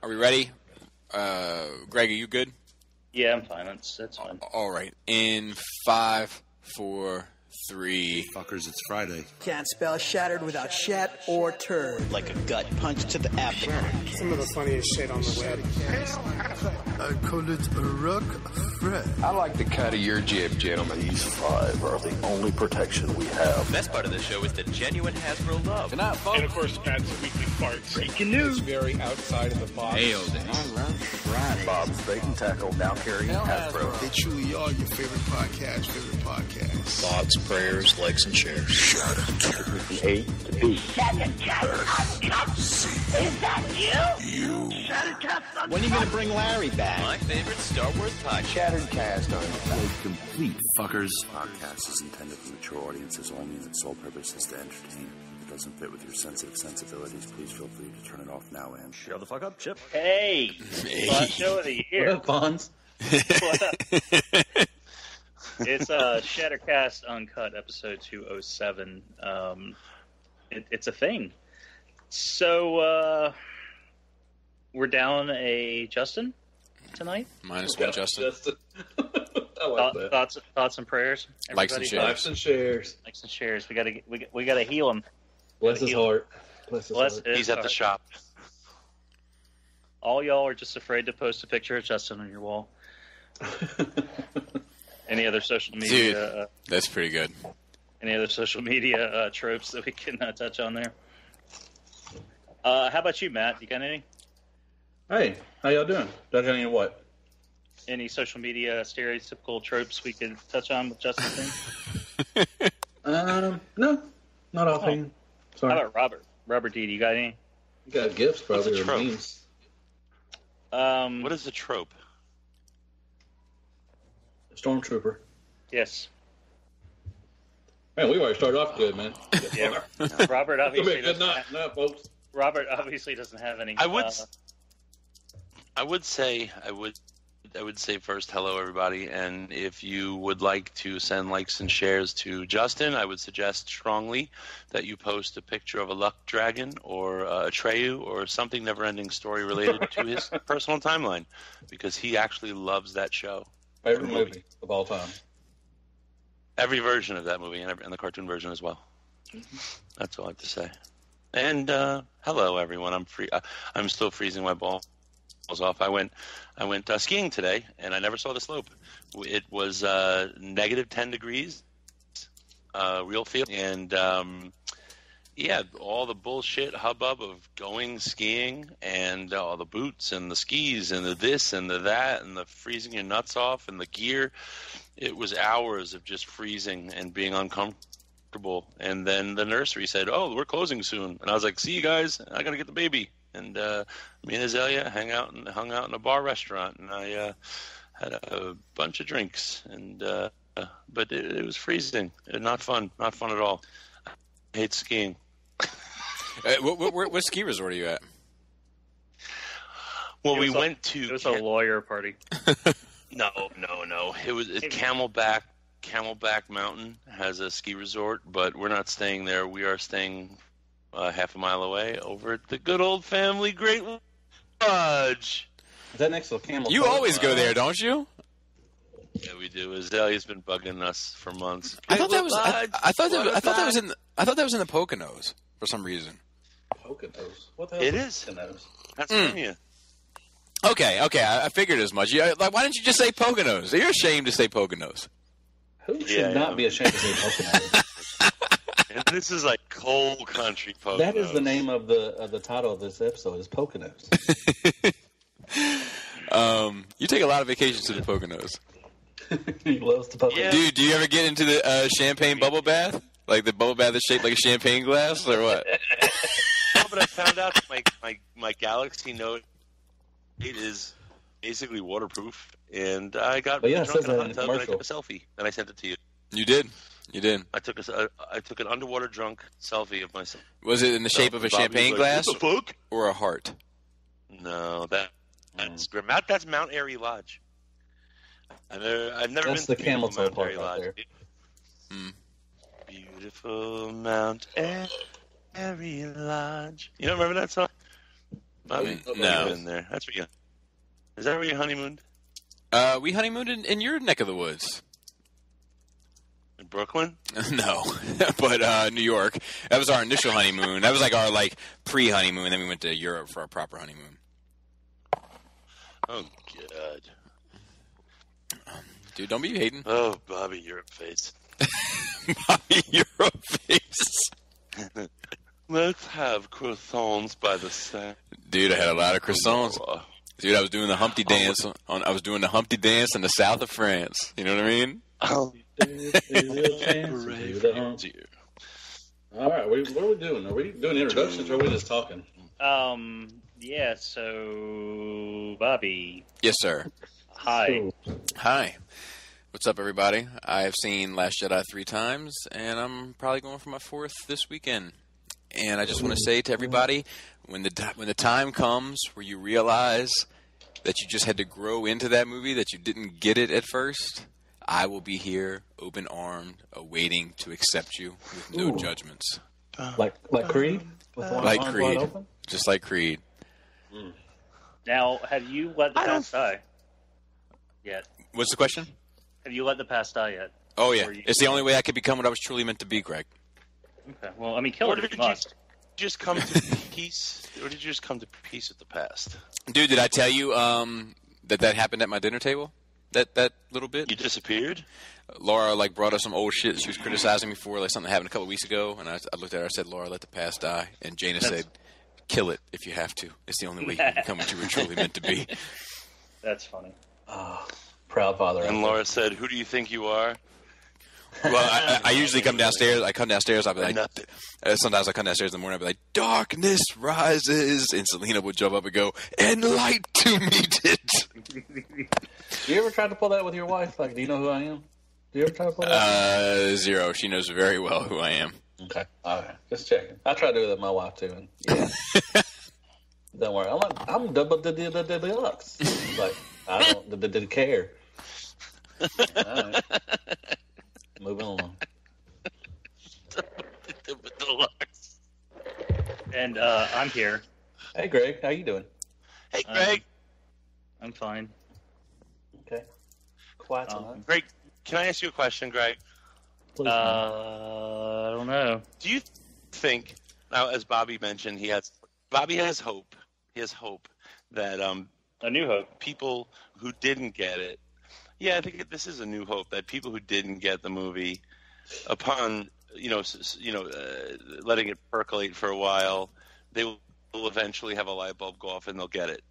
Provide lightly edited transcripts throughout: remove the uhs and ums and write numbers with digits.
Are we ready? Greg, are you good? Yeah, I'm fine. That's fine. All right. In 5, 4, 3. Fuckers, it's Friday. Can't spell shattered without shat or turd. Like a gut punch to the abdomen. Some of the funniest shit on the web. I call it a rock thread. I like the cut of your jib, gentlemen. These 5 are the only protection we have. The best part of the show is the genuine Hasbro love. Good night, folks. And of course, Pat's weekly farts. Breaking news. It's very outside of the box. Nailed it. All right, Friday. Bob's Bait and Tackle, now carrying Hasbro. They truly are your favorite podcast. Thoughts, prayers, likes, and shares. Shattered. A to B. Shattered Uncut? Is that you? Shattered Uncut. When are you going to bring Larry back? My favorite Star Wars podcast. Shattered cast on Complete fuckers. Podcast is intended for mature audiences only, and its sole purpose is to entertain. If it doesn't fit with your sensitive sensibilities, please feel free to turn it off now and shut the fuck up, Chip. Hey! Last show of the year. What up, Fonz? What up? It's Shattercast Uncut, episode 207. It's a thing. So, we're down a Justin tonight. -1 Justin. I like that. Thoughts and prayers. Likes and Everybody? shares. Likes and shares. Likes and shares. We gotta heal him. Bless his heart. Bless his heart. He's at the shop. All y'all are just afraid to post a picture of Justin on your wall. Any other social media? Dude, that's pretty good. Any other social media tropes that we can touch on there? How about you, Matt? You got any? Hey, how y'all doing? Got any what? Any social media stereotypical tropes we could touch on with Justin thing? No, not offhand. Sorry. How about Robert? Robert D, you got any? You got gifts, probably, What's a or trope? memes. What is a trope? Stormtrooper. Yes. Man, we already started off good, man. Yeah. Robert obviously Good doesn't night, folks. Robert obviously doesn't have any. I would say first, hello everybody, and if you would like to send likes and shares to Justin, I would suggest strongly that you post a picture of a luck dragon or a Atreyu or something never-ending story related to his personal timeline, because he actually loves that show. Favorite movie of all time. Every version of that movie and the cartoon version as well. That's all I have to say. And hello everyone. I'm still freezing my balls off. I went skiing today, and I never saw the slope. It was negative 10 degrees, real feel, and yeah, all the bullshit hubbub of going skiing and all the boots and the skis and the this and the that and the freezing your nuts off and the gear. It was hours of just freezing and being uncomfortable. And then the nursery said, "Oh, we're closing soon." And I was like, "See you guys. I got to get the baby." And me and Azalea hung out in a bar restaurant, and I had a bunch of drinks. And but it was freezing. Not fun. Not fun at all. I hate skiing. What ski resort are you at? Well, we went to... It was a lawyer party. No. It was Camelback. Camelback Mountain has a ski resort, but we're not staying there. We are staying half a mile away over at the good old family Great Lodge. Is that next to Camel? You always go there, don't you? Yeah, we do. Azalea's been bugging us for months. I thought that was in the Poconos for some reason. Poconos. What the hell? It is. Poconos? That's Virginia. Okay. I figured as much. Why didn't you just say Poconos? You're ashamed to say Poconos. Who should not be ashamed to say Poconos? And this is like coal country Poconos. That is the name of the title of this episode. Is Poconos. You take a lot of vacations to the Poconos. He loves the Poconos. Yeah. Dude, do you ever get into the champagne bubble bath? Like the bubble bath is shaped like a champagne glass, or what? No, but I found out that my Galaxy Note 8 is basically waterproof, and I got But yeah, drunk in a it says that hot in the tub and I commercial. took a selfie, and I sent it to you. You did. I took an underwater drunk selfie of myself. Was it in the shape of a Bobby champagne was like, glass "What the fuck?" or a heart? No, that's Mount Airy Lodge. I've never That's been the to camel toe Mount part Airy right Lodge. there. Beautiful Mount Airy Lodge. You don't remember that song? Bobby? No. In there. That's where you. Is that where you honeymooned? We honeymooned in your neck of the woods. In Brooklyn? No, but New York. That was our initial honeymoon. That was like our pre-honeymoon. Then we went to Europe for our proper honeymoon. Oh God, dude, don't be hating. Oh, Bobby, Europe face. Bobby, Europe face. Let's have croissants by the sand. Dude, I had a lot of croissants. Dude, I was doing the Humpty dance. I was doing the Humpty dance in the south of France. You know what I mean? Oh. All right, what are we doing? Are we doing introductions or are we just talking? Yeah, so Bobby. Yes, sir. Hi. Hi. What's up, everybody? I have seen Last Jedi 3 times, and I'm probably going for my 4th this weekend. And I just want to say to everybody, when the time comes where you realize that you just had to grow into that movie, that you didn't get it at first, I will be here, open-armed, awaiting to accept you with no judgments. Like Creed? Like Creed. Just like Creed. Now, have you let the past die yet? What's the question? Have you let the past die yet? Oh, yeah. It's the only way I could become what I was truly meant to be, Greg. Okay. Well, I mean, kill it if you must. Just come to peace, or did you just come to peace with the past? Dude, did I tell you that happened at my dinner table? That little bit? You disappeared? Laura brought us some old shit she was criticizing me for, something that happened a couple weeks ago, and I looked at her, I said, Laura, let the past die. And Jaina said, kill it if you have to. It's the only way you can become what you were truly meant to be. That's funny. Proud father. And Laura said, who do you think you are? Well, I usually come downstairs. I'll be like, sometimes I come downstairs in the morning, I'll be like, darkness rises. And Selena would jump up and go, and light to meet it. You ever tried to pull that with your wife? Do you know who I am? Do you ever try to pull that? Zero. She knows very well who I am. Okay. All right. Just checking. I try to do that with my wife, too. And yeah. Don't worry. I'm double the deluxe. I don't care. All right. Moving along. And I'm here. Hey, Greg. How you doing? Hey, Greg. I'm fine. Okay. Quiet tonight. Greg, can I ask you a question, Greg? Please, I don't know. Do you think, now as Bobby mentioned, Bobby has hope. He has hope that a new hope. People who didn't get it. Yeah, I think this is a new hope that people who didn't get the movie, upon letting it percolate for a while, they will eventually have a light bulb go off and they'll get it.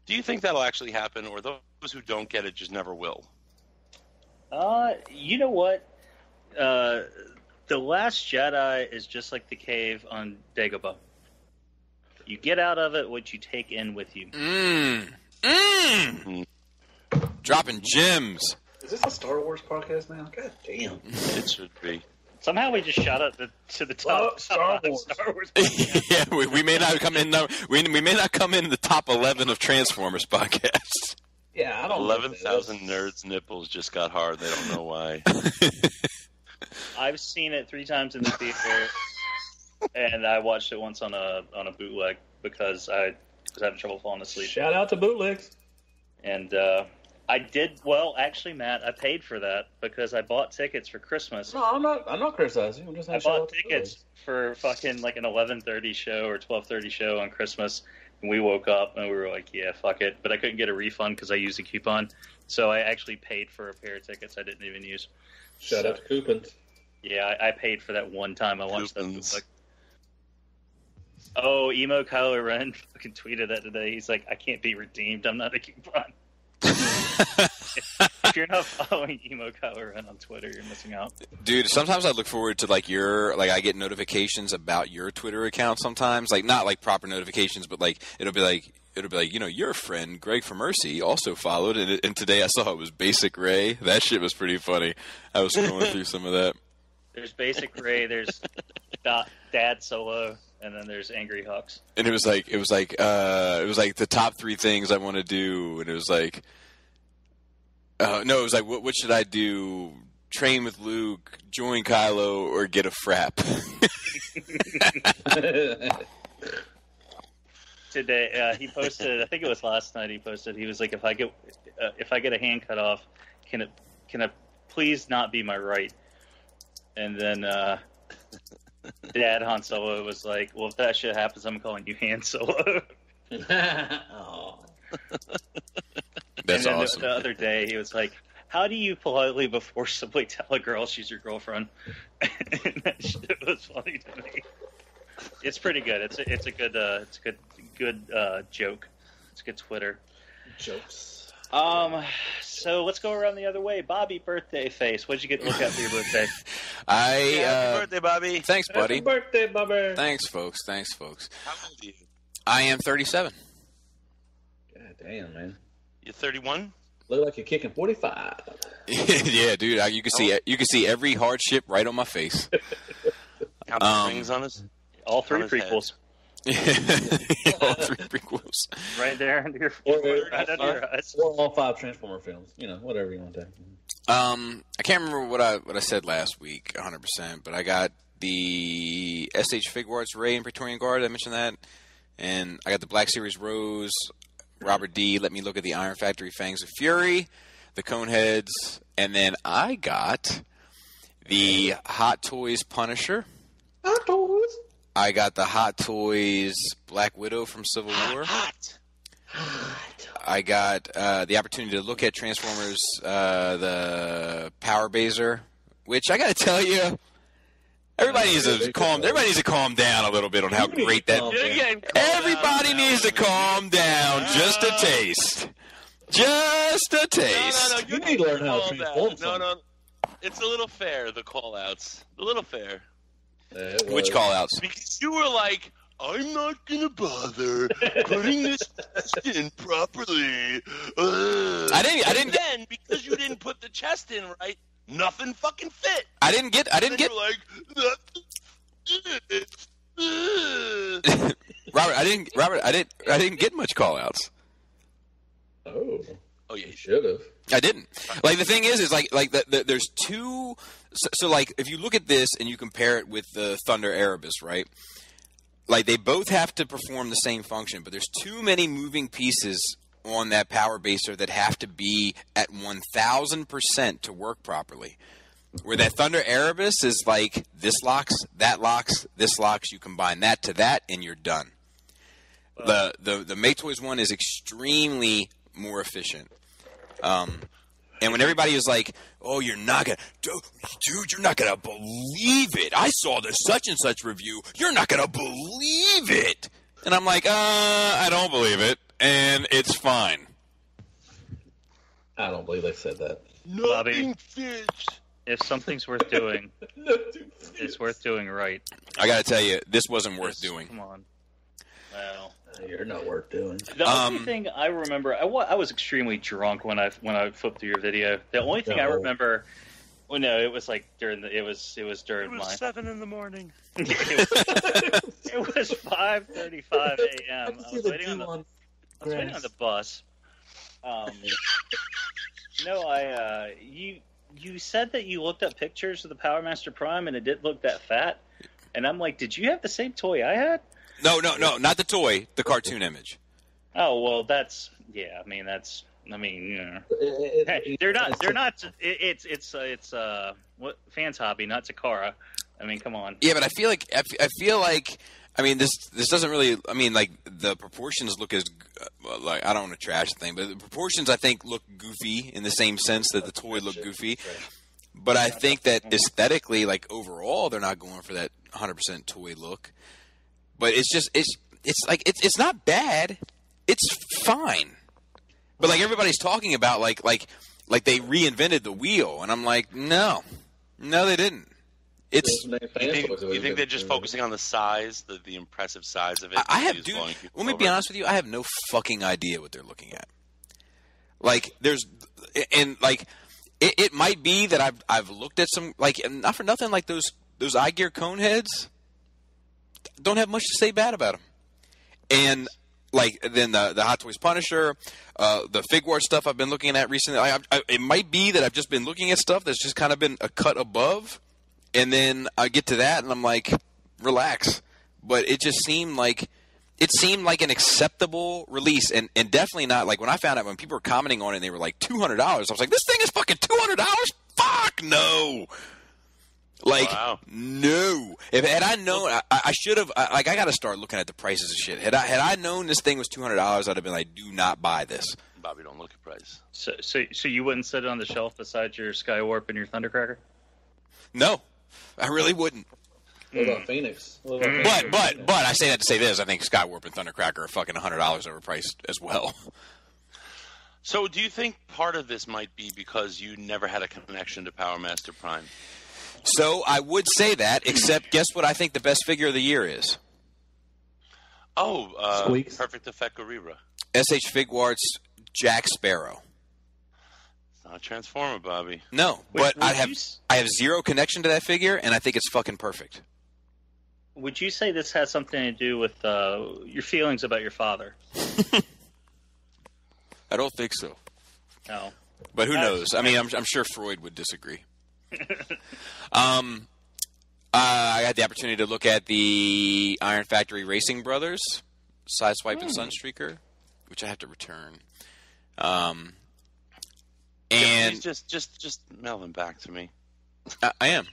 Do you think that'll actually happen, or those who don't get it just never will? You know what? The Last Jedi is just like the cave on Dagobah. You get out of it what you take in with you. Dropping gems. Is this a Star Wars podcast now? God damn. It should be. Somehow we just shot up to the top. Star Wars. Yeah, we may not come in. We may not come in the top 11 of Transformers podcasts. Yeah, I don't. 11,000 nerds' nipples just got hard. They don't know why. I've seen it 3 times in the theater, and I watched it once on a bootleg because I was having trouble falling asleep. Shout out to bootlegs. And I did well. Actually, Matt, I paid for that because I bought tickets for Christmas. No, I'm not criticizing. I'm just I bought tickets for fucking an 11:30 show or 12:30 show on Christmas, and we woke up and we were like, "Yeah, fuck it." But I couldn't get a refund because I used a coupon, so I actually paid for a pair of tickets I didn't even use. Shout out to coupons. Yeah, I paid for that one time I watched that. Oh, Emo Kylo Ren fucking tweeted that today. He's like, "I can't be redeemed. I'm not a coupon." If you're not following Emo Kylo Ren on Twitter, you're missing out. Dude, sometimes I look forward to your I get notifications about your Twitter account sometimes, not proper notifications, but it'll be like your friend Greg from Mercy also followed, and today I saw it was Basic Ray. That shit was pretty funny. I was scrolling through some of that. There's Basic Ray, there's Dad Solo, and then there's Angry Hawks. And it was like the top 3 things I want to do, and it was like, no, it was like, what should I do? Train with Luke, join Kylo, or get a frap? today. He posted. I think it was last night. He posted. He was like, if I get a hand cut off, can it please not be my right? And then Dad Han Solo was like, well, if that shit happens, I'm calling you Han Solo. Oh. That's and then awesome. The other day, he was like, how do you politely but forcibly tell a girl she's your girlfriend? And that shit was funny to me. It's pretty good. It's a good joke. It's a good Twitter Jokes. So let's go around the other way. Bobby, birthday face. What'd you get to look at for your birthday? Happy birthday, Bobby. Thanks, buddy. Happy birthday, Bobby. Thanks, folks. How old are you? I am 37. God damn, man. You're 31? Look like you're kicking 45. Yeah, dude. You can see every hardship right on my face. Count the rings on us? All three On his head. prequels. All three prequels. Right there under your right under your eyes. Or all 5 Transformer films. You know, whatever you want to take. I can't remember what I said last week 100%, but I got the SH Figuarts Ray and Praetorian Guard. I mentioned that. And I got the Black Series Rose, Robert D. Let me look at the Iron Factory Fangs of Fury, the Coneheads, and then I got the Hot Toys Punisher. Hot Toys. I got the Hot Toys Black Widow from Civil War. I got the opportunity to look at Transformers, the Power Baser, which I got to tell you, everybody needs to calm down a little bit on how great that. Everybody needs to calm down just a taste. Just a taste. No. You need to learn how to transform. No. It's a little fair, the call-outs. A little fair. Which call-outs? Because you were like, I'm not going to bother putting this chest in properly. I didn't. Then, because you didn't put the chest in right, nothing fucking fit. I didn't get. You're like, Robert, I didn't get much call-outs. Oh, yeah, you should have. I didn't. Like, the thing is like there's two. So like, if you look at this and you compare it with the Thunder Erebus, right? Like, they both have to perform the same function, but there's too many moving pieces on that power baser that have to be at 1,000% to work properly. Where that Thunder Erebus is like, this locks, that locks, this locks. You combine that to that, and you're done. The Make Toys one is extremely more efficient. And when everybody is like, oh, you're not going to... Dude, you're not going to believe it. I saw the such-and-such review. You're not going to believe it. And I'm like, I don't believe it. And it's fine. I don't believe they said that. Bobby, if something's worth doing, it's worth doing right. I got to tell you, this wasn't worth doing. Come on. Well... You're not worth doing. The only thing I remember, I was extremely drunk when I flipped through your video. The only thing I remember, well, no, it was like during it was during my 7 in the morning. it was 5:35 a.m. I was waiting on the bus. You said that you looked up pictures of the Power Master Prime and it didn't look that fat, and I'm like, did you have the same toy I had? No, not the toy, the cartoon image. Oh, well, you know. They're not, it's what Fans Hobby, not Takara. I mean, come on. Yeah, but I feel like, I mean, this doesn't really, I mean, like, the proportions look as, like, I don't want to trash the thing, but the proportions, I think, look goofy in the same sense that the toy looked goofy. But I think that aesthetically, like, overall, they're not going for that 100% toy look. But it's just it's not bad. It's fine. But like, everybody's talking about like they reinvented the wheel, and I'm like, no, they didn't. It's you think they're just focusing on the size, the impressive size of it? Let me be honest with you. I have no fucking idea what they're looking at. Like, it might be that I've looked at some, like, not for nothing, like those iGear Coneheads. Don't have much to say bad about them. And like, then the Hot Toys Punisher, the Figuart stuff I've been looking at recently. It might be that I've just been looking at stuff that's just kind of been a cut above, and then I get to that and I'm like, relax. But it just seemed like it seemed like an acceptable release, and definitely not like when I found out when people were commenting on it and they were like $200. I was like, this thing is fucking $200? Fuck no. Like, no. If had I known, I should have. I got to start looking at the prices of shit. Had I known this thing was $200, I'd have been like, do not buy this. Bobby, don't look at price. So you wouldn't sit it on the shelf beside your Skywarp and your Thundercracker? No, I really wouldn't. What about Phoenix? But I say that to say this: I think Skywarp and Thundercracker are fucking $100 overpriced as well. So, do you think part of this might be because you never had a connection to Power Master Prime? So I would say that, except guess what? I think the best figure of the year is. Oh, Squeaks. Perfect Effect Gorilla. SH Figuarts Jack Sparrow. It's not a Transformer, Bobby. No, but I have zero connection to that figure, and I think it's fucking perfect. Would you say this has something to do with your feelings about your father? I don't think so. No. But who knows? I mean, I'm sure Freud would disagree. I had the opportunity to look at the Iron Factory Racing Brothers, Sideswipe and Sunstreaker, which I have to return. And just mail them back to me. I am.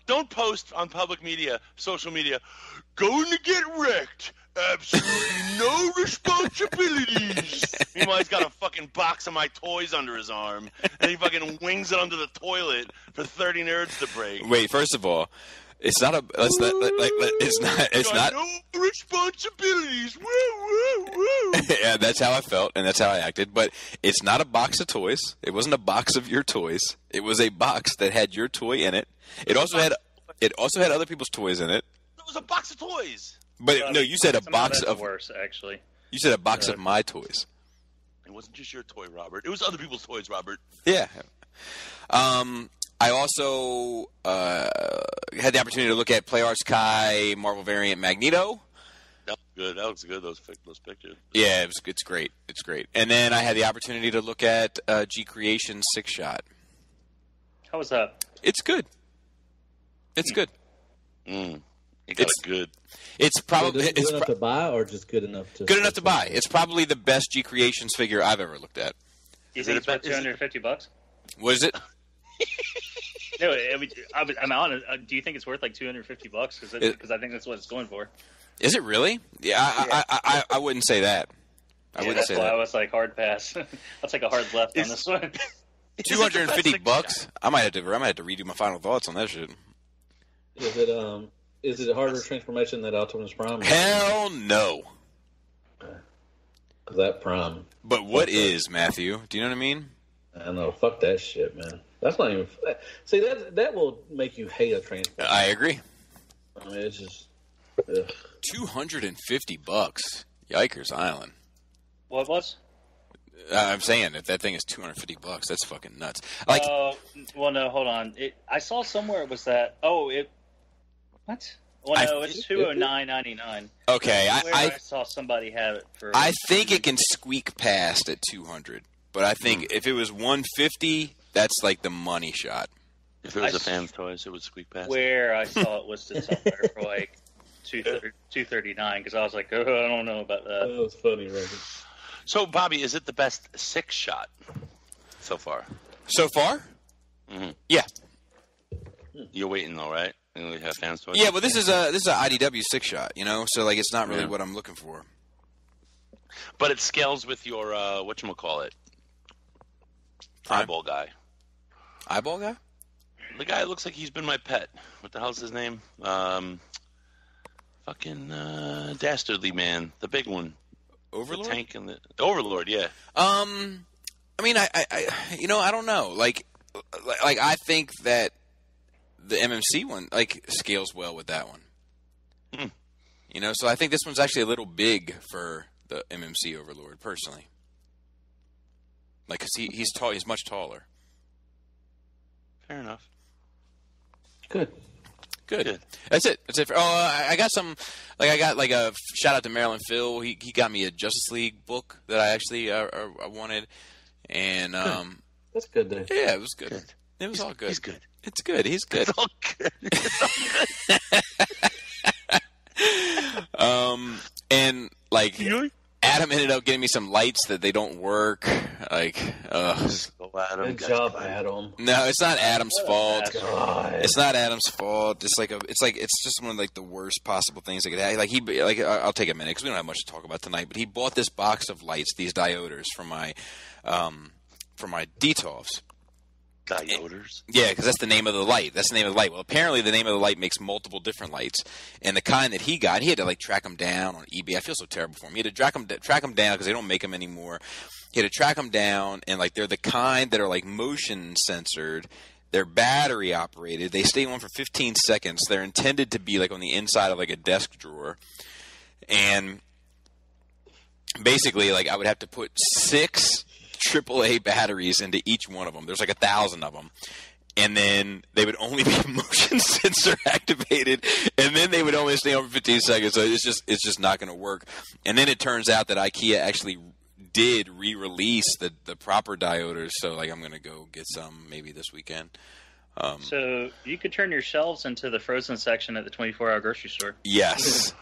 Don't post on public media, social media. Going to get wrecked. Absolutely no responsibilities. Meanwhile, he's got a fucking box of my toys under his arm, and he fucking wings it under the toilet for 30 nerds to break. Wait, first of all, it's not a. It's not. No responsibilities. Woo, woo, woo. Yeah, that's how I felt, and that's how I acted. But it's not a box of toys. It wasn't a box of your toys. It was a box that had your toy in it. It also had other people's toys in it. It was a box of toys. But no, you said a box of worse, actually. You said a box of my toys. It wasn't just your toy, Robert. It was other people's toys, Robert. Yeah. I also had the opportunity to look at PlayArts Kai Marvel variant Magneto. That was good. That looks good. Those pictures. Yeah, it's great. It's great. And then I had the opportunity to look at G Creation 6-Shot. How was that? It's good. It's good. It's good. It's probably good enough to buy, or just good enough to good enough to buy. It's probably the best G Creations figure I've ever looked at. Do you think it's worth $250? What is it? No, I'm honest. Do you think it's worth like $250? Because I think that's what it's going for. Is it really? Yeah, I wouldn't say that. I wouldn't say that. That's why I was like hard pass. I'll take a hard left on this one. $250. I might have to redo my final thoughts on that shit. Is it harder transformation than Optimus Prime? Hell no. That Prime. But what is, Matthew? Do you know what I mean? I know. Fuck that shit, man. That's not even. See, that will make you hate a transformer. I agree. I mean, it's just. $250. Yikers Island. What was? I'm saying if that thing is $250, that's fucking nuts. Like, well, no, hold on. I saw somewhere it was that. What? Well, no, it's $209.99. Okay, I saw somebody have it for. I think it can squeak past at $200, but I think if it was $150, that's like the money shot. If it was a fan's toys, it would squeak past. Where I saw it listed somewhere for like $239, because I was like, I don't know about that. That was funny, right? So, Bobby, is it the best 6-Shot so far? So far? Mm-hmm. Yeah. You're waiting though, right? We have fans toys. Yeah, but this is a IDW 6-Shot, you know, so like it's not really what I'm looking for. But it scales with your whatchamacallit? Eyeball guy. Eyeball guy? The guy looks like he's been my pet. What the hell's his name? Fucking Dastardly Man, the big one. Overlord? The tank and the Overlord, yeah. I mean, I don't know. Like I think that the MMC one scales well with that one. You know, so I think this one's actually a little big for the MMC Overlord personally. Like, 'cause he's tall, he's much taller. Fair enough. Good. That's it. I got some. Like, I got a shout out to Maryland Phil. He got me a Justice League book that I actually I wanted, and that's good. Dude. Yeah, it was good. It was all good. He's good. It's good. He's good. It's all good. It's all good. And like Adam ended up getting me some lights that they don't work. Like, Good job, Adam. No, it's not Adam's fault. God. It's not Adam's fault. It's just one of like the worst possible things I could have. Like I'll take a minute because we don't have much to talk about tonight. But he bought this box of lights, these dioders from my Detox. Dioders? Yeah, because that's the name of the light. That's the name of the light. Well, apparently the name of the light makes multiple different lights. And the kind that he got, he had to like track them down on eBay. I feel so terrible for him. He had to track them down because they don't make them anymore. He had to track them down, and like they're the kind that are like motion censored. They're battery operated. They stay on for 15 seconds. They're intended to be like on the inside of like a desk drawer. And basically, like I would have to put 6 AAA batteries into each one of them. There's like 1,000 of them. And then they would only be motion sensor activated, and then they would only stay on for 15 seconds. So it's just not going to work. And then it turns out that IKEA actually did re-release the proper dioders. So like I'm going to go get some maybe this weekend. So you could turn your shelves into the frozen section at the 24-hour grocery store. Yes,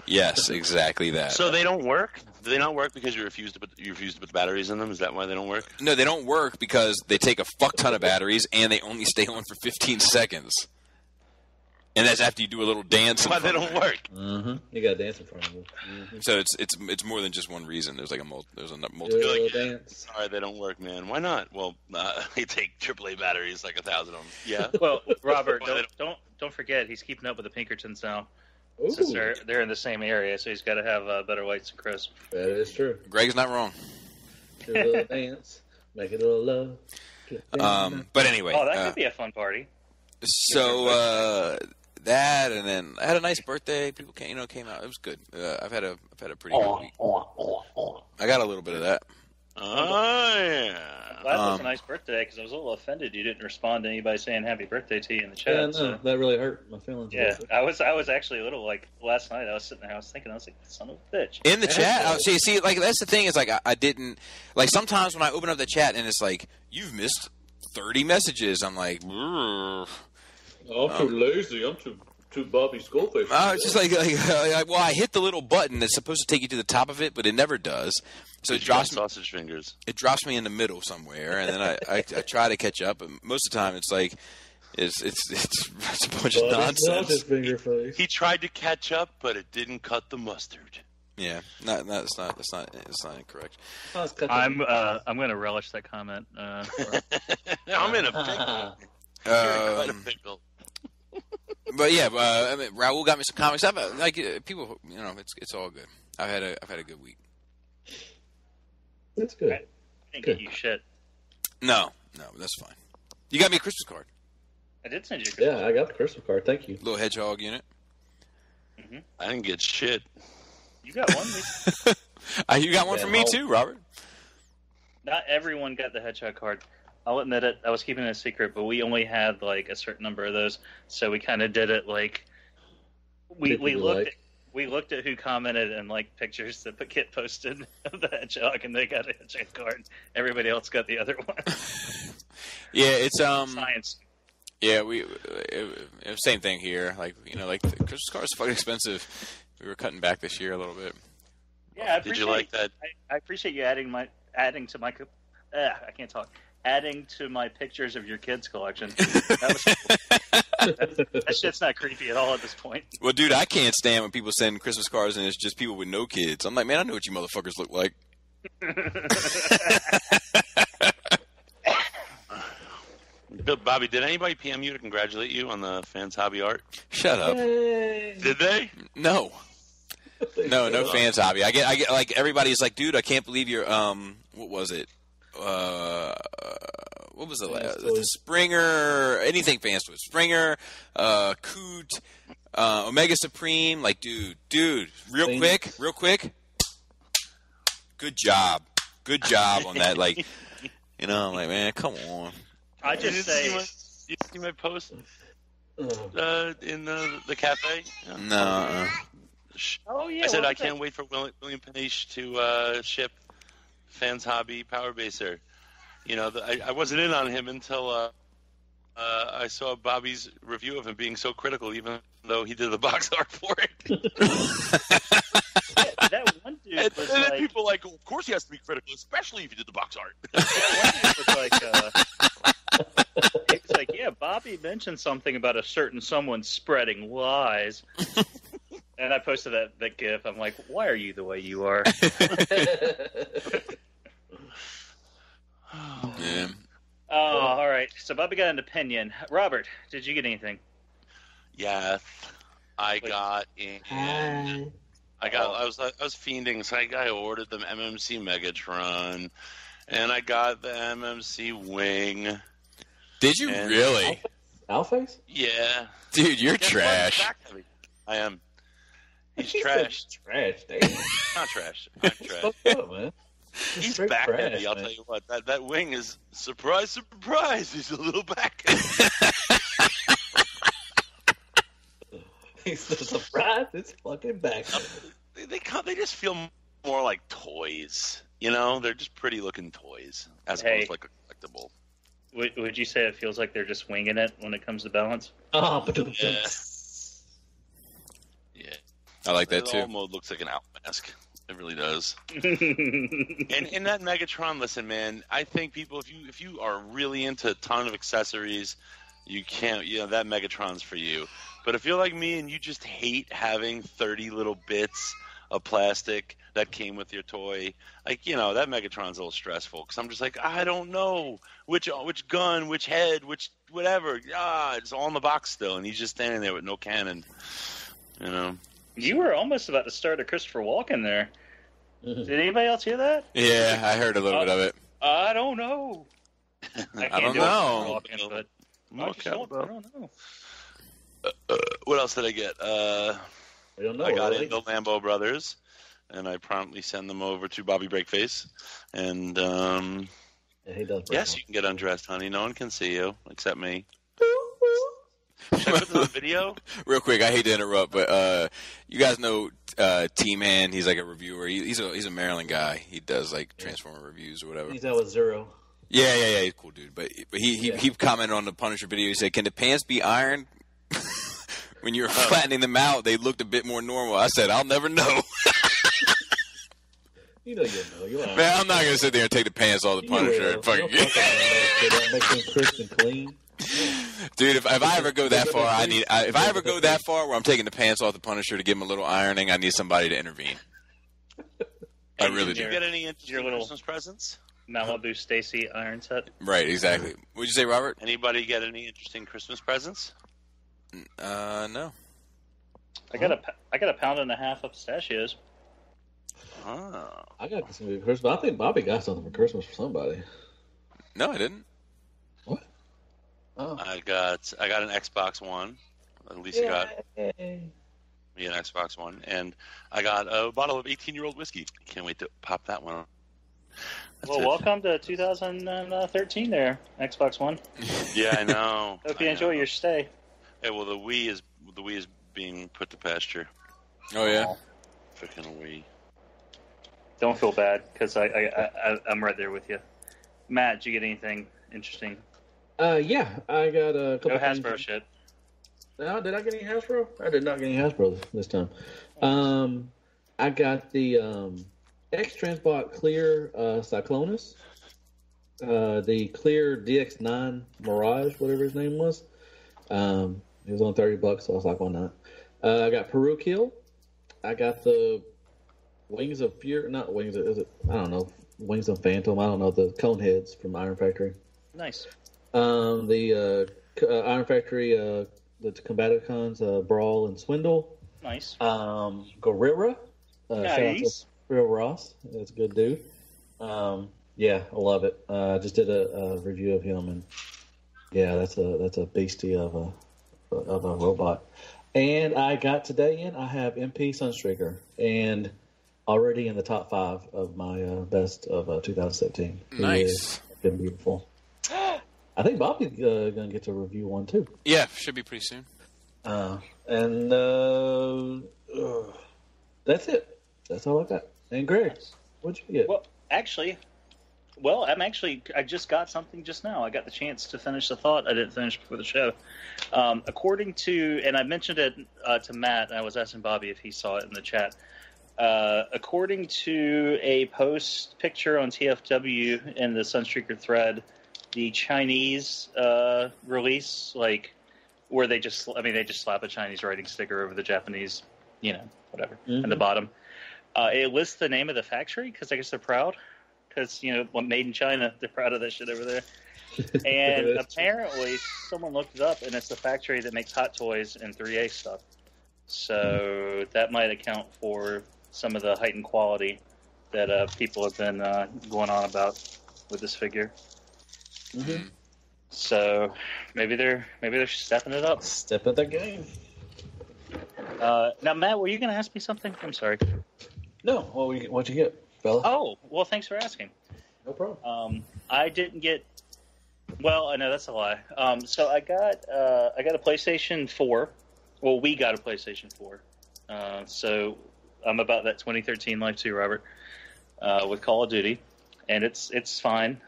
exactly that. So they don't work? Do they not work because you refuse to put the batteries in them? Is that why they don't work? No, they don't work because they take a fuck ton of batteries and they only stay on for 15 seconds. And that's after you do a little dance. Why they don't work? Mm-hmm. You got to dance in front of them. Mm-hmm. So it's more than just one reason. There's like multiple. Dance. Sorry, they don't work, man. Why not? Well, they take AAA batteries, like 1,000 of them. Yeah. Well, Robert, don't forget he's keeping up with the Pinkertons now. Ooh. Since they're in the same area, so he's got to have better lights and crisp. That is true. Greg's not wrong. Do a little dance, make it a little love. But anyway, that could be a fun party. So that, and then I had a nice birthday. People came out. It was good. I've had a pretty good week. I got a little bit of that. Oh yeah. That was a nice birthday because I was a little offended you didn't respond to anybody saying happy birthday to you in the chat. Yeah, no, that really hurt my feelings. Yeah, I was actually a little like last night. I was sitting there, I was thinking, I was like, son of a bitch. In the chat, see, like that's the thing is like I didn't like sometimes when I open up the chat and it's like you've missed 30 messages. I'm like, I'm too lazy. I'm too Bobby Skullface. It's just like, well, I hit the little button that's supposed to take you to the top of it, but it never does. So it drops sausage fingers. It drops me in the middle somewhere, and then I try to catch up. But most of the time, it's like it's a bunch of nonsense. Finger face. He tried to catch up, but it didn't cut the mustard. Yeah, it's not incorrect. I'm going to relish that comment. I'm in a pickle. You're in a pickle. But yeah, I mean, Raul got me some comics. People, it's all good. I've had a good week. That's good. I didn't get you shit. No, that's fine. You got me a Christmas card. I did send you a Christmas card. Yeah, I got the Christmas card. Thank you. Little hedgehog unit. Mm-hmm. I didn't get shit. You got one. You got one from me too, Robert. Not everyone got the hedgehog card. I'll admit it. I was keeping it a secret, but we only had like a certain number of those, so we kind of did it like we looked at who commented and like pictures that Kit posted of the hedgehog, and they got a hedgehog card. Everybody else got the other one. Yeah, it's science. Yeah, same thing here. Like like the Christmas card is fucking expensive. We were cutting back this year a little bit. Yeah, did you like that? I appreciate you adding to my pictures of your kids collection. That was cool. That shit's not creepy at all at this point. Well, dude, I can't stand when people send Christmas cards and it's just people with no kids. I'm like, man, I know what you motherfuckers look like. Bobby, did anybody PM you to congratulate you on the Fans Hobby art? Shut up. Yay. Did they? No. No Fans Hobby. I get like everybody's like, dude, I can't believe you're what was it? What was the Springer? Anything Fans Toys? Springer, Coot, Omega Supreme. Like, dude, real quick. Good job on that. Like, I'm like, man, come on. I just say, you see my post in the cafe? No. Oh yeah. I said I can't wait for William Panish to ship Fans Hobby Power Baser. I wasn't in on him until I saw Bobby's review of him being so critical, even though he did the box art for it. dude was then like, people are like, well, of course he has to be critical, especially if you did the box art. It was like, yeah, Bobby mentioned something about a certain someone spreading lies. And I posted that GIF. I'm like, why are you the way you are? Yeah. Oh, all right. So Bobby got an opinion. Robert, did you get anything? Yes, I got in. I was fiending, so I ordered the MMC Megatron, and I got the MMC Wing. Did you really? Alphace? Yeah. Dude, you're trash. I am. He's trash. Trash, damn. Not trash. I'm trash. Fucked up, man. He's back heavy. I'll tell you what. That wing is surprise. He's a little back heavy. He's a surprise. It's fucking back. They just feel more like toys. You know, they're just pretty looking toys as opposed to like a collectible. Would you say it feels like they're just winging it when it comes to balance? Oh, but yeah. I like that too. All mode looks like an out mask. It really does. and that Megatron, listen, man. I think people, if you are really into a ton of accessories, you can't. You know that Megatron's for you. But if you're like me and you just hate having 30 little bits of plastic that came with your toy, like, you know, that Megatron's a little stressful because I'm just like, I don't know which gun, which head, which whatever. It's all in the box still, and he's just standing there with no cannon. You know. You were almost about to start a Christopher Walken there. Did anybody else hear that? Yeah, I heard a little bit of it. I don't know. I don't know. I don't know. What else did I get? I don't know. I got in the Lambo Brothers, and I promptly send them over to Bobby Breakface. And he does. Yes, you can get undressed, honey. No one can see you except me. Should I put this on video? Real quick, I hate to interrupt, but you guys know T-Man. He's like a reviewer. He's a Maryland guy. He does like Transformer reviews or whatever. He's out with Zero. Yeah. He's a cool dude. But he commented on the Punisher video. He said, "Can the pants be ironed?" When you were flattening them out, they looked a bit more normal. I said, "I'll never know." You know you know. You're man, I'm not gonna sit there and take the pants off the Punisher and fucking. That makes him crisp and clean. Dude, if I ever go that far, if I ever go that far where I'm taking the pants off the Punisher to give him a little ironing, I need somebody to intervene. I really do. Did you get any interesting Christmas presents? Malibu Stacy iron set. Right, exactly. What'd you say, Robert? Anybody get any interesting Christmas presents? No. I got a pound and a half of pistachios. Oh. I got some for Christmas. I think Bobby got something for Christmas for somebody. No, I didn't. What? Oh. I got an Xbox One. At least I got me an Xbox One, and I got a bottle of 18-year-old whiskey. Can't wait to pop that one on. Welcome to 2013 there, Xbox One. Yeah, I know. Hope you enjoy your stay. Hey, well, the Wii is being put to pasture. Oh yeah, freaking Wii. Don't feel bad because I'm right there with you. Matt, did you get anything interesting? Yeah, I got a couple. No Hasbro shit. No, did I get any Hasbro? I did not get any Hasbro this time. I got the X-Transbot Clear Cyclonus, the Clear DX9 Mirage, whatever his name was. It was on $30, so I was like, why not? I got Peru Kill. I got the Wings of Fury, not Wings of, I don't know, Wings of Phantom. I don't know, the cone heads from Iron Factory. Nice. The Iron Factory, the Combaticons, Brawl and Swindle. Nice. Gorilla. Nice. Real Ross. That's a good dude. Yeah, I love it. I just did a review of him, and yeah, that's a beastie of a robot. And I got today in. I have MP Sunstreaker, and already in the top 5 of my best of 2017. Nice. It's been beautiful. I think Bobby's gonna get to review one too. Yeah, should be pretty soon. And that's it. That's all I got. And Greg, what'd you get? I just got something just now. I got the chance to finish the thought I didn't finish before the show. According to, and I mentioned it to Matt, and I was asking Bobby if he saw it in the chat. According to a post picture on TFW in the Sunstreaker thread, the Chinese release, like where they just slap a Chinese writing sticker over the Japanese, whatever, at the bottom. It lists the name of the factory because I guess they're proud because made in China, they're proud of that shit over there. And apparently, someone looked it up, and it's the factory that makes Hot Toys and 3A stuff. So that might account for some of the heightened quality that people have been going on about with this figure. Mm-hmm. So maybe they're stepping it up. Step up their game. Now, Matt, were you going to ask me something? I'm sorry. No. What'd you get, fella? Oh, well, thanks for asking. No problem. I didn't get. Well, I know that's a lie. So I got a PlayStation 4. Well, we got a PlayStation 4. So I'm about that 2013 life too, Robert, with Call of Duty, and it's fine.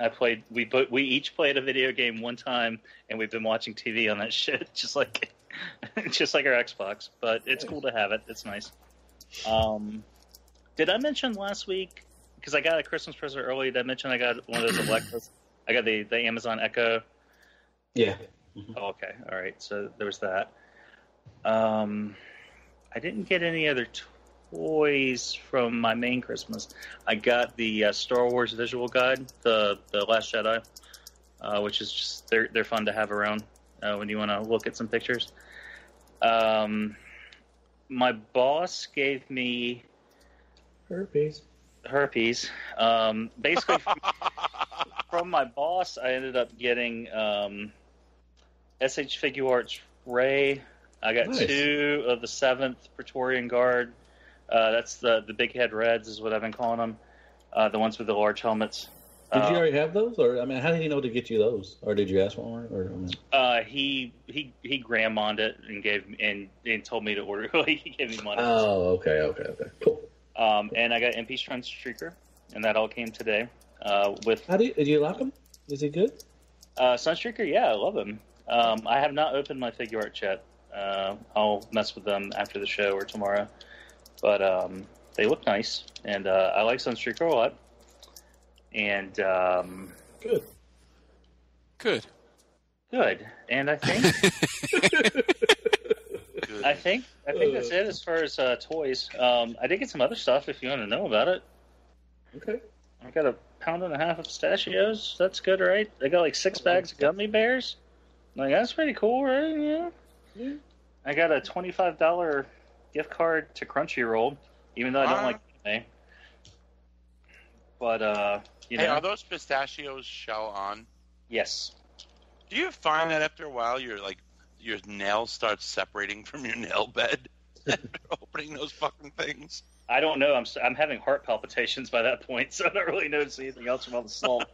We each played a video game one time, and we've been watching TV on that shit, just like our Xbox. But it's cool to have it. It's nice. Did I mention last week? Because I got a Christmas present early. Did I mention I got one of those Alexas? I got the Amazon Echo. Yeah. Mm-hmm. Oh, okay. All right. So there was that. I didn't get any other toys from my main Christmas. I got the Star Wars visual guide, the Last Jedi, which is just they're fun to have around when you want to look at some pictures. My boss gave me herpes. Basically, from my boss, I ended up getting SH Figuarts Ray. I got Nice. 2 of the 7th Praetorian Guard. That's the big head reds is what I've been calling them. The ones with the large helmets. Did you already have those, or how did he know to get you those, or did you ask for one? He grandmonned it and told me to order. He gave me money. Oh, okay, cool. And I got MP Sunstreaker, and that all came today. Do you like him? Is he good? Sunstreaker, yeah, I love him. I have not opened my figure art yet. I'll mess with them after the show or tomorrow. But they look nice, and I like Sunstreaker a lot. And Good. And I think I think that's it as far as toys. I did get some other stuff if you want to know about it. Okay. I got a 1.5 pounds of pistachios. That's good, right? I got like 6 bags of gummy bears. Like, that's pretty cool, right? Yeah. I got a $25 gift card to Crunchyroll, even though I don't like anime. But Hey, are those pistachios shell on? Yes. Do you find that after a while your nails start separating from your nail bed after opening those fucking things? I don't know. I'm having heart palpitations by that point, so I don't really notice anything else from all the salt.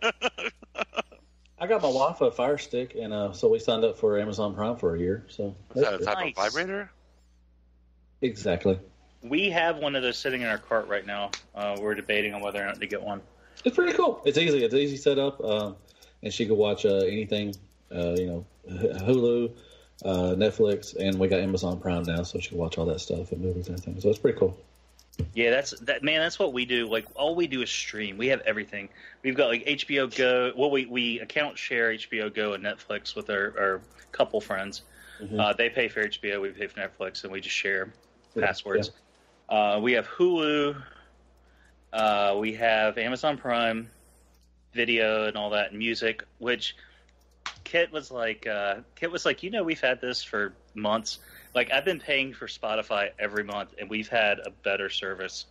I got my wife a Fire Stick, and so we signed up for Amazon Prime for a year. So is that a type of vibrator? Exactly. We have one of those sitting in our cart right now. We're debating on whether or not to get one. It's pretty cool. It's easy. It's easy setup, and she could watch anything. Hulu, Netflix, and we got Amazon Prime now, so she can watch all that stuff and movies and everything. So it's pretty cool. Yeah, that's what we do. Like, all we do is stream. We have everything. We've got like HBO Go. Well, we account share HBO Go and Netflix with our couple friends. Mm-hmm. They pay for HBO, we pay for Netflix, and we just share passwords. Yeah. We have Hulu. We have Amazon Prime Video and all that, and music. Which Kit was like, we've had this for months. Like, I've been paying for Spotify every month, and we've had a better service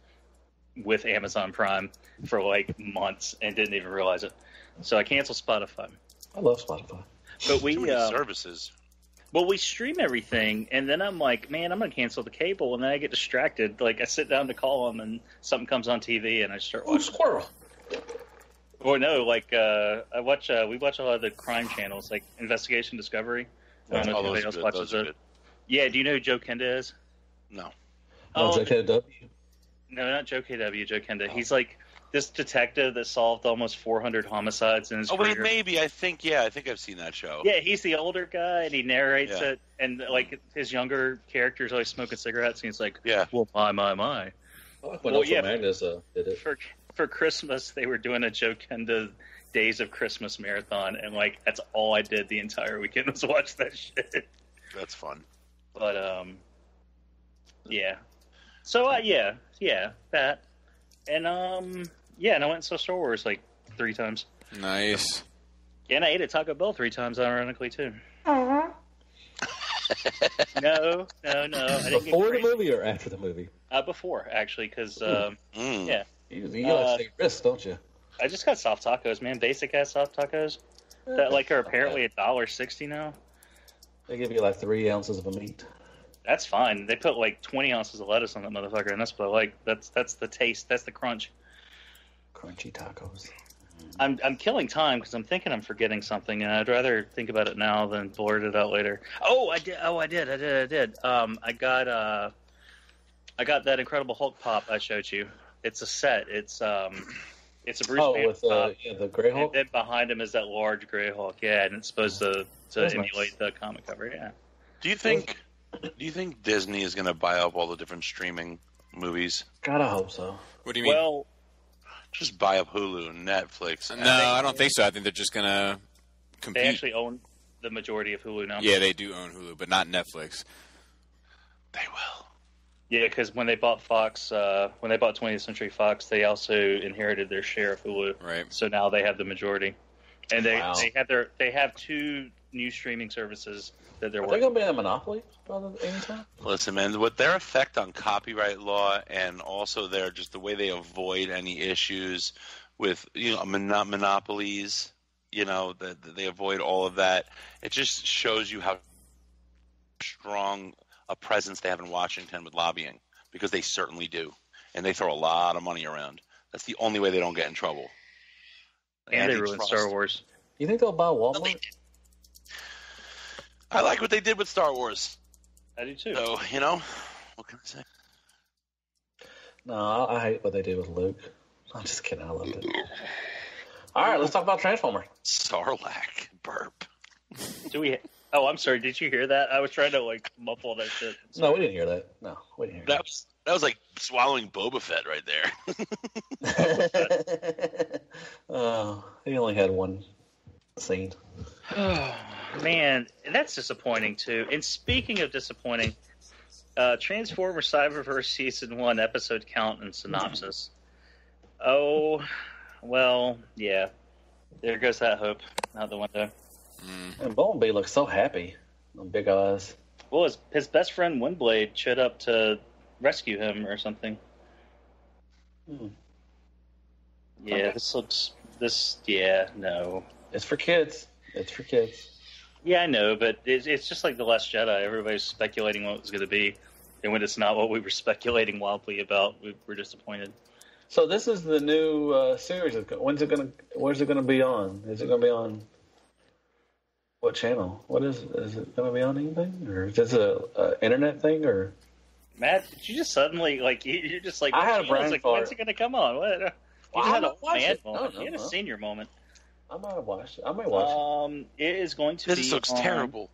with Amazon Prime for, like, months and didn't even realize it. So I canceled Spotify. I love Spotify. But we services. Well, we stream everything, and then I'm like, man, I'm going to cancel the cable, and then I get distracted. Like, I sit down to call them, and something comes on TV, and I start watching. Oh, squirrel! Or no, like, we watch a lot of the crime channels, like Investigation Discovery. I don't know if anybody else watches it. Yeah, do you know who Joe Kenda is? No. Joe KW? No, not Joe KW, Joe Kenda. Oh. He's like this detective that solved almost 400 homicides in his career. Wait, maybe. I think I've seen that show. Yeah, he's the older guy, and he narrates it, and like his younger character's always smoking cigarettes, and he's like, well, my. When Magnus did it. For Christmas, they were doing a Joe Kenda Days of Christmas marathon, and like that's all I did the entire weekend was watch that shit. That's fun. But yeah. So yeah, that, and and I went and saw Star Wars like 3 times. Nice. And I ate at Taco Bell 3 times, ironically too. No. I didn't Before the movie or after the movie? Before, actually, because yeah. You gotta take risks, don't you? I just got soft tacos, man. Basic ass soft tacos that like are apparently $1.60 now. They give you like 3 ounces of a meat. That's fine. They put like 20 ounces of lettuce on that motherfucker, and that's what I like. That's the taste. That's the crunch. Crunchy tacos. I'm killing time because I'm thinking I'm forgetting something, and I'd rather think about it now than blurt it out later. I did. I got that Incredible Hulk pop I showed you. It's a set. It's a Bruce Banner with pop. the Grey Hulk. And then behind him is that large Grey Hulk. Yeah, and it's supposed to emulate the comic cover. Yeah. Do you think Disney is going to buy up all the different streaming movies? Gotta hope so. What do you mean? Well, just buy up Hulu and Netflix. No, I don't think so. I think they're just going to compete. They actually own the majority of Hulu now. Yeah, they do own Hulu, but not Netflix. They will. Yeah, because when they bought Fox, when they bought 20th Century Fox, they also inherited their share of Hulu. Right. So now they have the majority, and they have 2 new streaming services that they're Are they working. going to be a monopoly anytime? Listen, man, with their effect on copyright law and also the way they avoid any issues with monopolies, that they avoid all of that. It just shows you how strong a presence they have in Washington with lobbying, because they certainly do, and they throw a lot of money around. That's the only way they don't get in trouble. And they ruined Star Wars. You think they'll buy Walmart? I like what they did with Star Wars. I do too. So, what can I say? No, I hate what they did with Luke. I'm just kidding. I loved it. All right, let's talk about Transformers. Sarlacc burp. Oh, I'm sorry. Did you hear that? I was trying to muffle that shit. Sorry. No, we didn't hear that. No, we didn't hear that was like swallowing Boba Fett right there. Oh, he only had one scene. Oh, man, that's disappointing too. And speaking of disappointing, Transformers Cyberverse Season 1 episode count and synopsis. Oh, well, yeah. There goes that hope out the window. And Bumblebee looks so happy. Big eyes. Well, his best friend Windblade showed up to rescue him or something. Yeah, okay. No. It's for kids. Yeah, I know, but it's just like The Last Jedi. Everybody's speculating what it was going to be. And when it's not what we were speculating wildly about, we're disappointed. So this is the new series. Where's it going to be on? Is it going to be on what channel? What is it going to be on anything? Or is this a internet thing? Or Matt, did you just suddenly, you're just like, I had a brain fart. When's it going to come on? What? You had a man moment. You had a senior moment. I might have watched it. I might watch it. It is going to be. This looks terrible.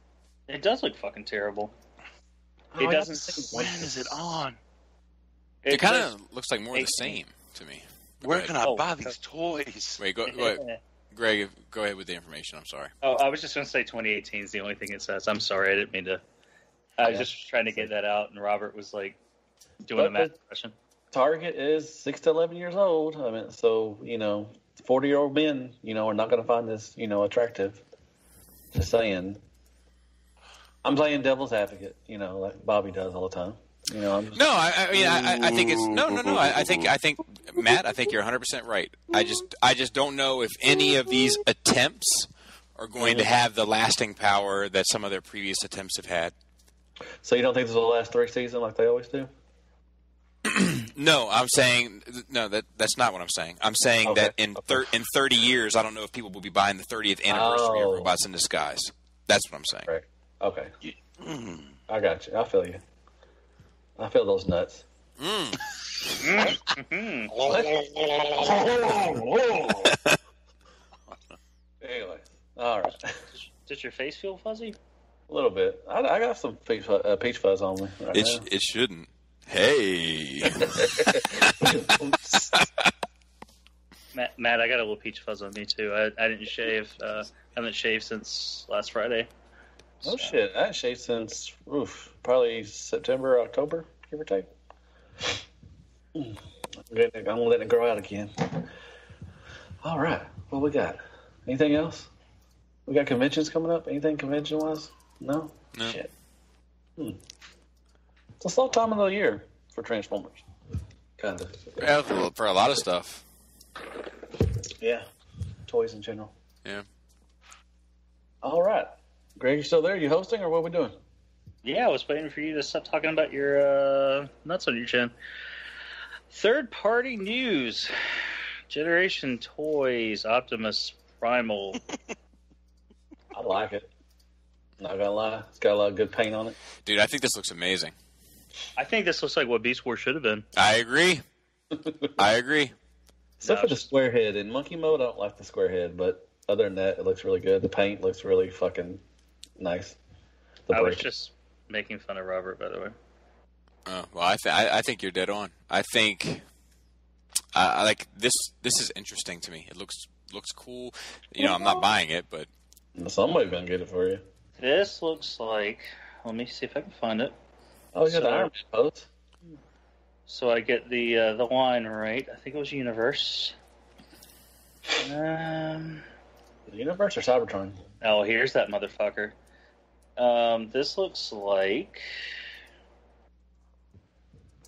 It does look fucking terrible. It doesn't. When is it on? It kind of looks like more of the same to me. Where can I buy these toys? Wait, go ahead. Greg, go ahead with the information. I'm sorry. Oh, I was just going to say 2018 is the only thing it says. I'm sorry, I didn't mean to. I was just trying to get that out, and Robert was doing a math question. Target is 6 to 11 years old. I mean, so 40-year-old men, are not going to find this, attractive. Just saying. I'm playing devil's advocate, like Bobby does all the time. I think it's no. I think Matt, I think you're 100% right. I just don't know if any of these attempts are going to have the lasting power that some of their previous attempts have had. So you don't think this will last 3 seasons like they always do? No, I'm saying no. That's not what I'm saying. I'm saying that in 30 years, I don't know if people will be buying the 30th anniversary of Robots in Disguise. That's what I'm saying. Right. Okay. I got you. I feel you. I feel those nuts. Anyway, all right. Does your face feel fuzzy? A little bit. I got some peach fuzz on me. It shouldn't. Hey. Matt, I got a little peach fuzz on me too. I didn't shave. I haven't shaved since last Friday. Oh shit! I haven't shaved since probably September, October, give or take. I'm letting it grow out again. All right, what we got? Anything else? We got conventions coming up. Anything convention wise? No. Shit. It's a slow time of the year for Transformers. Kind of. Yeah, for a lot of stuff. Yeah. Toys in general. Yeah. All right. Greg, you still there? You hosting or what are we doing? Yeah, I was waiting for you to stop talking about your nuts on your chin. Third-party news. Generation Toys, Optimus, Primal. I like it. Not gonna lie. It's got a lot of good paint on it. Dude, I think this looks amazing. I think this looks like what Beast Wars should have been. I agree. Except for the square head. In monkey mode, I don't like the square head, but other than that, it looks really good. The paint looks really fucking nice. I was just making fun of Robert, by the way. Well, I think you're dead on. I think I like this. This is interesting to me. It looks cool. You know, I'm not buying it, but somebody's gonna get it for you. This looks like. Let me see if I can find it. Oh, you got the Iron Man pose. So I get the line right. I think it was Universe. Universe or Cybertron? Oh, here's that motherfucker. This looks like.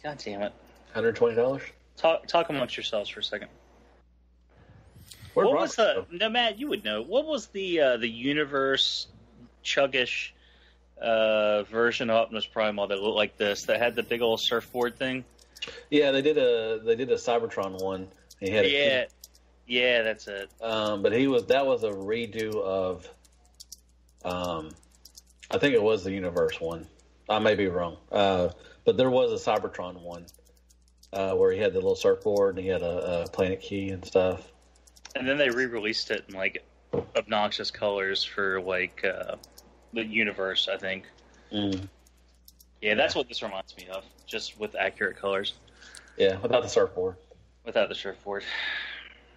God damn it! $120. Talk amongst yourselves for a second. What was the? No, Matt, you would know. What was the Universe chuggish version of Optimus Primal that looked like this? That had the big old surfboard thing. Yeah, they did a Cybertron one. He had yeah, that's it. But that was a redo of. I think it was the Universe one. I may be wrong. But there was a Cybertron one where he had the little surfboard and he had a planet key and stuff. And then they re-released it in like obnoxious colors for like the Universe, I think. Yeah, that's what this reminds me of, just with accurate colors. Yeah, without the surfboard. Without the surfboard.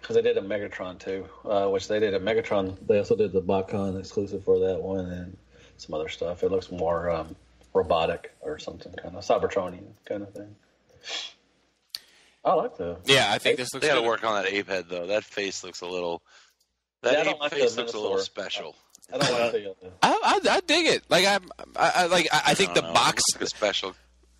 Because they did a Megatron too, which they did a Megatron. They also did the BotCon exclusive for that one and some other stuff. It looks more robotic or something, kind of Cybertronian kind of thing. I like the. Yeah, I think this looks. They got to work on that ape head though. That face looks a little. That ape face looks a little special. I don't like the. I dig it. Like I think the box. Looks like a special.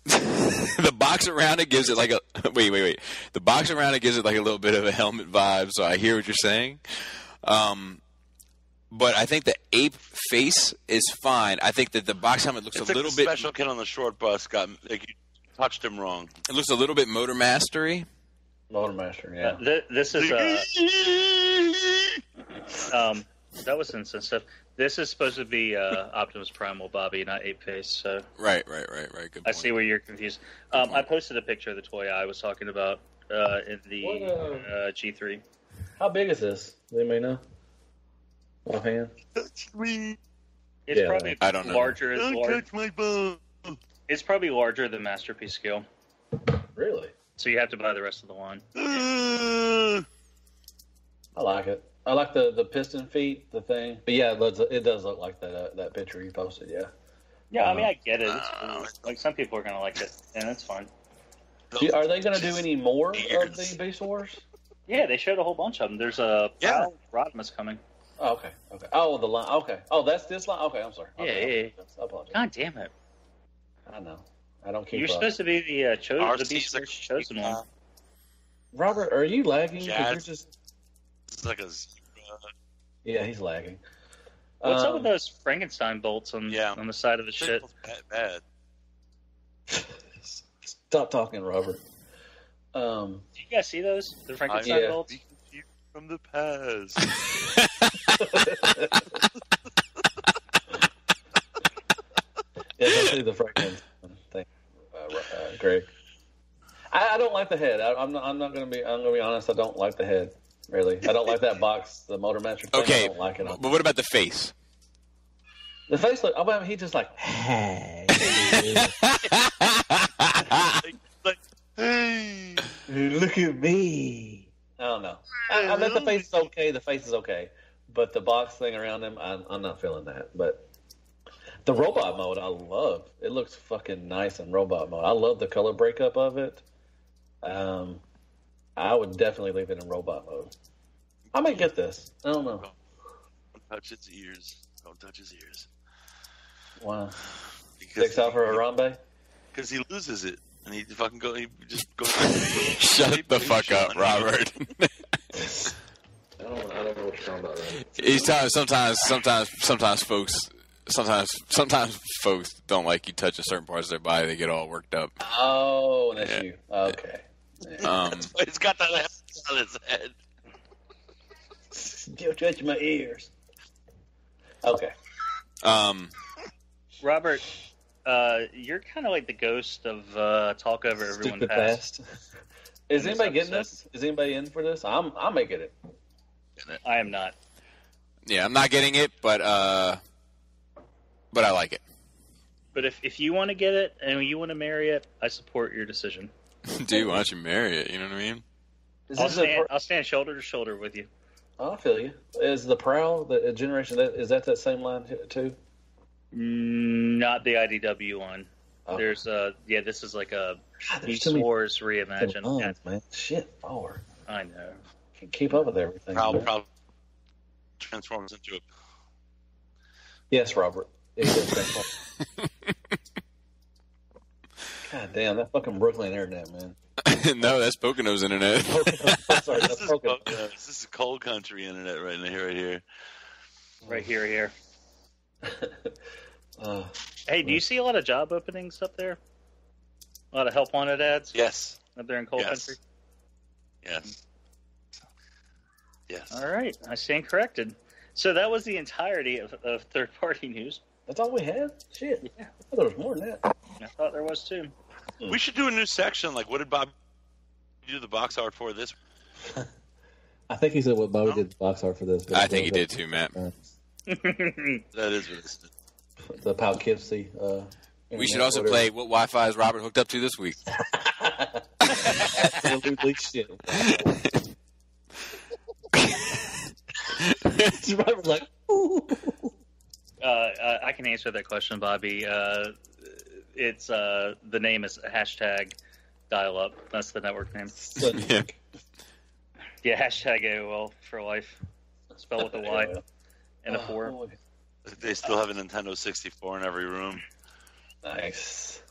The box around it gives it like a wait. The box around it gives it like a little bit of a helmet vibe. So I hear what you're saying. But I think the ape face is fine. I think that the box helmet looks a little bit. Special kid on the short bus got like you touched him wrong. It looks a little bit Motor Mastery. Motor Master, yeah. This is that was insensitive. This is supposed to be Optimus Primal, Bobby, not Ape Face. So right. Good point. I see where you're confused. I posted a picture of the toy I was talking about in the G3. How big is this? Does anybody know? Offhand? Touch me. It's probably I don't know. larger. Don't touch my bone. It's probably larger than Masterpiece scale. Really? So you have to buy the rest of the line. I like it. I like the piston feet, the thing. But yeah, it does look like that picture you posted, yeah. Yeah, I mean, I get it. It's cool. Like, some people are going to like it, and it's fine. Are they going to do any more of the Beast Wars? Yeah, they showed a whole bunch of them. There's a Rodimus coming. Oh, okay. Oh, the line. Okay. Oh, that's this line? Okay, I'm sorry. Yeah. I apologize. God damn it. I know. I don't keep You're supposed to be the Beast Wars chosen one. Robert, are you lagging? Yeah, you're just... It's like a... Yeah, he's lagging. What's up with those Frankenstein bolts on the side of the shit? Bad. Stop talking, Robert. Do you guys see those? The Frankenstein bolts? From the past. Yeah, let's see the Frankenstein thing, Greg. I don't like the head. I'm gonna be honest. I don't like the head. Really, I don't like that box, the Motor Master thing. Okay, I don't like it. But what about the face? The face look. Oh, he just like. Hey. Hey. Look at me. I don't know. I bet the face is okay. The face is okay. But the box thing around him, I'm not feeling that. But the robot mode, I love. It looks fucking nice in robot mode. I love the color breakup of it. I would definitely leave it in robot mode. I might get this. I don't know. Don't touch its ears. Don't touch his ears. Wow. Sticks out for Harambe? Because he loses it. And he fucking he just goes. Shut the fuck up, Robert. I don't know what you're talking about. Right? He's telling sometimes folks don't like you touching certain parts of their body. They get all worked up. Oh, that's you. Okay. He's got that on his head. Still touching my ears. Okay. Robert, you're kind of like the ghost of Talk Over Everyone Stupid Past. Is anybody getting this? Is anybody in for this? I'm making it. I am not. Yeah, I'm not getting it, but I like it. But if you want to get it and you want to marry it, I support your decision. Dude, why don't you marry it? You know what I mean? I'll stand shoulder to shoulder with you. Oh, I feel you. Is the Prowl, the generation, is that same line too? Not the IDW one. Oh. There's this is like a Beast many Wars reimagined. lines, man. Shit, forward. I know. Can't keep up with everything. Prowl transforms into a. Yes, Robert. It does. God damn, that fucking Brooklyn internet, man. No, that's Pocono's internet. Sorry, This is Pocono. This is cold country internet right here. Right here. Hey, do you see a lot of job openings up there? A lot of help wanted ads? Yes. Up there in cold country? Yes. All right. I stand corrected. So that was the entirety of third-party news. That's all we had? Shit. Yeah. I thought there was more than that. I thought there was, too. We should do a new section. Like, what did Bob do the box art for this? I think he said what Bobby did the box art for this. I think he did too, Matt. That is what it's. The Poughkeepsie. We should also play what Wi-Fi is Robert hooked up to this week. Absolutely shit. Robert's like, ooh. I can answer that question, Bobby. It's the name is hashtag dial up. That's the network name. Yeah, hashtag AOL for life. Spelled with a Y and a 4. Boy. They still have a Nintendo 64 in every room. Nice.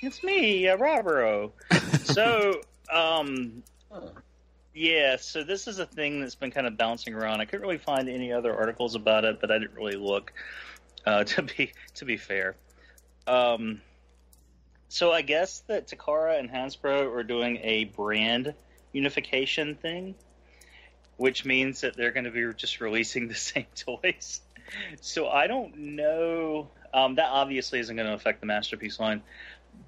It's me, Robert. So, yeah, so this is a thing that's been kind of bouncing around. I couldn't really find any other articles about it, but I didn't really look, to be fair. So I guess that Takara and Hasbro are doing a brand unification thing, which means that they're going to be just releasing the same toys. So I don't know. That obviously isn't going to affect the Masterpiece line,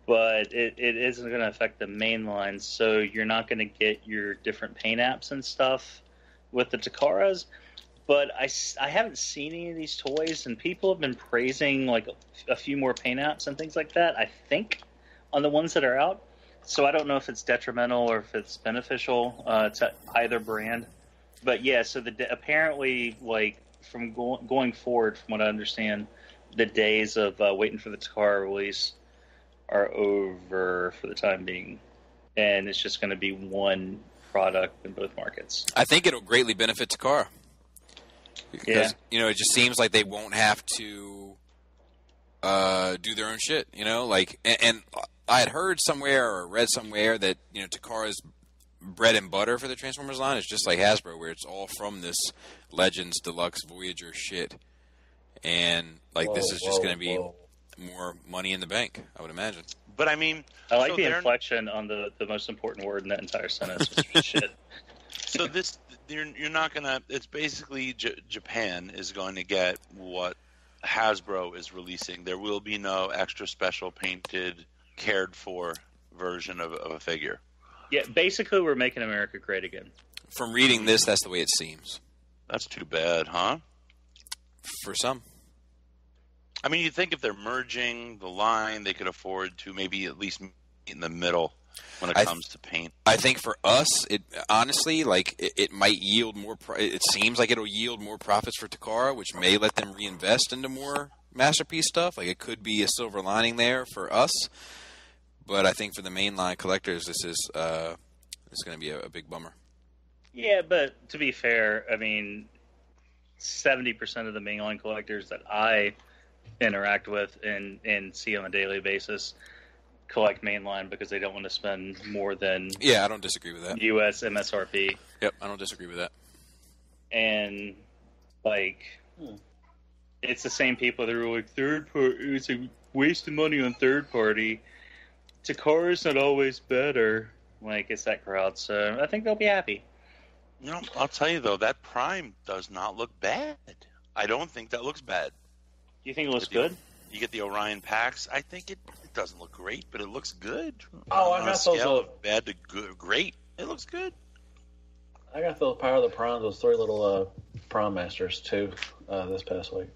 but it isn't going to affect the main line. So you're not going to get your different paint apps and stuff with the Takaras. But I haven't seen any of these toys, and people have been praising like a few more paint apps and things like that, I think, on the ones that are out. So I don't know if it's detrimental or if it's beneficial to either brand. But yeah, so apparently, like, from going forward, from what I understand, the days of waiting for the Takara release are over for the time being, and it's just going to be one product in both markets. I think it'll greatly benefit Takara because it just seems like they won't have to do their own shit. Like and I had heard somewhere or read somewhere that Takara's bread and butter for the Transformers line is just like Hasbro, where it's all from this Legends Deluxe Voyager shit, and this is just going to be more money in the bank, I would imagine. But I mean, I like the inflection on the most important word in that entire sentence. Shit. So you're not gonna. It's basically Japan is going to get what Hasbro is releasing. There will be no extra special painted, cared for version of a figure. Yeah, basically, we're making America great again. From reading this, that's the way it seems. That's too bad, huh? For some. I mean, you'd think if they're merging the line, they could afford to maybe at least meet in the middle when it comes to paint. I think for us, it honestly, like, it might yield more. It seems like it'll yield more profits for Takara, which may let them reinvest into more Masterpiece stuff. Like, it could be a silver lining there for us. But I think for the mainline collectors, this is going to be a big bummer. Yeah, but to be fair, I mean, 70% of the mainline collectors that I interact with and see on a daily basis collect mainline because they don't want to spend more than I don't disagree with that. US MSRP. Yep, I don't disagree with that. And like it's the same people that are like third party, it's a waste of money on third party. Takara's not always better. Like, it's that crowd, so I think they'll be happy. You know, I'll tell you though, that Prime does not look bad. I don't think that looks bad. You think it looks good? You get the Orion packs. I think it doesn't look great, but it looks good. Oh, on a scale of bad to good, great. It looks good. I got the Power of the Primes, those 3 little Prime Masters too, this past week.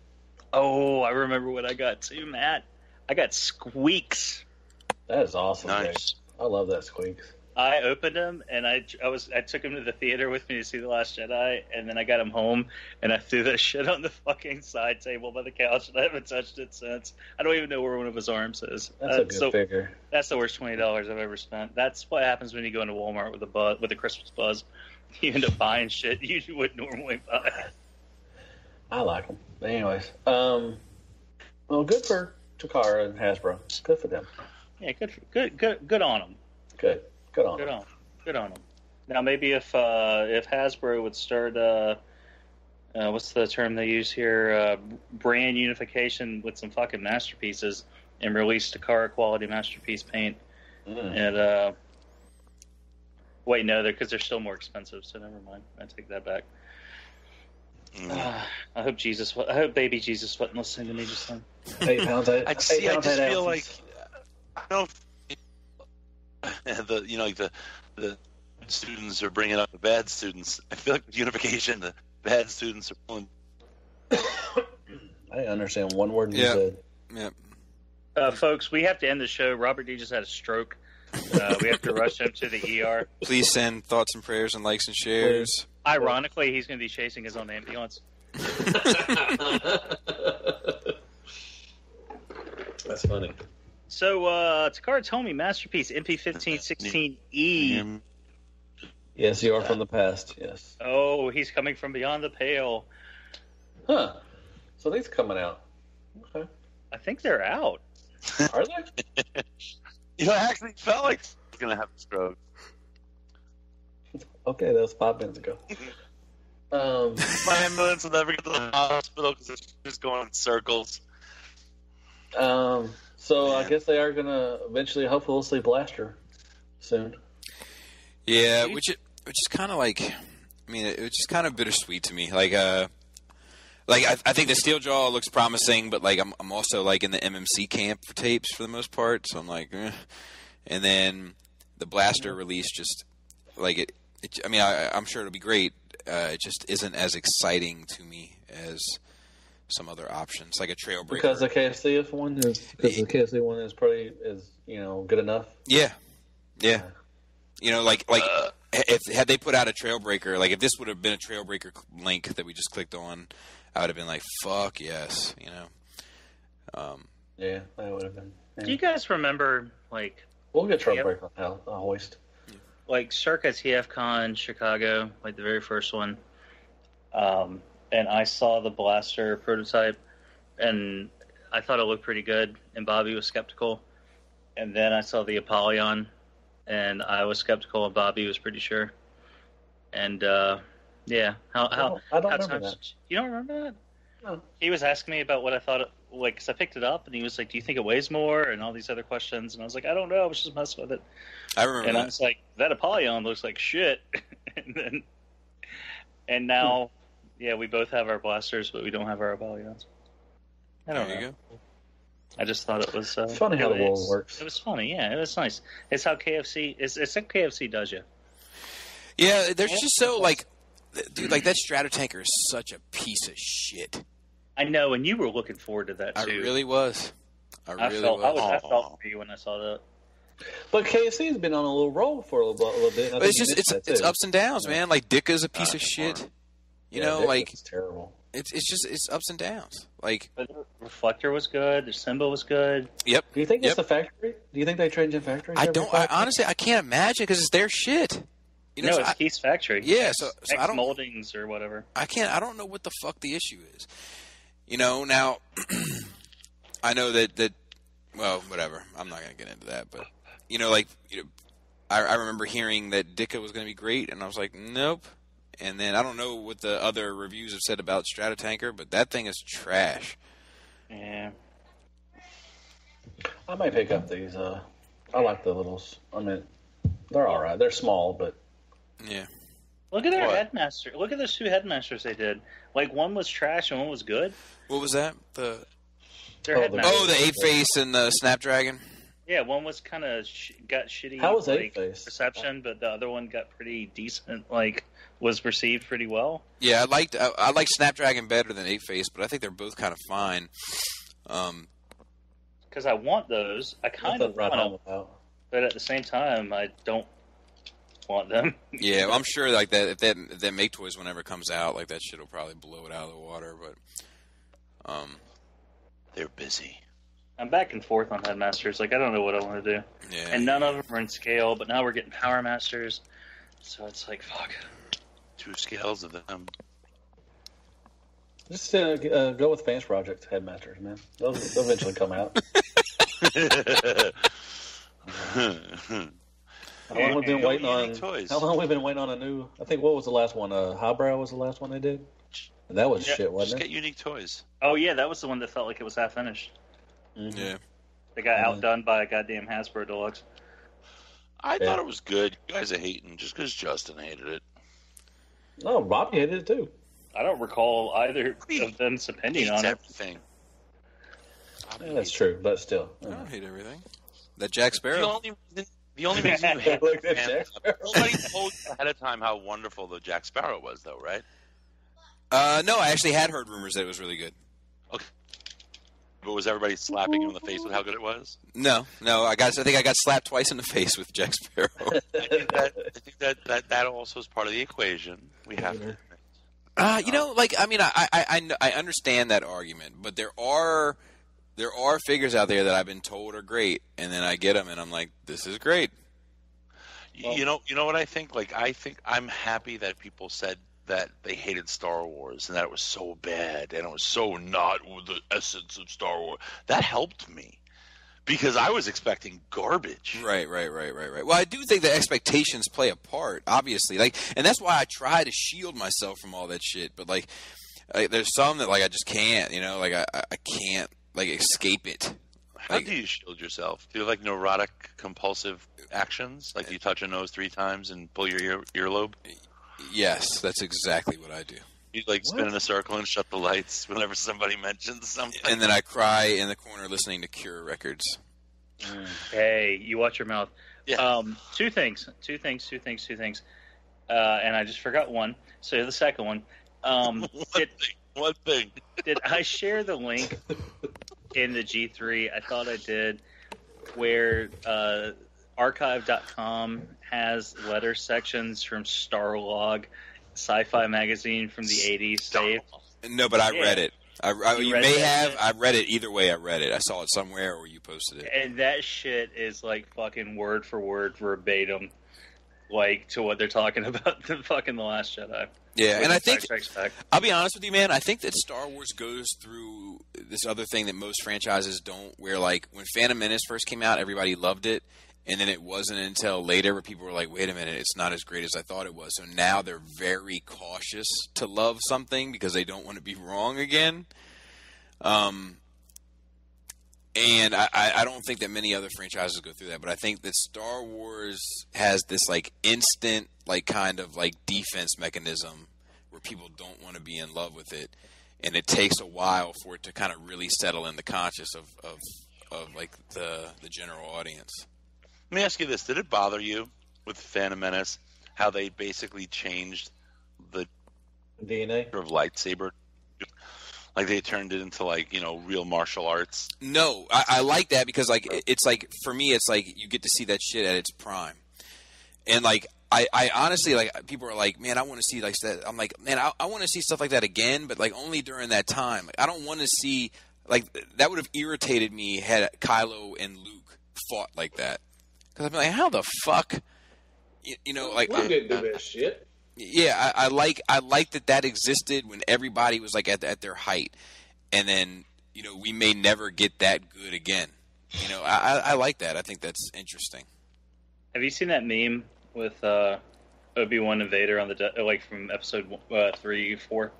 Oh, I remember what I got too, Matt. I got Squeaks. That is awesome. Nice. Jake. I love that Squeaks. I opened him and I took him to the theater with me to see The Last Jedi, and then I got him home and I threw that shit on the fucking side table by the couch, and I haven't touched it since. I don't even know where one of his arms is. That's a good figure. That's the worst $20 I've ever spent. That's what happens when you go into Walmart with a Christmas buzz. You end up buying shit you wouldn't normally buy. I like them. But anyways, well, good for Takara and Hasbro. Good for them. Yeah, good on them. Good on them. Good on them. Now, maybe if Hasbro would start, what's the term they use here? Brand unification with some fucking masterpieces and release Takara quality masterpiece paint. And wait, no, because they're still more expensive. So never mind. I take that back. I hope baby Jesus wasn't listening to me just then. 8 pounds. I just feel like I don't know the students are bringing up the bad students. I feel like with Unification, the bad students are pulling. I understand one word you said. Yeah. Folks, we have to end the show. Robert D just had a stroke. We have to rush him to the ER. Please send thoughts and prayers and likes and shares. Please. Ironically, he's going to be chasing his own ambulance. That's funny. So, Takara Tomy, Masterpiece, MP1516E. Yes, you are from the past, yes. Oh, he's coming from beyond the pale. Huh. So these are coming out. Okay. I think they're out. Are they? I actually felt like I was going to have a stroke. Okay, that was 5 minutes ago. My ambulance will never get to the hospital because it's just going in circles. So I guess they are going to eventually, hopefully, see Blaster soon. Yeah, which is kind of like, I mean, it's just kind of bittersweet to me. Like I think the Steeljaw looks promising, but like I'm also like in the MMC camp for tapes for the most part, so I'm like, and then the Blaster release just like it I mean, I'm sure it'll be great. It just isn't as exciting to me as some other options, like a Trailbreaker. Because the KFC one is probably good enough. Yeah. Like had they put out a Trailbreaker, like if this would have been a Trailbreaker link that we just clicked on, I would have been like, fuck yes, Yeah, that would have been. Yeah. Do you guys remember, like... We'll get Trailbreaker on a hoist. Like, Circa TFCon Chicago, like the very first one, and I saw the Blaster prototype, and I thought it looked pretty good, and Bobby was skeptical. And then I saw the Apollyon, and I was skeptical, and Bobby was pretty sure. And, yeah. I don't remember that. You don't remember that? No. He was asking me about what I thought, because I picked it up, and he was like, do you think it weighs more? And all these other questions. And I was like, I don't know. I was just messing with it. I remember and I was like, that Apollyon looks like shit. and now, yeah, we both have our Blasters, but we don't have our Apollyons. I don't know. There you go. I just thought it was funny how the world works. It was funny, yeah. It was nice. It's how KFC. It's like KFC does you. Yeah, they're just so like, dude, like that Stratotanker is such a piece of shit. I know, and you were looking forward to that too. I really was. I felt for you when I saw that. But KFC's been on a little roll for a little bit. But it's ups and downs, man. Like Dicka's a piece of shit. You know, like it's terrible. It's ups and downs. Like but the Reflector was good. The Simba was good. Yep. Do you think it's the factory? Do you think they change in factory? Honestly, I can't imagine because it's their shit. You know, no, it's Keith's factory. Yeah, so I don't moldings or whatever. I don't know what the fuck the issue is. You know, now I know that well, whatever. I'm not gonna get into that, but you know, like I remember hearing that Dicka was gonna be great, and I was like, nope. And then I don't know what the other reviews have said about Stratotanker, but that thing is trash. Yeah. I might pick up these. I like the littles. I mean, they're all right. They're small, but yeah. Look at their headmaster. Look at those two headmasters they did. Like one was trash and one was good. What was that? Their headmaster. Oh, the 8-Face and the Snapdragon. Yeah, one was kind of got shitty. How was 8-Face? Reception, but the other one got pretty decent. Like was received pretty well. Yeah, I liked Snapdragon better than 8-Face, but I think they're both kind of fine. Because I want those, I kind of want them, but at the same time, I don't want them. Yeah, well, I'm sure like that if that Make Toys whenever it comes out, like that shit will probably blow it out of the water. But they're busy. I'm back and forth on Headmasters. Like I don't know what I want to do. Yeah, and none of them are in scale. But now we're getting Power Masters, so it's like fuck. 2 scales of them. Just go with Fans Project Headmasters, man. They'll eventually come out. How long have we been waiting on? How long have we been waiting on a new? I think what was the last one? Highbrow was the last one they did. And that was shit, wasn't it? Just get unique toys. Oh yeah, that was the one that felt like it was half finished. Mm-hmm. Yeah, they got outdone by a goddamn Hasbro Deluxe. I thought it was good. You guys are hating just because Justin hated it. No, Robbie hated it too. I don't recall either of them's opinion on everything. Yeah, that's true, but still. I don't hate everything. That Jack Sparrow. The only reason you hate nobody told you ahead of time how wonderful the Jack Sparrow was, though, right? No, I actually had heard rumors that it was really good. Okay. But was everybody slapping you in the face with how good it was? No. I think I got slapped twice in the face with Jack Sparrow. I think that also is part of the equation. We have to. You know, like I mean, I understand that argument, but there are figures out there that I've been told are great, and then I get them, and I'm like, this is great. You know what I think? Like, I think I'm happy that people said that they hated Star Wars and that it was so bad and it was so not the essence of Star Wars. That helped me because I was expecting garbage. Right. Well, I do think that expectations play a part, obviously. Like, and that's why I try to shield myself from all that shit. But like there's some that like I just can't. You know, like I can't like escape it. How do you shield yourself? Do you have like neurotic compulsive actions? Like you touch a nose 3 times and pull your earlobe? Yes, that's exactly what I do. You like spin in a circle and shut the lights whenever somebody mentions something. And then I cry in the corner listening to Cure records. Hey, you watch your mouth. Yeah. Two things. And I just forgot one. So the second one. One thing. Did I share the link in the G3? I thought I did. Where archive.com has letter sections from Starlog, sci-fi magazine from the 80s saved. No, but I read it. You may have. I read it. Either way, I read it. I saw it somewhere or you posted it. And that shit is like fucking word for word verbatim, like to what they're talking about the fucking The Last Jedi. Yeah, and I think, I'll be honest with you, man, I think that Star Wars goes through this other thing that most franchises don't, where like when Phantom Menace first came out, everybody loved it. And then it wasn't until later where people were like, wait a minute, it's not as great as I thought it was. So now they're very cautious to love something because they don't want to be wrong again. And I don't think that many other franchises go through that. But I think that Star Wars has this like instant like kind of like defense mechanism where people don't want to be in love with it. And it takes a while for it to kind of really settle in the conscious of like the general audience. Let me ask you this. Did it bother you with Phantom Menace how they basically changed the DNA of lightsaber? Like they turned it into like, you know, real martial arts. No, I like that because like it's like for me it's like you get to see that shit at its prime, and like I honestly like people are like, man, I want to see like that. I'm like, man, I want to see stuff like that again, but like only during that time. Like, I don't want to see like that would have irritated me had Kylo and Luke fought like that, because I'd be like, how the fuck, you know, like We didn't do that shit. Yeah, I like that existed when everybody was like at their height, and then you know we may never get that good again. You know, I like that. I think that's interesting. Have you seen that meme with Obi-Wan and Vader on the like from episode 3, 4,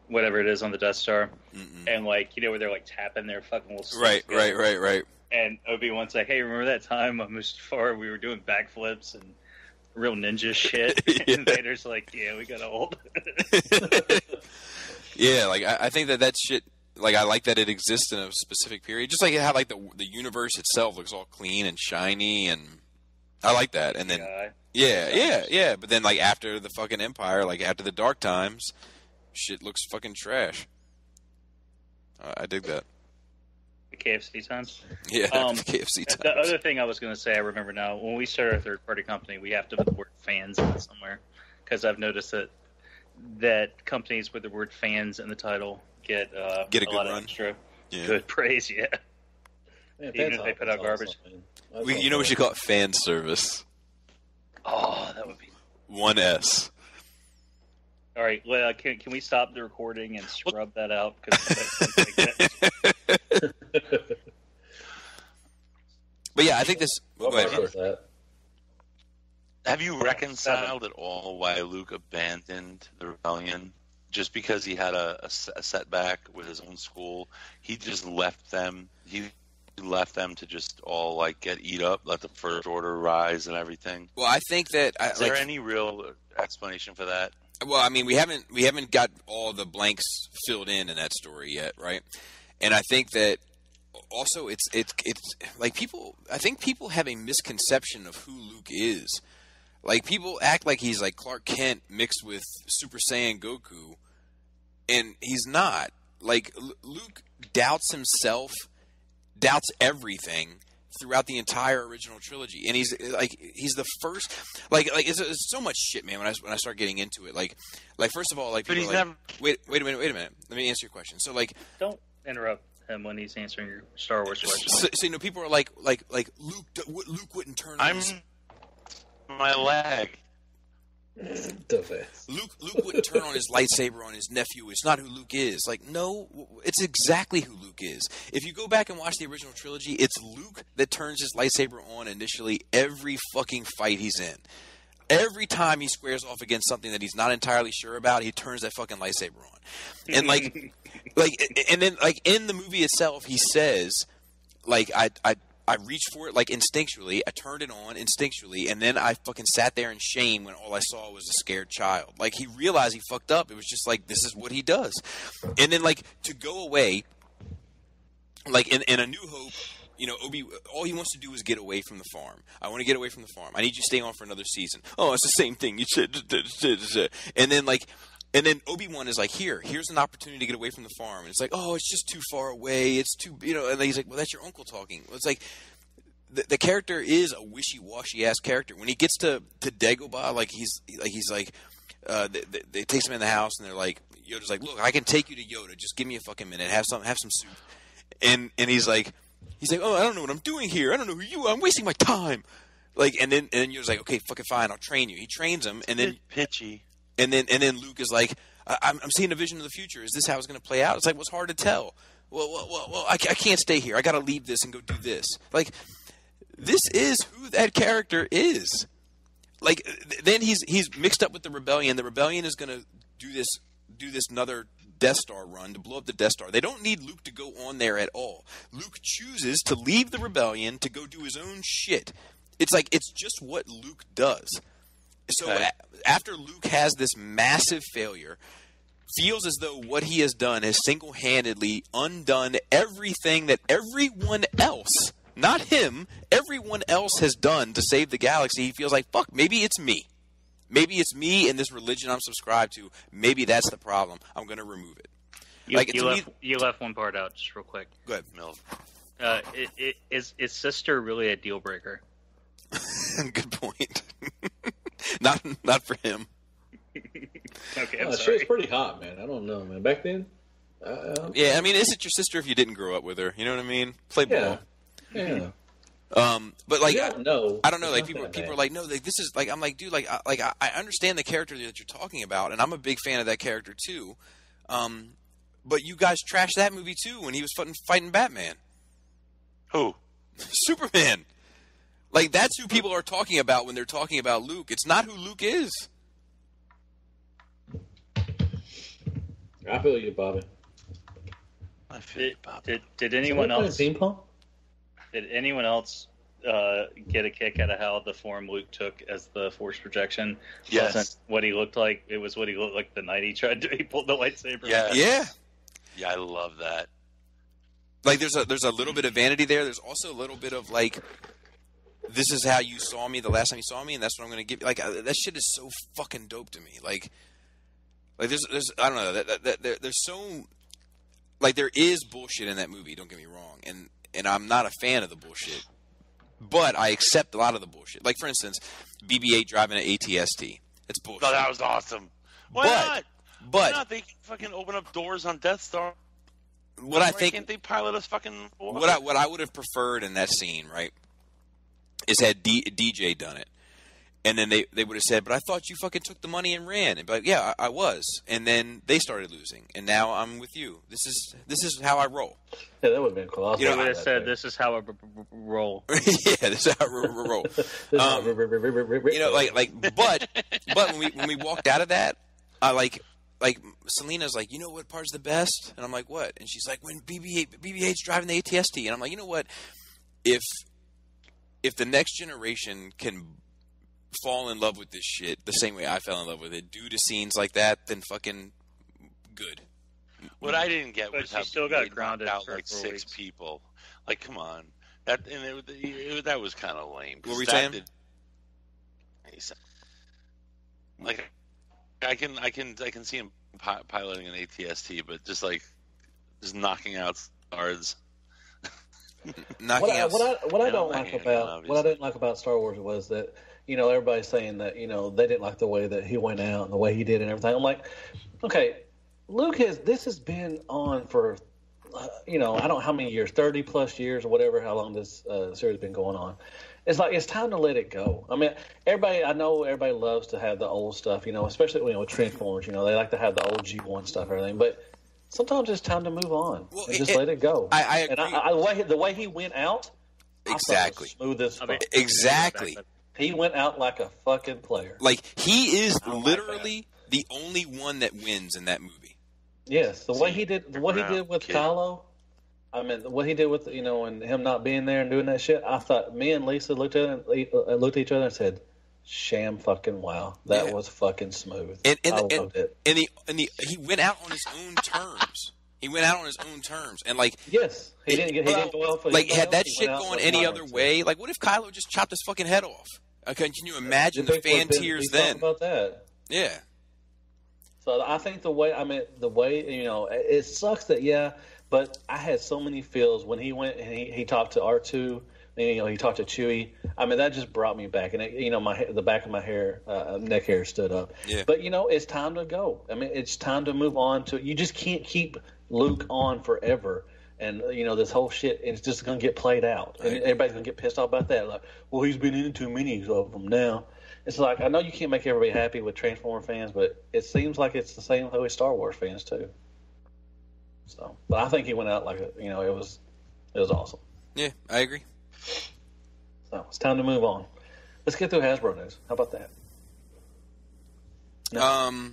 whatever it is on the Death Star, and like you know where they're like tapping their fucking little sticks together. Right. And Obi-Wan's like, hey, remember that time on Mustafar we were doing backflips and real ninja shit? Yeah. And Vader's like, yeah, we got old. Yeah, like I think that shit. Like I like that it exists in a specific period, just like how like the universe itself looks all clean and shiny, and I like that. And then yeah. But then like after the fucking Empire, like after the Dark Times, shit looks fucking trash. I dig that. The KFC times? Yeah, the KFC times. The other thing I was going to say, I remember now, when we start our third-party company, we have to put the word fans in it somewhere, because I've noticed that companies with the word fans in the title get a good lot run. Of extra Yeah. good praise, yeah. Even if they put out Awesome, garbage. man. You know we should call it fan service. Oh, that would be... 1S. All right, well, can we stop the recording and scrub that out? But yeah, I think this... Well, go ahead. with that. Have you reconciled at all why Luke abandoned the rebellion? Just because he had a setback with his own school, he just left them. He left them to just all like get eat up, let the First Order rise and everything. Well, I think that... Is there any real explanation for that? Well, I mean, we haven't got all the blanks filled in that story yet, right? And I think that also it's like people. I think people have a misconception of who Luke is. Like people act like he's like Clark Kent mixed with Super Saiyan Goku, and he's not. Like Luke doubts himself, doubts everything throughout the entire original trilogy, and he's the first it's so much shit, man. When I start getting into it, like first of all, like But people he's are like, never... wait a minute, let me answer your question. So like, don't interrupt him when he's answering your Star Wars question. so you know, people are like Luke wouldn't turn. I'm my leg. Luke wouldn't turn on his lightsaber on his nephew. It's not who Luke is. Like, no, it's exactly who Luke is. If you go back and watch the original trilogy, it's Luke that turns his lightsaber on initially every fucking fight he's in. Every time he squares off against something that he's not entirely sure about, he turns that fucking lightsaber on. And and then in the movie itself, he says, like, I reached for it like instinctually. I turned it on instinctually, and then I fucking sat there in shame when all I saw was a scared child. Like, he realized he fucked up. It was just like, this is what he does. And then, like, to go away, like in A New Hope, you know, all he wants to do is get away from the farm. I want to get away from the farm. I need you to stay on for another season. Oh, it's the same thing. You said, and then Obi-Wan is like, here's an opportunity to get away from the farm. And it's like, oh, it's just too far away. It's too, you know, and he's like, well, that's your uncle talking. Well, it's like, the character is a wishy-washy ass character. When he gets to Dagobah, they takes him in the house and they're like, Yoda's like, look, I can take you to Yoda. Just give me a fucking minute. Have some soup. And he's like, oh, I don't know what I'm doing here. I don't know who you are. I'm wasting my time. Like, and then Yoda's like, okay, fucking fine. I'll train you. He trains him, and then pitchy. And then Luke is like, I'm seeing a vision of the future. Is this how it's going to play out? It's like, well, it's hard to tell. Well, I can't stay here. I got to leave this and go do this. Like, this is who that character is. Like, then he's mixed up with the rebellion. The rebellion is going to do this another Death Star run to blow up the Death Star. They don't need Luke to go on there at all. Luke chooses to leave the rebellion to go do his own shit. It's like, it's just what Luke does. So after Luke has this massive failure, feels as though what he has done has single-handedly undone everything that everyone else, not him, everyone else has done to save the galaxy, he feels like, fuck, maybe it's me. Maybe it's me and this religion I'm subscribed to. Maybe that's the problem. I'm going to remove it. You left one part out just real quick. Go ahead, Mill. Is sister really a deal breaker? Good point. not for him. Okay, I'm She was sorry. pretty hot, man. I don't know, man. Back then. Yeah, I mean, is it your sister if you didn't grow up with her? You know what I mean? Play ball. Yeah. But like, I don't know. Like people are like, no, like, this is like, I'm like, dude, like, I understand the character that you're talking about, and I'm a big fan of that character too. But you guys trashed that movie too when he was fighting Batman. Who? Superman. Like, that's who people are talking about when they're talking about Luke. It's not who Luke is. I feel you, Bobby. I feel you, Bobby. Did anyone else? Ping pong? Did anyone else get a kick out of how the form Luke took as the force projection? Yes. Wasn't what he looked like. It was what he looked like the night he pulled the lightsaber. Yeah. Yeah, I love that. Like, there's a little bit of vanity there. There's also a little bit of, like, this is how you saw me the last time you saw me, and that's what I'm going to give you. Like, that shit is so fucking dope to me. Like there's I don't know, there's so, like, there is bullshit in that movie, don't get me wrong, and I'm not a fan of the bullshit, but I accept a lot of the bullshit. Like, for instance, BB-8 driving an AT-ST. It's bullshit. Oh, that was awesome. Why not? Why not? They can fucking open up doors on Death Star. Why can't they pilot us fucking? What I would have preferred in that scene, right, is had DJ done it, and then they would have said, "But I thought you fucking took the money and ran." And be like, "Yeah, I was," and then they started losing, and now I'm with you. This is how I roll. Yeah, that would have been cool. You would have said, "This is how I roll." Yeah, this is how I roll. You know, like, but when we walked out of that, I like Selena's like, you know what part's the best? And I'm like, what? And she's like, when BB-8's driving the AT-ST. And I'm like, you know what? If the next generation can fall in love with this shit the same way I fell in love with it, due to scenes like that, then fucking good. What I didn't get But was she how still they got grounded knocked out for like 4 6 weeks. people. Like, come on, that was kind of lame. What were you saying? Like, I can see him piloting an AT-ST, but just knocking out stars. Knocking out. What I didn't like about Star Wars was that, you know, everybody's saying that, you know, they didn't like the way that he went out and the way he did and everything. I'm like, okay, this has been on for, you know, I don't know how many years, 30 plus years or whatever, how long this series has been going on. It's like, it's time to let it go. I mean, I know everybody loves to have the old stuff, you know, especially, you know, with Transformers, you know, they like to have the old G1 stuff and everything, but sometimes it's time to move on and just let it go. I agree. And the way he went out, exactly. Smooth as fuck. Exactly. He went out like a fucking player. Like, he is literally the only one that wins in that movie. Yes, what he did with Kylo. I mean, what he did with, you know, and him not being there and doing that shit. I thought, me and Lisa looked at each other and said, "Sham fucking wow, that was fucking smooth." I loved it. And he went out on his own terms. He went out on his own terms, and like, yes, he didn't go out for like, had that shit gone any other way, like, what if Kylo just chopped his fucking head off? Can you imagine the fan tears then? About that, yeah. So I think the way, you know, it sucks that, but I had so many feels when he went and he talked to R2, and, you know, he talked to Chewie. I mean, that just brought me back, and it, you know, the back of my hair, neck hair stood up. Yeah. But, you know, it's time to go. I mean, it's time to move on to. You just can't keep Luke on forever, and, you know, this whole shit, it's just going to get played out, and everybody's going to get pissed off about that. Like, well, he's been in too many of them now. It's like, I know you can't make everybody happy with Transformer fans, but it seems like it's the same way with Star Wars fans too. So, but I think he went out like you know, it was awesome. Yeah, I agree. So it's time to move on. Let's get through Hasbro news. How about that? No?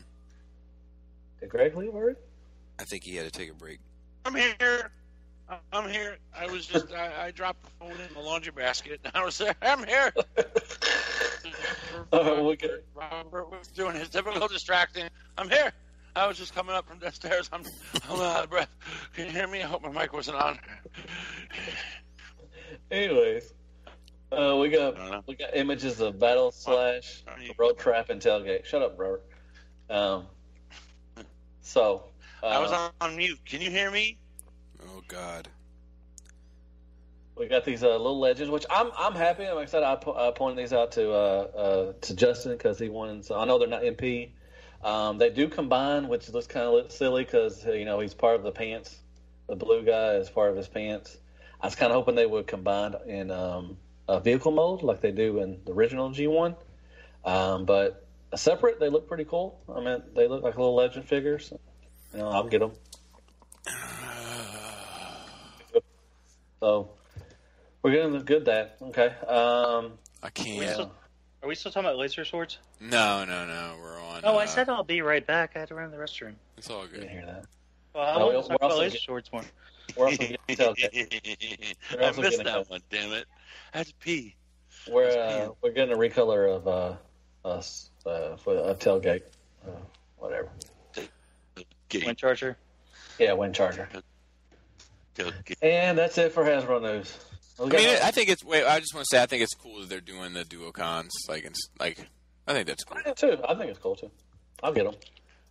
Did Greg leave already? I think he had to take a break. I'm here. I was just I dropped the phone in the laundry basket. And I was there. I'm here. Robert was doing his typical distracting. I'm here. I was just coming up from downstairs. I'm out of breath. Can you hear me? I hope my mic wasn't on. Anyways, we got images of Battleslash, Roadtrap, and Tailgate. Shut up, Robert. So I was on mute. Can you hear me? Oh God. We got these little legends, which I'm happy. Like I said, I pointed these out to Justin because he wanted. So I know they're not MP. They do combine, which looks kind of silly because he's part of the pants. The blue guy is part of his pants. I was kind of hoping they would combine in a vehicle mode like they do in the original G1. But separate, they look pretty cool. I mean, they look like little legend figures. I'll get them. So we're getting good that. Okay. I can't. Are we still talking about laser swords? No. We're on. Oh, I said I'll be right back. I had to run to the restroom. It's all good. I didn't hear that. Well, I want to talk about laser swords more. We're also getting Tailgate. I missed that one. Damn it! I had to pee. We're getting a recolor of for a Tailgate, whatever. Wind Charger. Yeah, Wind Charger. And that's it for Hasbro news. I think it's. Wait, I just want to say I think it's cool that they're doing the duocons. I think that's cool. I do too. I think it's cool too. I'll get them.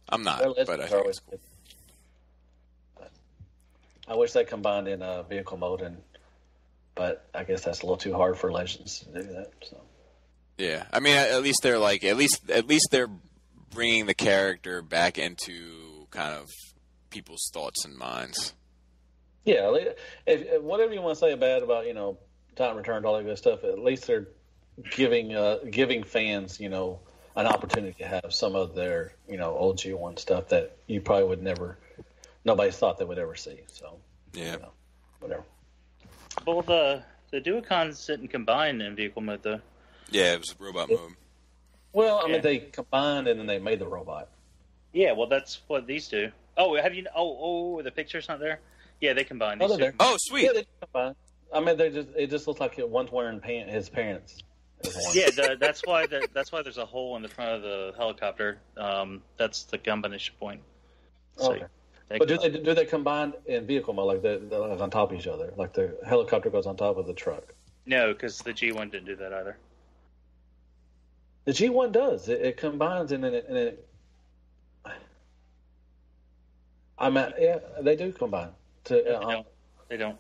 I'm not, but I think it's cool. I wish they combined in vehicle mode, but I guess that's a little too hard for Legends to do that. So. Yeah, I mean, at least they're at least they're bringing the character back into kind of people's thoughts and minds. Yeah, if whatever you want to say bad about Time Returned, all that good stuff, at least they're giving fans an opportunity to have some of their old G1 stuff that you probably would never. Nobody thought they would ever see. So yeah, whatever. Well, the duocons didn't combine in vehicle mode though. Yeah, it was robot mode. Well, I mean, they combined and then they made the robot. Yeah, well, that's what these do. Oh, have you? Oh, the picture's not there. Yeah, they combined. Oh, they're there. Oh, sweet. Yeah, they combined. I mean, it just looks like one's wearing his parents. Yeah, that's why there's a hole in the front of the helicopter. That's the combination point. So okay. But do they combine in vehicle mode like they're on top of each other? Like the helicopter goes on top of the truck? No, because the G1 didn't do that either. The G1 does. It combines and then it. Yeah, they do combine. They don't.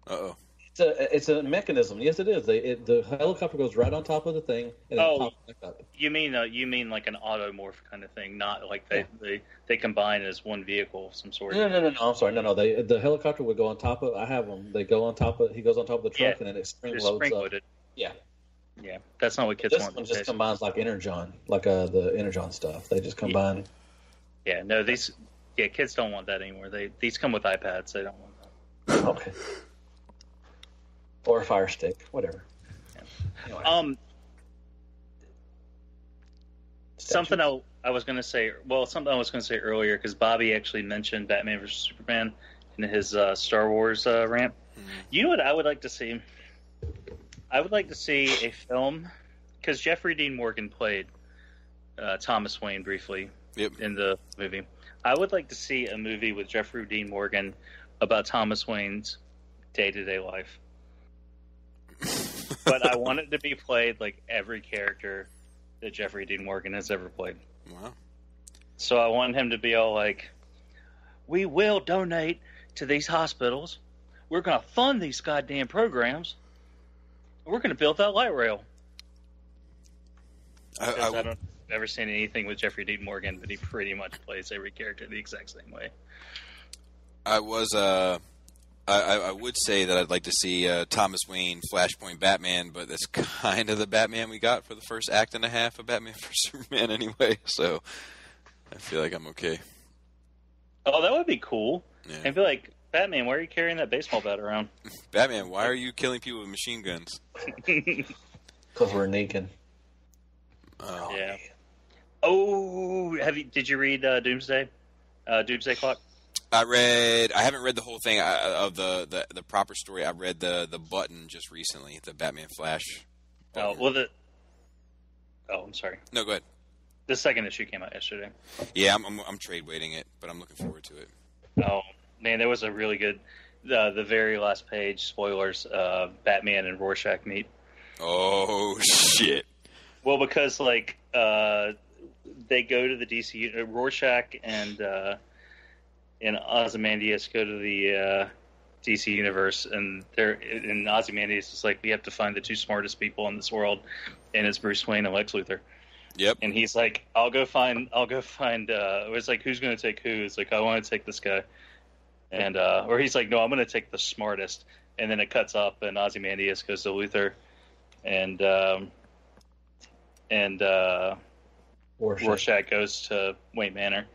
Uh-oh. It's a mechanism. Yes, it is. The helicopter goes right on top of the thing. And it pops back up. You mean like an automorph kind of thing, not like they combine as one vehicle of some sort. No. I'm sorry. No. The helicopter would go on top of. I have them. They go on top of. He goes on top of the truck, and then it spring-loads up. Yeah. Yeah, that's not what kids want. This one just combines like Energon, like the Energon stuff. They just combine. Yeah, no, kids don't want that anymore. These come with iPads. They don't want that. Okay. Or a Fire Stick, whatever. Yeah. Anyway. Something I was going to say. Well, something I was going to say earlier because Bobby actually mentioned Batman vs Superman in his Star Wars rant. Mm-hmm. You know what I would like to see? I would like to see a film because Jeffrey Dean Morgan played Thomas Wayne briefly in the movie. I would like to see a movie with Jeffrey Dean Morgan about Thomas Wayne's day-to-day life. But I want it to be played like every character that Jeffrey Dean Morgan has ever played. Wow. So I want him to be all like, we will donate to these hospitals. We're going to fund these goddamn programs. We're going to build that light rail. I don't ever seen anything with Jeffrey Dean Morgan, but he pretty much plays every character the exact same way. I would say that I'd like to see Thomas Wayne Flashpoint Batman, but that's kind of the Batman we got for the first act and a half of Batman vs Superman anyway, so I feel like I'm okay. Oh, that would be cool. Yeah. I'd be like, Batman, why are you carrying that baseball bat around? Batman, why are you killing people with machine guns? Because we're naked. Oh. Yeah. Oh, did you read Doomsday? Doomsday Clock? I haven't read the whole thing of the proper story. I read the button just recently, the Batman Flash. Oh, well, I'm sorry. No, go ahead. The second issue came out yesterday. Yeah, I'm trade waiting it, but I'm looking forward to it. Oh, man, there was a really good, the very last page, spoilers, Batman and Rorschach meet. Oh, shit. Well, because, they go to the DC. Rorschach and Ozymandias go to the DC universe, and Ozymandias is like, we have to find the two smartest people in this world, and it's Bruce Wayne and Lex Luthor. Yep. And he's like, I'll go find. It was like, who's going to take who? It's like, I want to take this guy, and or he's like, no, I'm going to take the smartest. And then it cuts up, and Ozymandias goes to Luthor, and Rorschach goes to Wayne Manor,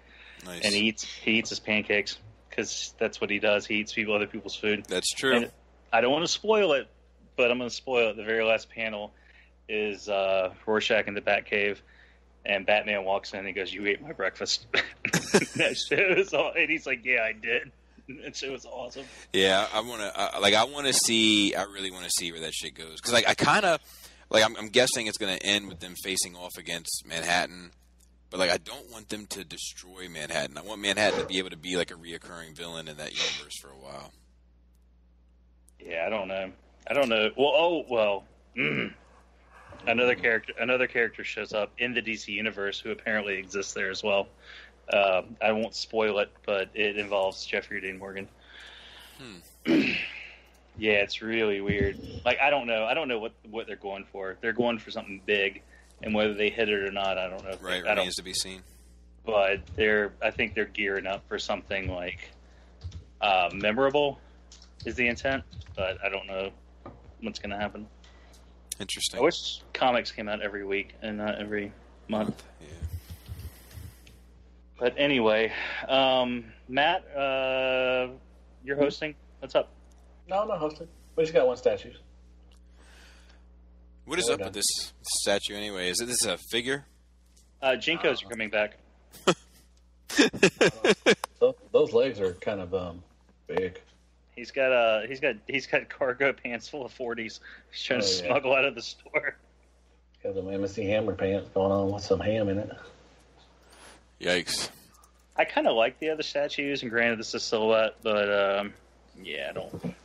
Nice. and he eats his pancakes because that's what he does. He eats other people's food. That's true. And I don't want to spoil it, but I'm going to spoil it. The very last panel is Rorschach in the Batcave, and Batman walks in and he goes, "You ate my breakfast." That shit was all, and he's like, "Yeah, I did." That shit was awesome. Yeah, I really want to see where that shit goes, because I kind of I'm guessing it's going to end with them facing off against Manhattan, but I don't want them to destroy Manhattan. I want Manhattan to be able to be like a reoccurring villain in that universe for a while. Yeah, I don't know. Well, another character shows up in the DC universe who apparently exists there as well. I won't spoil it, but it involves Jeffrey Dean Morgan. Yeah, it's really weird. I don't know what they're going for. They're going for something big, and whether they hit it or not, I don't know. Right, remains to be seen. But I think they're gearing up for something memorable is the intent, but I don't know what's going to happen. Interesting. I wish comics came out every week and not every month. Yeah. But anyway, Matt, you're hosting. What's up? No, I'm not hosting. We just got one statue. What is up with this statue anyway? Is this a figure? Jinkos are coming back. Those legs are kind of big. He's got cargo pants full of 40s. He's trying to smuggle out of the store. Got some MSC Hammer pants going on with some ham in it. Yikes. I kind of like the other statues, and granted this is a silhouette, but yeah, I don't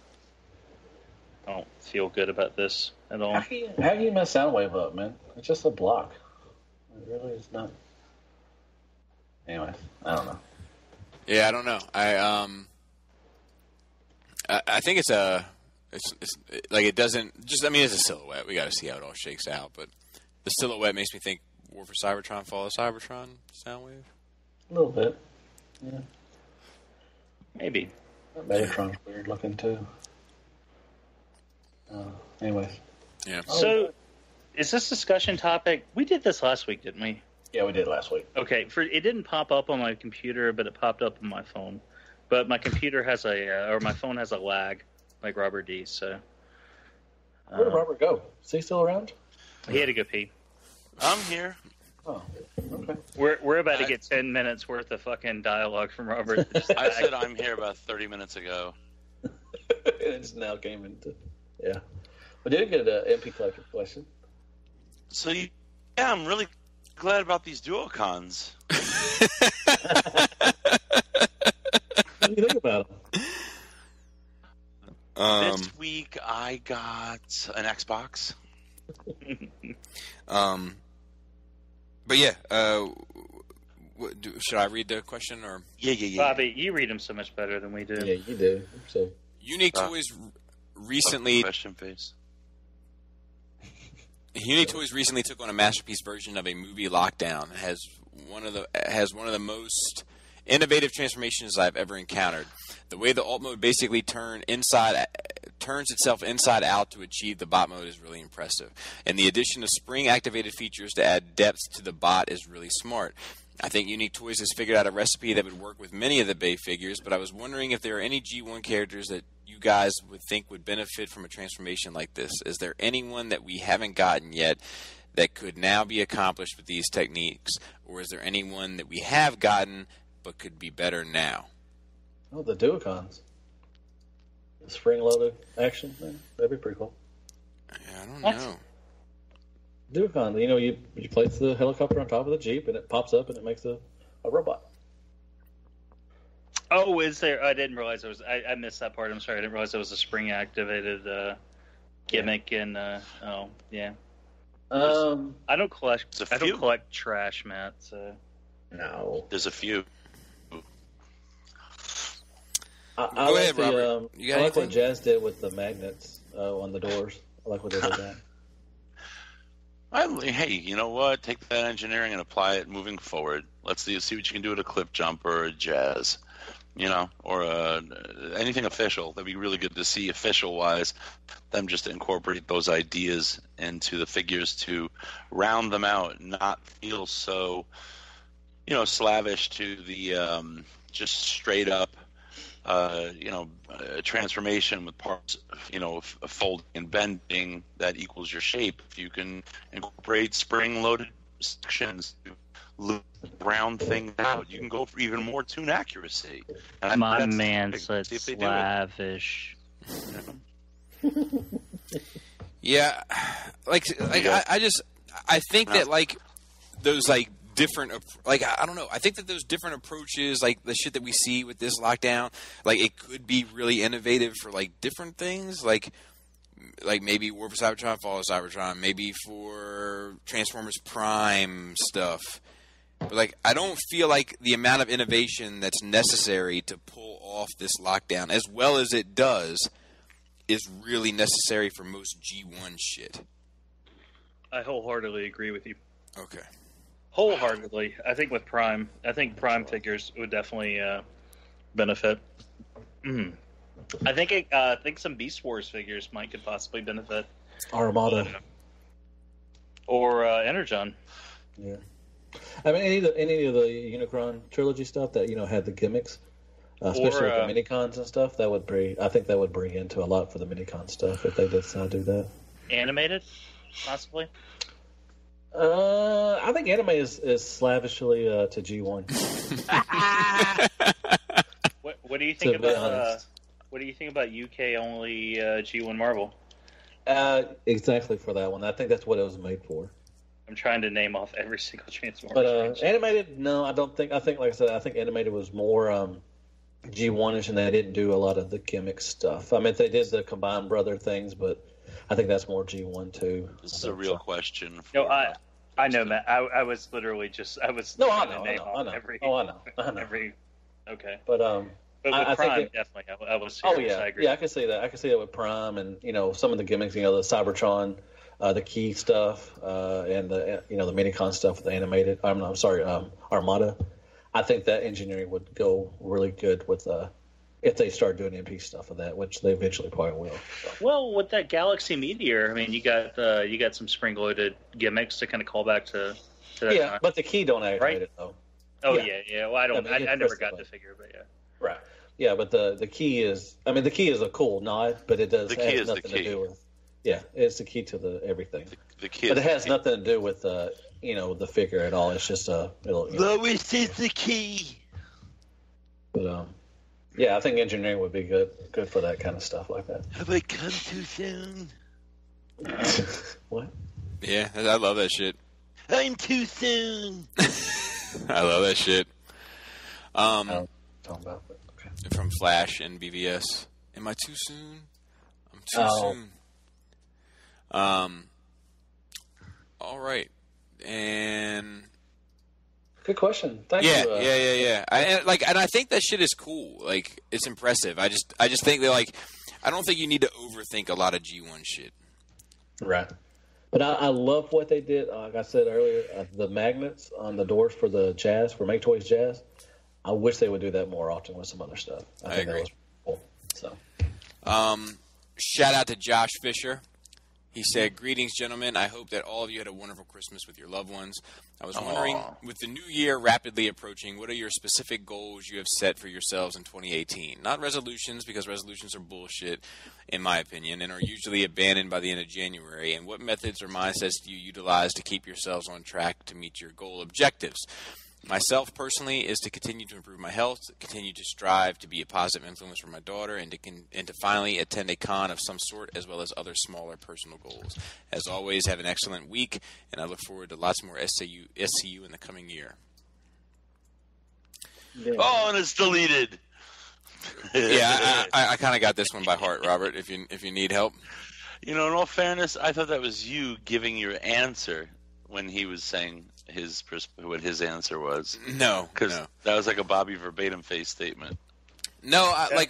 feel good about this at all. How can you mess Soundwave up, man? It's just a block. It really is not. Anyway, I don't know. Yeah, I don't know. I think it's it doesn't just. I mean, it's a silhouette. We got to see how it all shakes out. But the silhouette makes me think War for Cybertron, Fall of Cybertron, Soundwave. A little bit, yeah. Maybe. Megatron's weird looking too. Anyways. Yeah. So, is this discussion topic? We did this last week, didn't we? Yeah, we did last week. Okay. It didn't pop up on my computer, but it popped up on my phone. But my computer has or my phone has a lag, like Robert D. So. Where did Robert go? Is he still around? He had to go pee. I'm here. Oh, okay. We're about to get 10 minutes worth of fucking dialogue from Robert. I said I'm here about 30 minutes ago. It just now came into. Yeah. We did get an MP Collector question. So, yeah, I'm really glad about these Duocons. What do you think about them? This week I got an Xbox. But yeah, should I read the question or? Yeah. Bobby, you read them so much better than we do. Yeah, you do. So Unique Toys recently. Question face. Unique Toys recently took on a masterpiece version of a movie Lockdown. It has one of the most innovative transformations I've ever encountered. The way the alt mode basically turns itself inside out to achieve the bot mode is really impressive. And the addition of spring activated features to add depth to the bot is really smart. I think Unique Toys has figured out a recipe that would work with many of the Bay figures, but I was wondering if there are any G1 characters that you guys would think would benefit from a transformation like this. Is there anyone that we haven't gotten yet that could now be accomplished with these techniques, or is there anyone that we have gotten but could be better now? Oh, the Duocons. The spring-loaded action thing. That'd be pretty cool. Yeah, I don't know. Duocon, you place the helicopter on top of the Jeep, and it pops up, and it makes a robot. Oh, is there? I didn't realize it was. I missed that part. I'm sorry. I didn't realize it was a spring-activated gimmick. And oh, yeah. I don't collect. There's a I don't few. collect trash, Matt. So No. There's a few. I Go like ahead, the, Robert. You got I like what anything? Jazz did with the magnets on the doors. I like what they did that. Hey, you know what? Take that engineering and apply it moving forward. Let's see what you can do with a clip jumper or a Jazz, or anything official. That'd be really good to see official-wise, them just incorporate those ideas into the figures to round them out, not feel so, slavish to the just straight up, transformation with parts, folding and bending that equals your shape. If you can incorporate spring-loaded sections to round things out, you can go for even more tune accuracy. And my man said see if they do it. slavish. Yeah, I think that like those like different, like I don't know. I think that those different approaches, like the shit that we see with this lockdown, like it could be really innovative for like different things, like maybe War for Cybertron, Fall of Cybertron, maybe for Transformers Prime stuff. But like I don't feel like the amount of innovation that's necessary to pull off this lockdown, as well as it does, is really necessary for most G1 shit. I wholeheartedly agree with you. Okay. Wholeheartedly. I think with Prime, Prime figures would definitely benefit. I think some Beast Wars figures could possibly benefit. Armada. Or Energon. Yeah. I mean, any of the Unicron trilogy stuff that had the gimmicks, especially with the minicons and stuff. I think that would bring into a lot for the minicon stuff if they decide to do that. Animated, possibly. I think anime is slavishly to G1. What do you think about? What do you think about UK only G1 Marvel? Exactly for that one. I think that's what it was made for. I'm trying to name off every single Transformers. But animated, no, I don't think. I think, like I said, I think animated was more G1ish, and they didn't do a lot of the gimmick stuff. I mean, they did the combined brother things, but I think that's more G1 too. This is a real question. No, I know, Matt. I was literally just I know. Every, I know. Every. Okay. But with I Prime, think definitely. I was. Oh serious. yeah, I agree. yeah. I can see that. I can see that with Prime and some of the gimmicks. The Cybertron, the Key stuff, and the the Minicon stuff with the animated. I'm sorry, Armada. I think that engineering would go really good with if they start doing MP stuff of that, which they eventually probably will. So. Well, with that Galaxy Meteor, I mean, you got some spring-loaded gimmicks to kind of call back to that. Yeah, time. but the Key don't activate it though. Oh yeah. Well, I don't. I never got the figure, but yeah. Right. Yeah, but the Key is. I mean, the Key is a cool nod, but it does have nothing to do with. Yeah, it's the key to the everything. The key, but it has nothing to do with the figure at all. It's just Lois is the key. But yeah, I think engineering would be good for that kind of stuff like that. Have I come too soon? What? Yeah, I love that shit. I'm too soon. I love that shit. Talking about it. Okay. From Flash and BVS. Am I too soon? I'm too soon. All right, and good question. Thank you. Yeah. And I think that shit is cool. Like, it's impressive. I just think that I don't think you need to overthink a lot of G1 shit. Right. But I love what they did. Like I said earlier, the magnets on the doors for the Jazz, for Make Toys Jazz. I wish they would do that more often with some other stuff. I think agree. That was cool. So, shout out to Josh Fisher. He said, "Greetings, gentlemen. I hope that all of you had a wonderful Christmas with your loved ones. I was wondering, with the new year rapidly approaching, what are your specific goals you have set for yourselves in 2018? Not resolutions, because resolutions are bullshit, in my opinion, and are usually abandoned by the end of January. And what methods or mindsets do you utilize to keep yourselves on track to meet your goal objectives? Myself, personally, is to continue to improve my health, continue to strive to be a positive influence for my daughter, and to finally attend a con of some sort, as well as other smaller personal goals. As always, have an excellent week, and I look forward to lots more SCU in the coming year." yeah. Oh, and it's deleted. Yeah, I kind of got this one by heart, Robert. If you need help. You know, in all fairness, I thought that was you giving your answer when he was saying what his answer was. No, because that was like a Bobby verbatim face statement. No, that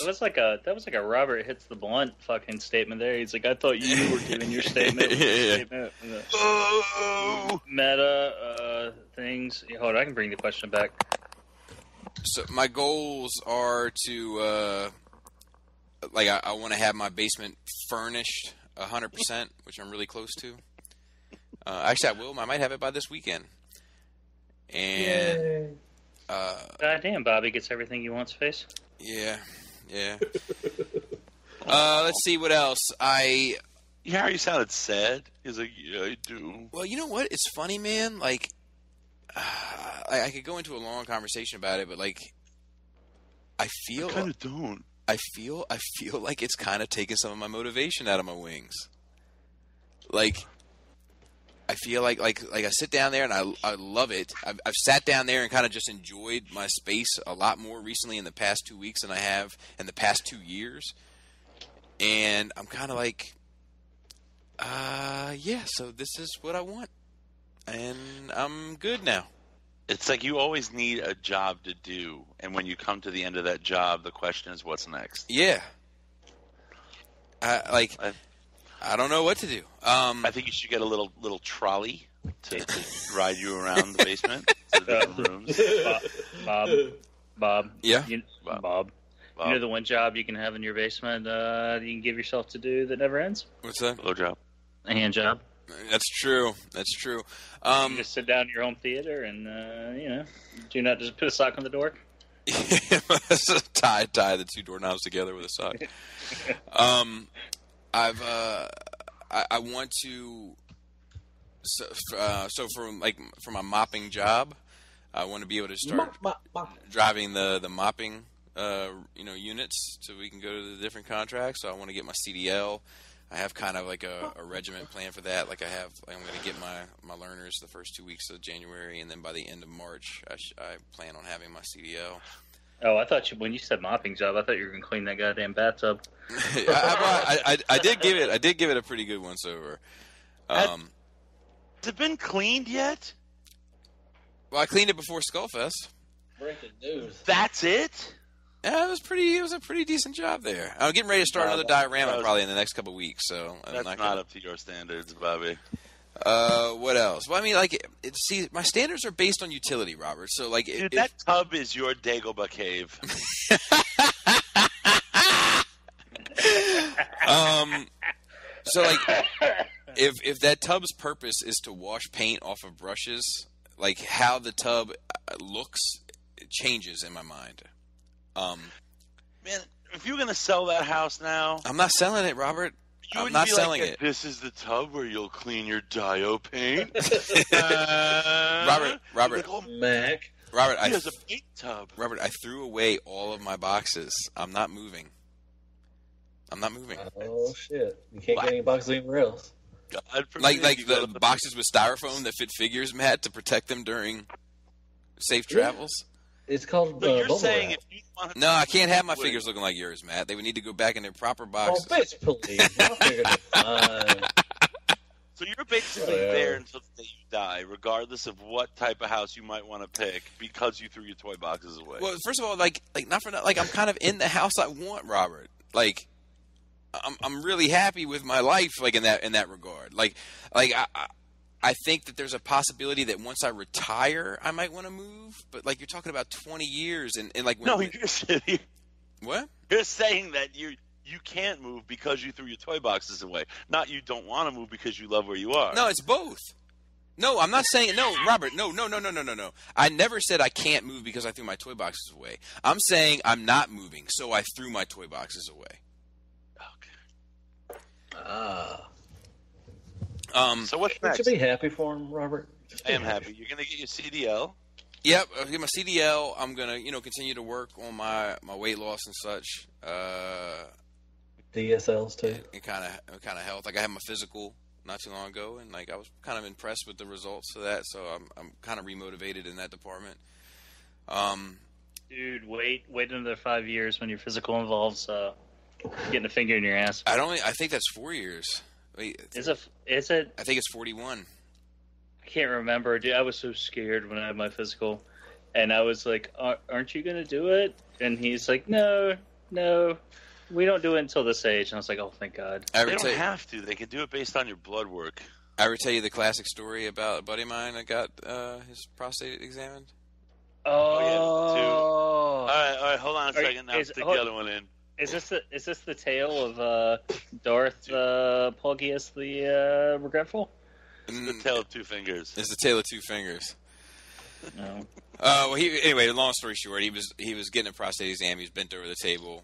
was like a Robert hits the blunt fucking statement there. He's like, I thought you were giving your statement. Meta things. Hold on, I can bring the question back. So my goals are to I want to have my basement furnished 100%, which I'm really close to. Actually, I will. I might have it by this weekend. And goddamn, Bobby gets everything he wants. Face. Yeah. Let's see what else. Harry sounded sad. He's like, yeah, I do. Well, you know what? It's funny, man. Like, I could go into a long conversation about it, but like, I kind of don't. I feel like it's kind of taking some of my motivation out of my wings. Like, I feel like I sit down there and I love it. I've sat down there and kind of just enjoyed my space a lot more recently in the past 2 weeks than I have in the past 2 years. And I'm kind of like, yeah, so this is what I want. And I'm good now. It's like you always need a job to do. And when you come to the end of that job, the question is, what's next? Yeah. I don't know what to do. I think you should get a little trolley to ride you around the basement to the different rooms. Bob. Yeah. Bob. You know the one job you can have in your basement you can give yourself to do that never ends? What's that? Blow job. A hand job. That's true. You can just sit down in your home theater and, do not just put a sock on the door. tie the two doorknobs together with a sock. I want to so for my mopping job, I want to be able to start driving the mopping units so we can go to the different contracts. So I want to get my CDL. I have kind of like a regiment plan for that. Like I'm going to get my learners the first 2 weeks of January, and then by the end of March, I plan on having my CDL. Oh, I thought when you said mopping job, I thought you were going to clean that goddamn bathtub. I did give it a pretty good once over. Has it been cleaned yet? Well, I cleaned it before Skullfest. Breaking news. That's it? Yeah, it was a pretty decent job there. I'm getting ready to start another diorama probably in the next couple of weeks. So that's not up to your standards, Bobby. What else? Well, I mean, see, my standards are based on utility, Robert. So, like, dude, that tub is your Dagobah cave. So, like, if that tub's purpose is to wash paint off of brushes, like how the tub looks, it changes in my mind. Man, if you're gonna sell that house now, I'm not selling it, Robert. I'm not selling it. This is the tub where you'll clean your Dio paint. Robert, Mac. Robert, he has a paint tub. Robert, I threw away all of my boxes. I'm not moving. Oh shit! You can't get any boxes anywhere else. Like the boxes with styrofoam that fit figures, Matt, to protect them during safe travels. It's called. But you're saying if you want to... No, I can't have my figures looking like yours, Matt. They would need to go back in their proper boxes. Oh, bitch, please. My figures are fine. So you're basically there until the day you die, regardless of what type of house you might want to pick, because you threw your toy boxes away. Well, first of all, like not for like I'm kind of in the house I want, Robert. Like, I'm really happy with my life, like in that regard. Like I think that there's a possibility that once I retire, I might want to move. But like you're talking about 20 years, and like no, you're saying what? You're saying that you can't move because you threw your toy boxes away. Not you don't want to move because you love where you are. No, it's both. No, I'm not saying no, Robert. No. I never said I can't move because I threw my toy boxes away. I'm saying I'm not moving, so I threw my toy boxes away. So what's next? You should be happy for him, Robert. I am happy. You're gonna get your CDL. Yep, I'll get my CDL. I'm gonna, continue to work on my weight loss and such. DSLs too. And kind of health. Like I had my physical not too long ago, and like I was kind of impressed with the results of that. So I'm kind of remotivated in that department. Dude, wait another 5 years when your physical involves Getting a finger in your ass. I think that's 4 years. Wait, Is it? I think it's 41. I can't remember, dude. I was so scared when I had my physical, and I was like, "Aren't you gonna do it?" And he's like, "No, we don't do it until this age." And I was like, "Oh, thank God." They don't have to. They can do it based on your blood work. I ever tell you the classic story about a buddy of mine that got his prostate examined? Oh, yeah. All right. Hold on a second. Now stick the other one in. Is this the tale of Darth Plagueis the Regretful? It's the tale of two fingers. It's the tale of two fingers. No. Well, anyway, long story short, he was getting a prostate exam. He was bent over the table,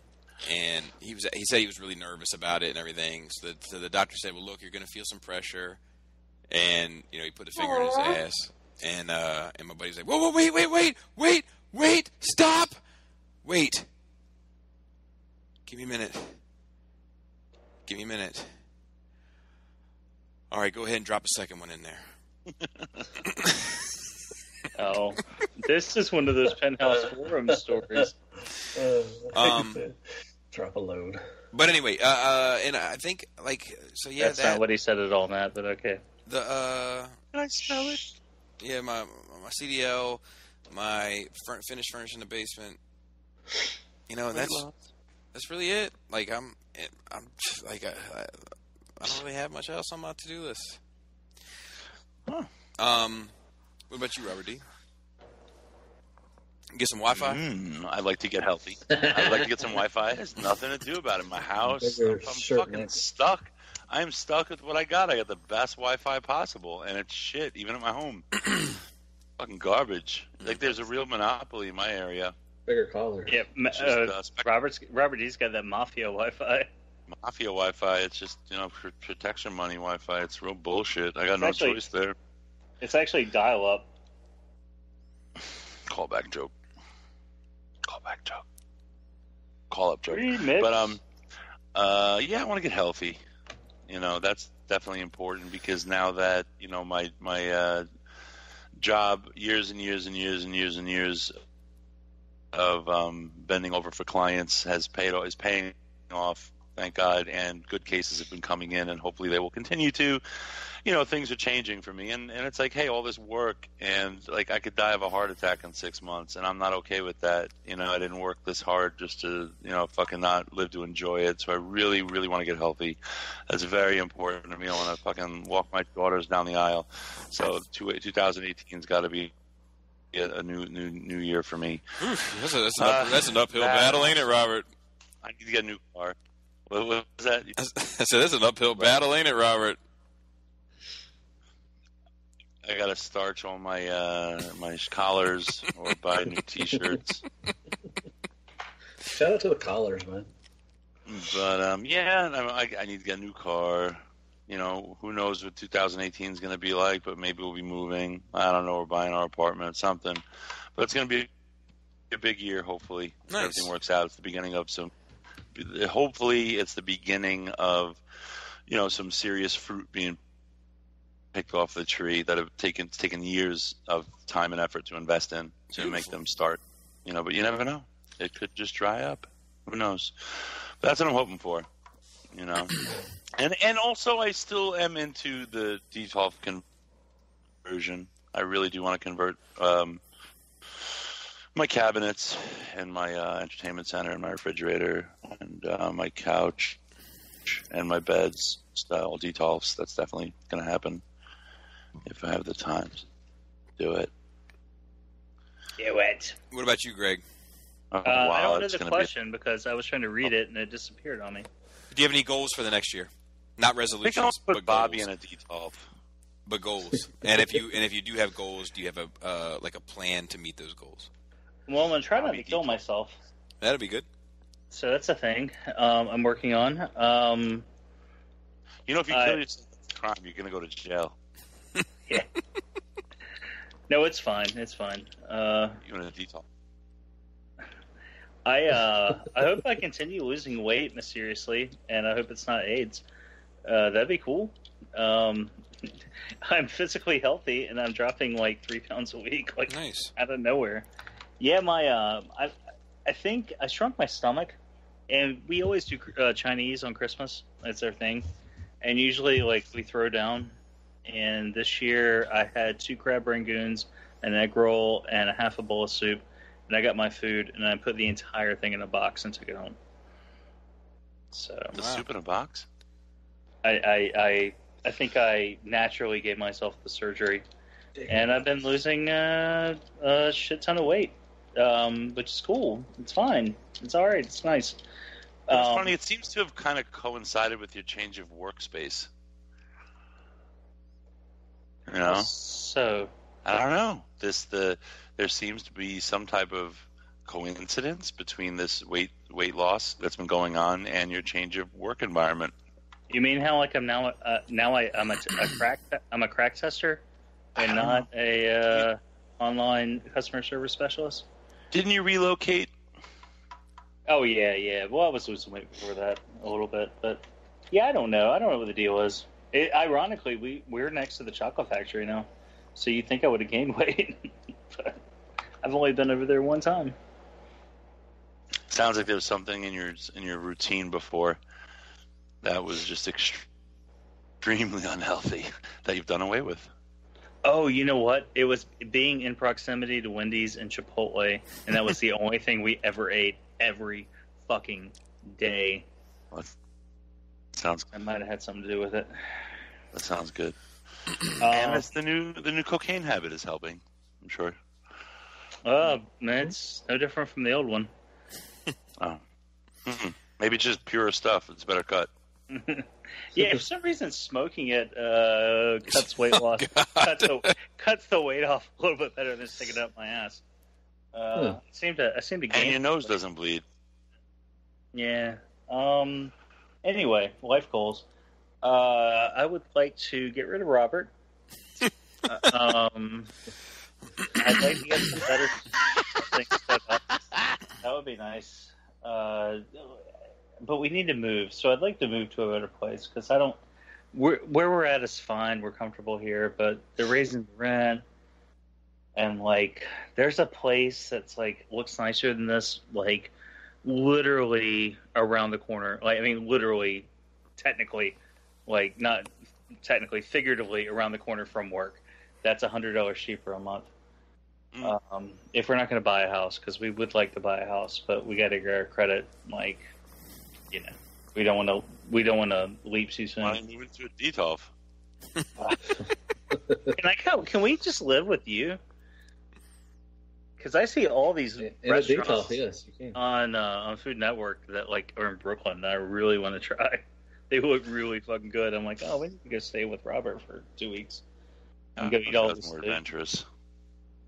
and he said he was really nervous about it and everything. So the doctor said, "Well, look, you're going to feel some pressure," and he put a finger in his ass, and my buddy's like, "Whoa, wait, stop, wait, give me a minute." All right, go ahead and drop a second one in there. Oh, this is one of those Penthouse Forum stories. Drop a load. But anyway, and I think That's not what he said at all, Matt. But okay. Can I smell it? Yeah, my CDL, my finished furniture in the basement. That's really it. Like I'm like I don't really have much else on my to-do list. Huh. What about you, Robert D? Get some Wi-Fi? I'd like to get healthy. I'd like to get some Wi-Fi. There's nothing to do about it. My house, I'm fucking stuck. I'm stuck with what I got. I got the best Wi-Fi possible, and it's shit, even at my home. Fucking garbage. Like, there's a real monopoly in my area. Bigger collar. Yeah, Robert D's got that Mafia Wi-Fi. Mafia Wi-Fi, it's just, protection money Wi-Fi. It's real bullshit. I got no choice there. It's actually dial-up. Callback joke. Call-up joke. Remix. But, yeah, I want to get healthy. That's definitely important because now that, my job, years and years of bending over for clients is paying off. Thank God, and good cases have been coming in, and hopefully they will continue to. Things are changing for me, and it's like, hey, all this work, and like I could die of a heart attack in 6 months, and I'm not okay with that. I didn't work this hard just to, fucking not live to enjoy it. So I really, really want to get healthy. That's very important to me. I want to fucking walk my daughters down the aisle. So 2018's got to be a new year for me. Oof, that's an uphill battle, ain't it, Robert? I need to get a new car. What was that? I said that's an uphill battle, ain't it, Robert? I gotta starch all my my collars or buy new T-shirts. Shout out to the collars, man. But yeah, I need to get a new car. Who knows what 2018 is going to be like? But maybe we'll be moving. I don't know. We're buying our apartment, something. But it's going to be a big year. Hopefully, nice. Everything works out. It's the beginning of some. Hopefully, it's the beginning of some serious fruit being picked off the tree that have taken years of time and effort to invest in to make them start. But you never know. It could just dry up. Who knows? But that's what I'm hoping for. And also I still am into the Detox conversion. I really do want to convert my cabinets and my entertainment center and my refrigerator and my couch and my beds style Detox. That's definitely going to happen if I have the time to do it. Do it. What about you, Greg? I don't know the question because I was trying to read it and it disappeared on me. Do you have any goals for the next year? Not resolutions, put but Bobby goals. in a Detox. But goals. and if you do have goals, do you have a plan to meet those goals? Well, I'm gonna try not to kill myself. That'd be good. So that's a thing I'm working on. If you kill yourself, it's a crime. You're gonna go to jail. Yeah. No, it's fine. It's fine. You're in a Detox. I hope I continue losing weight mysteriously, and I hope it's not AIDS. That'd be cool. I'm physically healthy, and I'm dropping like 3 pounds a week, like nice. Out of nowhere. Yeah, I think I shrunk my stomach And we always do Chinese on Christmas. That's our thing. And usually, like, we throw down. And this year, I had 2 crab rangoons, an egg roll, and a half a bowl of soup. And I got my food, and I put the entire thing in a box and took it home. So The soup in a box? I think I naturally gave myself the surgery. And I've been losing a shit ton of weight, which is cool. It's fine. It's all right. It's nice. It's funny. It seems to have kind of coincided with your change of workspace. You know? So I don't know. There seems to be some type of coincidence between this weight loss that's been going on and your change of work environment. You mean how like I'm now I'm a crack tester and not a online customer service specialist? Didn't you relocate? Oh yeah. Well, I was losing weight before that a little bit, but yeah, I don't know what the deal is. Ironically, we're next to the chocolate factory now, so you'd think I would have gained weight, but I've only been over there one time. Sounds like there was something in your routine before that was just extremely unhealthy that you've done away with. Oh, you know what? It was being in proximity to Wendy's and Chipotle, and that was the only thing we ever ate every fucking day. I might have had something to do with it. That sounds good. And it's the new cocaine habit is helping, I'm sure. It's no different from the old one. Oh. Maybe it's just pure stuff. It's a better cut. Yeah, for some reason smoking it cuts weight loss. Cuts the weight off a little bit better than sticking it up my ass. I seem to gain. And your nose doesn't bleed. Yeah. Anyway, life goals. I would like to get rid of Robert. I'd like to get some better things set up. That would be nice. But we need to move, so I'd like to move to a better place because I don't. Where we're at is fine. We're comfortable here, but they're raising the rent, and like, there's a place that's like looks nicer than this, like literally around the corner. Like, I mean, literally, technically, like not technically, figuratively around the corner from work. That's $100 cheaper a month. If we're not going to buy a house, because we would like to buy a house, but we got to get our credit, like, you know, we don't want to leap too soon. Why don't you move into a Detox? Can we just live with you? Because I see all these restaurants yes, you can. on Food Network that like are in Brooklyn that I really want to try. They look really fucking good. I'm like, oh, we need to go stay with Robert for 2 weeks and go eat all this more food. Adventurous.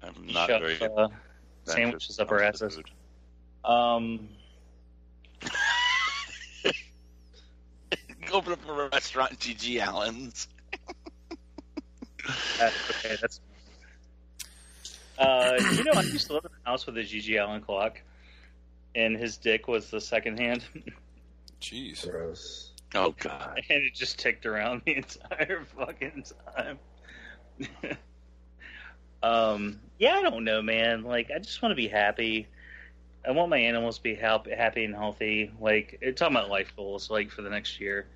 I'm not very good. Sandwiches up our asses. Open up a restaurant in G.G. Allen's. Okay, that's. You know, I used to live in a house with a G.G. Allen clock, and his dick was the second hand. Jeez. Gross. Oh, God. And it just ticked around the entire fucking time. Yeah, I don't know, man. Like, I just want to be happy. I want my animals to be happy and healthy. Like, you're talking about life goals, like, for the next year.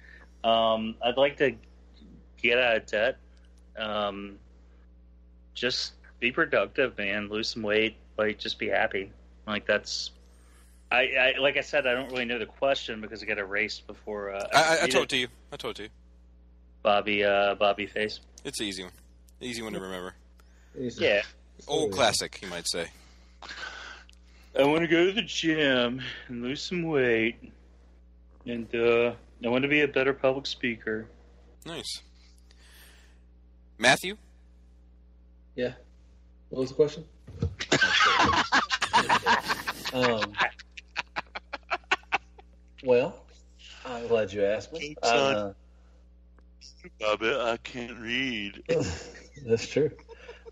I'd like to get out of debt. Just be productive, man. Lose some weight. Like, just be happy. Like, that's... I like I said, I don't really know the question because I got erased before... I told it to you. Bobby face. It's an easy one. Easy one to remember. Easy. Yeah. Old classic, you might say. I want to go to the gym and lose some weight. And I want to be a better public speaker. Nice. Matthew? Yeah. What was the question? Well, I'm glad you asked me. Bobby, I can't read. That's true.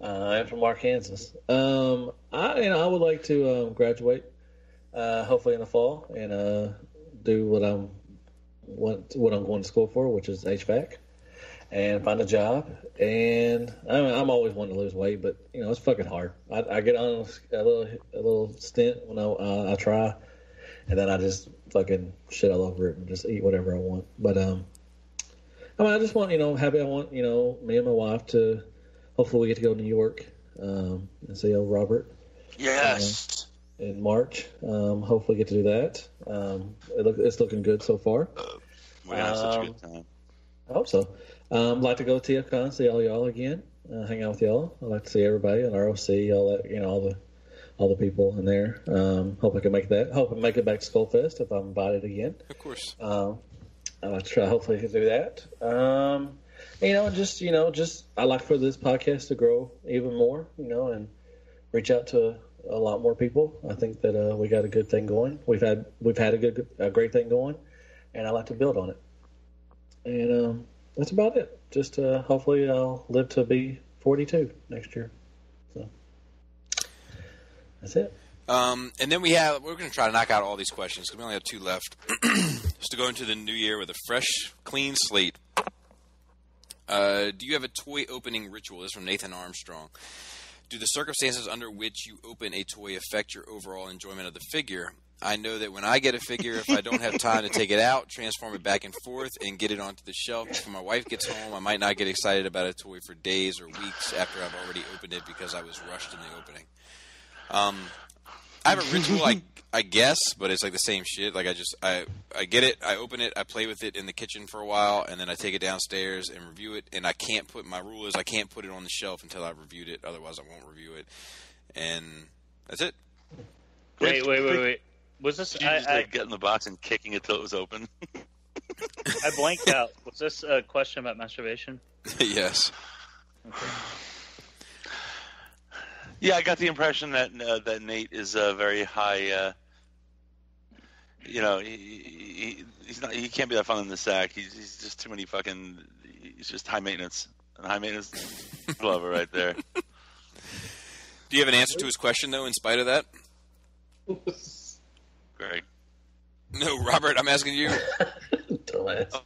I'm from Arkansas. I would like to graduate, hopefully in the fall, and do what I'm going to school for, which is HVAC, and find a job. And I'm always wanting to lose weight, but you know it's fucking hard. I get on a little stint when I try, and then I just fucking shit all over it and just eat whatever I want. But I mean, I just want, happy. I want, me and my wife to hopefully we get to go to New York and see old Robert. Yes. In March, hopefully get to do that. It's looking good so far. We're gonna have such a good time. I hope so. I'd like to go to TFCon, see all y'all again, hang out with y'all. I'd like to see everybody on ROC, all that, all the people in there. Hope I can make that. Hope I make it back to Skullfest if I'm invited again. Of course. I'd like to try. Hopefully, to do that. Just I like for this podcast to grow even more, and reach out to a lot more people. I think that we got a good thing going. We've had a great thing going, and I like to build on it. And that's about it. Just hopefully I'll live to be 42 next year. So that's it. And then we're going to try to knock out all these questions because we only have 2 left. Just to go into the new year with a fresh, clean slate. Do you have a toy opening ritual? This is from Nathan Armstrong. Do the circumstances under which you open a toy affect your overall enjoyment of the figure? I know that when I get a figure, if I don't have time to take it out, transform it back and forth, and get it onto the shelf before my wife gets home, I might not get excited about a toy for days or weeks after I've already opened it because I was rushed in the opening. I have a ritual, I guess, but it's like the same shit. Like I get it, I open it, I play with it in the kitchen for a while, and then I take it downstairs and review it. And my rule is I can't put it on the shelf until I've reviewed it. Otherwise, I won't review it. And that's it. Wait. Was this? Did you just get in the box and kicking it till it was open? I blanked out. Was this a question about masturbation? Yes. Okay. Yeah, I got the impression that that Nate is very high. He can't be that fun in the sack. He's just too many fucking. He's just high maintenance. And high maintenance lover right there. Do you have an answer to his question though? In spite of that. Greg. No, Robert. I'm asking you. Dumbass.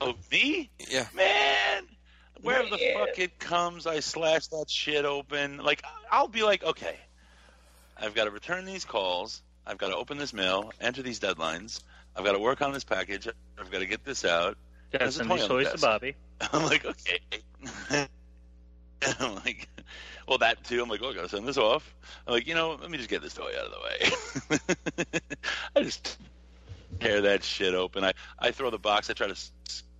Oh, me? Yeah. Man. Wherever the fuck it comes, I slash that shit open. Like, I'll be like, okay, I've got to return these calls. I've got to open this mail, enter these deadlines. I've got to work on this package. I've got to get this out. Got to send these toys to Bobby. I'm like, okay. I'm like, well, that too. I'm like, oh, I got to send this off. I'm like, let me just get this toy out of the way. I just tear that shit open. I throw the box. I try to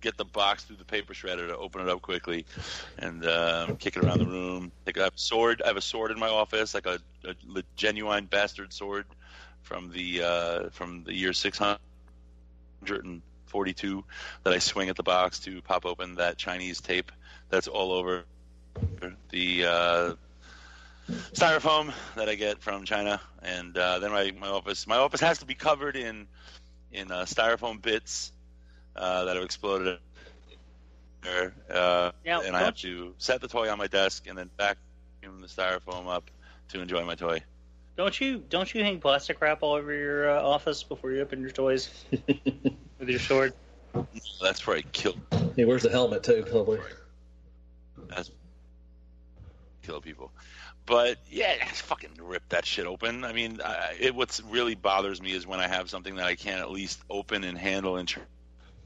get the box through the paper shredder to open it up quickly, and kick it around the room. I have a sword. I have a sword in my office, like a genuine bastard sword from the year 642 that I swing at the box to pop open that Chinese tape that's all over the styrofoam that I get from China, and then my office has to be covered in styrofoam bits that have exploded there, and I have to set the toy on my desk and then vacuum the styrofoam up to enjoy my toy. Don't you hang plastic wrap all over your office before you open your toys with your sword? That's where I kill. He wears the helmet too, probably. That's kill people. But yeah, just fucking rip that shit open. I mean, what really bothers me is when I have something that I can't at least open and handle and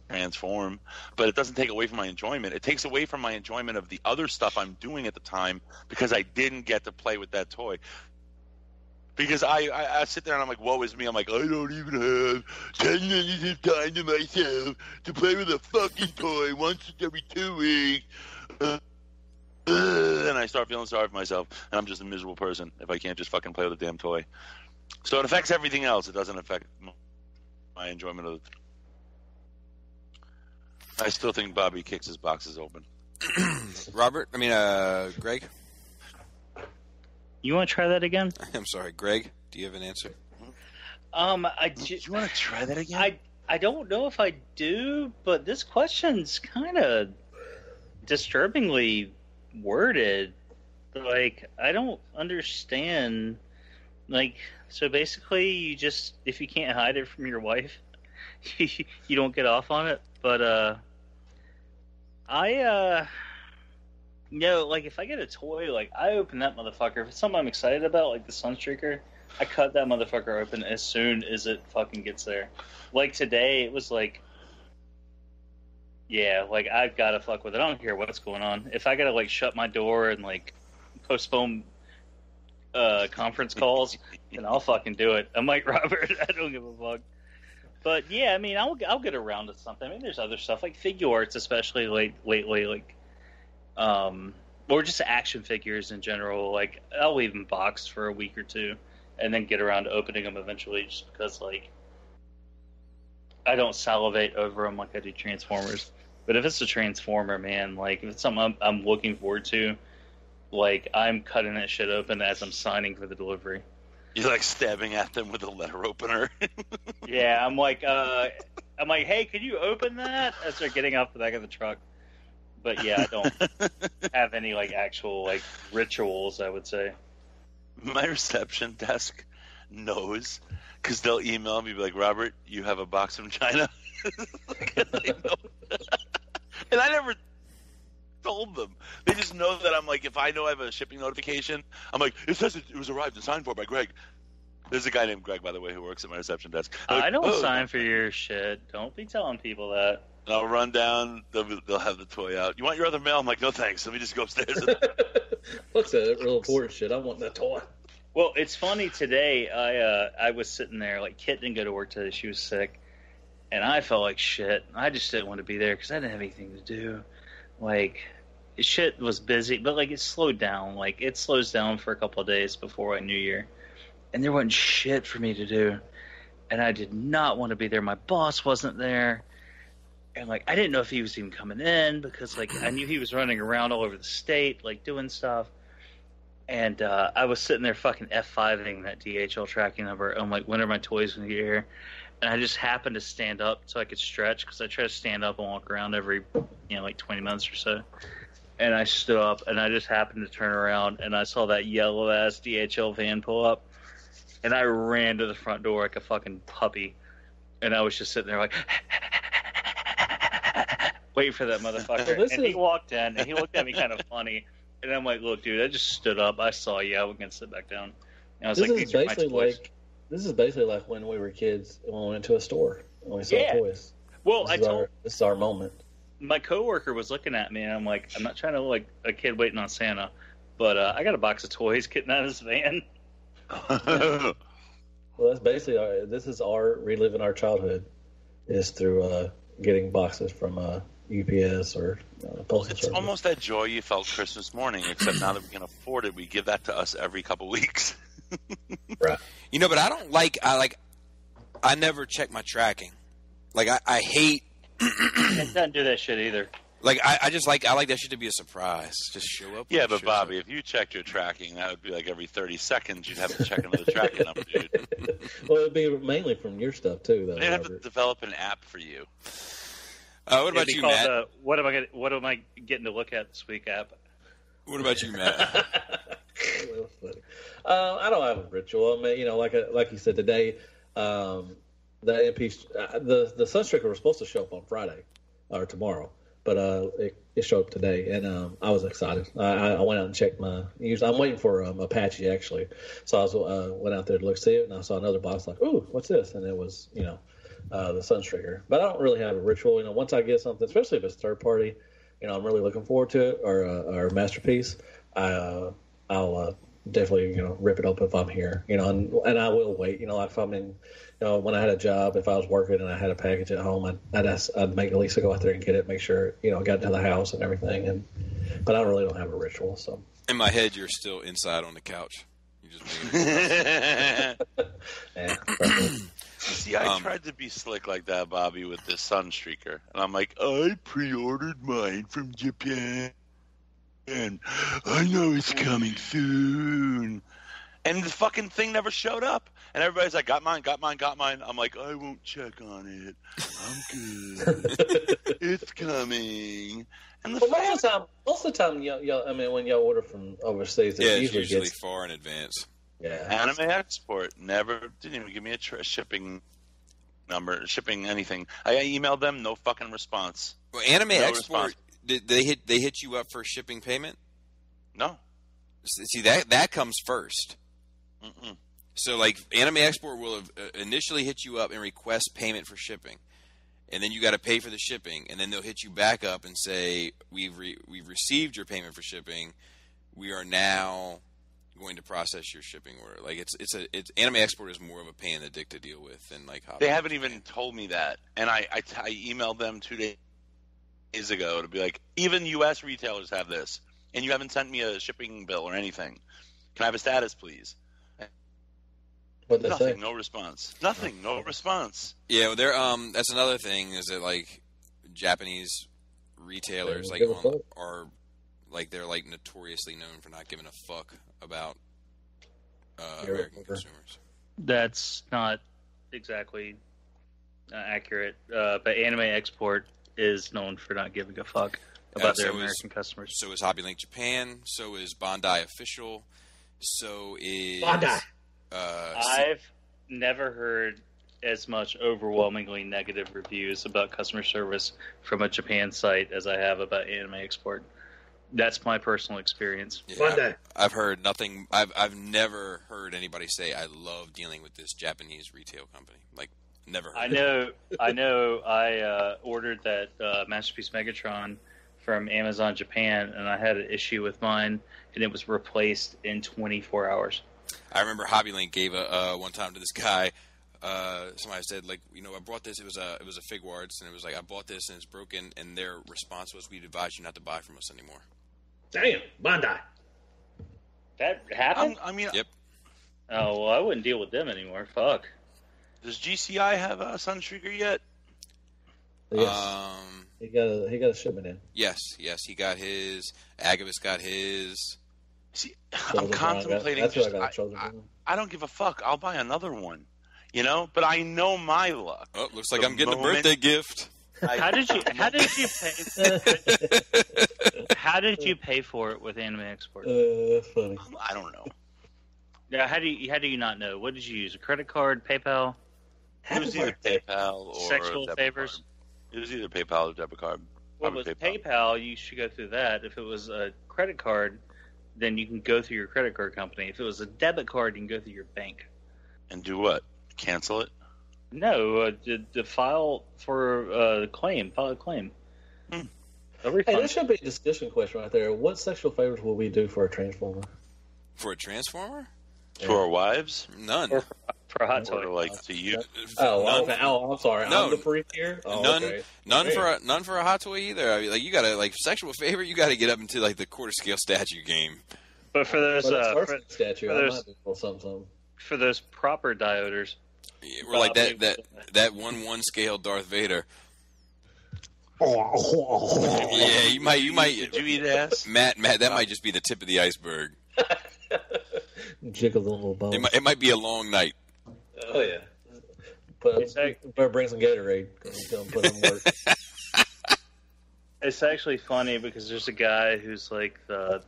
transform, but it doesn't take away from my enjoyment. It takes away from my enjoyment of the other stuff I'm doing at the time because I didn't get to play with that toy. Because I sit there and I'm like, woe is me. I'm like, I don't even have 10 minutes of time to myself to play with a fucking toy once every 2 weeks. And I start feeling sorry for myself, and I'm just a miserable person if I can't just fucking play with a damn toy. So it affects everything else. It doesn't affect my enjoyment of it. I still think Bobby kicks his boxes open. Greg? You want to try that again? I'm sorry, Greg, do you have an answer? You want to try that again? I don't know if I do, but this question's kind of disturbingly worded. Like, I don't understand. Like, so basically, you just, if you can't hide it from your wife, you don't get off on it. But like if I get a toy, like I open that motherfucker. If it's something I'm excited about, like the Sunstreaker, I cut that motherfucker open as soon as it fucking gets there. Like today, it was like, yeah, like I've got to fuck with it. I don't care what's going on. If I gotta like shut my door and like postpone conference calls, then I'll fucking do it. I'm like Robert. I don't give a fuck. But yeah, I mean, I'll get around to something. I mean, there's other stuff like figure arts, especially lately, like or just action figures in general. Like I'll leave them boxed for a week or two, and then get around to opening them eventually, just because like I don't salivate over them like I do Transformers. But if it's a Transformer, man, like if it's something I'm looking forward to, like I'm cutting that shit open as I'm signing for the delivery. You're like stabbing at them with a letter opener. Yeah, I'm like, hey, can you open that? As they're getting off the back of the truck. But yeah, I don't have any like actual like rituals, I would say. My reception desk knows, because they'll email me, be like, Robert, you have a box from China. And I never told them. They just know that I'm like, if I know I have a shipping notification, I'm like, it says it was arrived and signed for by Greg. There's a guy named Greg, by the way, who works at my reception desk. Like, I don't sign for your shit. Don't be telling people that. I'll run down. They'll have the toy out. You want your other mail? I'm like, no thanks. Let me just go upstairs. What's that real important shit? I want that toy. Well, it's funny. Today, I was sitting there. Like, Kit didn't go to work today. She was sick. And I felt like shit. I just didn't want to be there because I didn't have anything to do. Like, shit was busy. But, like, it slowed down. Like, it slows down for a couple of days before New Year. And there wasn't shit for me to do. And I did not want to be there. My boss wasn't there. And, like, I didn't know if he was even coming in because, like, I knew he was running around all over the state, like, doing stuff. And I was sitting there fucking F5ing that DHL tracking number. I'm like, when are my toys going to get here? And I just happened to stand up so I could stretch because I try to stand up and walk around every, like 20 minutes or so. And I stood up and I just happened to turn around and I saw that yellow-ass DHL van pull up. And I ran to the front door like a fucking puppy. And I was just sitting there like, waiting for that motherfucker. And he walked in and he looked at me kind of funny. And I'm like, look, dude, I just stood up. I saw you. I was going to sit back down. And I was like, these are my toys. This is basically like when we were kids and we went into a store and we saw toys. Well, this is our moment. My coworker was looking at me and I'm like, I'm not trying to look like a kid waiting on Santa, but I got a box of toys getting out of his van. Well, that's basically this is our reliving our childhood is through getting boxes from UPS or postal It's service. almost that joy you felt Christmas morning, except now that we can afford it, we give that to us every couple weeks. Right. But I don't I never check my tracking. Like I hate. It doesn't do that shit either. Like I like that shit to be a surprise. Just show up. Yeah, but Bobby, if you checked your tracking, that would be like every 30 seconds you'd have to check another tracking number, dude. Well, it'd be mainly from your stuff too, though. They'd have to develop an app for you. What about you, Matt? What am I getting to look at this week app? What about you, Matt? I don't have a ritual. I mean, like you said today, the MP, the Sunstreaker was supposed to show up on Friday or tomorrow, but it showed up today, and I was excited. I went out and checked my. I'm waiting for Apache actually, so I went out there to see it, and I saw another box like, ooh, what's this? And it was the Sunstreaker. But I don't really have a ritual. Once I get something, especially if it's third party, I'm really looking forward to it, or a masterpiece. I'll definitely rip it open if I'm here, and I will wait. Like if I'm in, when I had a job, if I was working and I had a package at home, I'd make Lisa go out there and get it, make sure got to the house and everything. But I really don't have a ritual. So in my head, you're still inside on the couch. You just made it. See, I tried to be slick like that, Bobby, with this Sunstreaker, and I'm like, I pre-ordered mine from Japan. And I know it's coming soon. And the fucking thing never showed up. And everybody's like, got mine. I'm like, I won't check on it. I'm good. It's coming. And most of the time, when y'all order from overseas, it's usually far in advance. Yeah. Anime Export didn't even give me a shipping number, shipping anything. I emailed them, no fucking response. Well, Anime Export. Did they hit you up for shipping payment? No. See that comes first. Mm-mm. So, like, Anime Export will have initially hit you up and request payment for shipping. And then you got to pay for the shipping. And then they'll hit you back up and say, we've received your payment for shipping. We are now going to process your shipping order. Like, it's Anime Export is more of a pain in the dick to deal with than, like, They haven't even told me that. And I emailed them 2 days ago to be like, even U.S. retailers have this. And you haven't sent me a shipping bill or anything. Can I have a status, please? What they Nothing, say? no response. Nothing, no response. Yeah, well, they're that's another thing is that, like, Japanese retailers like are like they're like notoriously known for not giving a fuck about American consumers. That's not exactly accurate, but Anime Export is known for not giving a fuck about their American customers. So is Hobbylink Japan. So is Bandai Official. So is Bandai. I've never heard as much overwhelmingly negative reviews about customer service from a Japan site as I have about Anime Export. That's my personal experience. Yeah, I've heard nothing. I've never heard anybody say I love dealing with this Japanese retail company. Like, never heard. I know. I ordered that Masterpiece Megatron from Amazon Japan, and I had an issue with mine, and it was replaced in 24 hours. I remember Hobbylink gave one time to this guy. Somebody said, like, I brought this. It was a Figuarts, and it was like, I bought this and it's broken. And their response was, "We'd advise you not to buy from us anymore." Damn, Bandai. That happened? Yep. Oh, well, I wouldn't deal with them anymore. Fuck. Does GCI have a Sunstreaker yet? Yes. He got a shipment in. Yes, he got his. Agabus got his. See, I'm contemplating. I don't give a fuck. I'll buy another one, But I know my luck. Oh, looks like I'm getting a birthday gift. How did you pay for it with Anime Export? Funny. I don't know. Yeah, how do you not know? What did you use? A credit card, PayPal? It was either PayPal or sexual favors. Card. It was either PayPal or debit card. Well, with PayPal, you should go through that. If it was a credit card, then you can go through your credit card company. If it was a debit card, you can go through your bank. And do what? Cancel it? No, the file for claim. File a claim. Hey, that should be a discussion question right there. What sexual favors will we do for a Transformer? For a Transformer? To our wives? None. Or for a hot toy. Or like to you? I'm sorry. No. I'm the freak here. Oh, none. Okay. None for a hot toy either. I mean, like, you gotta, like, sexual favor. You gotta get up into, like, the quarter scale statue game. But for those statue, I might do something. For those proper dioders, we're like that 1/1 scale Darth Vader. Yeah, you might. Did you eat ass, Matt? That might just be the tip of the iceberg. Jiggle the little bones. It might be a long night. Oh yeah. Better bring some Gatorade. Put in work. It's actually funny because there's a guy who's like the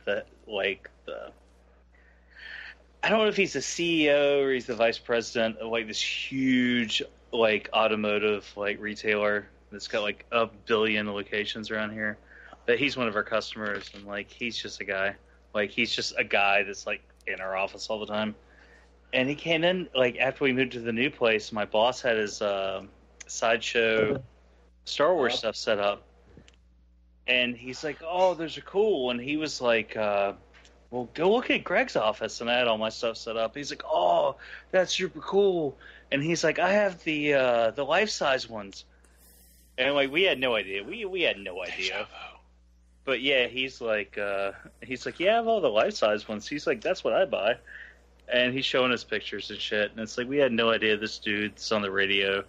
I don't know if he's the CEO or he's the vice president of like this huge like automotive like retailer that's got like 1 billion locations around here. But he's one of our customers, and like he's just a guy. Like he's just a guy that's like in our office all the time. And he came in like after we moved to the new place. My boss had his sideshow Star Wars stuff set up, and he's like, "Oh, those are cool." And he was like, "Well, go look at Greg's office." And I had all my stuff set up. He's like, "Oh, that's super cool." And he's like, "I have the life size ones." And like we had no idea. We had no idea. But yeah, he's like, "Yeah, I have all the life size ones." He's like, "That's what I buy." And he's showing us pictures and shit. And it's like, we had no idea this dude's on the radio,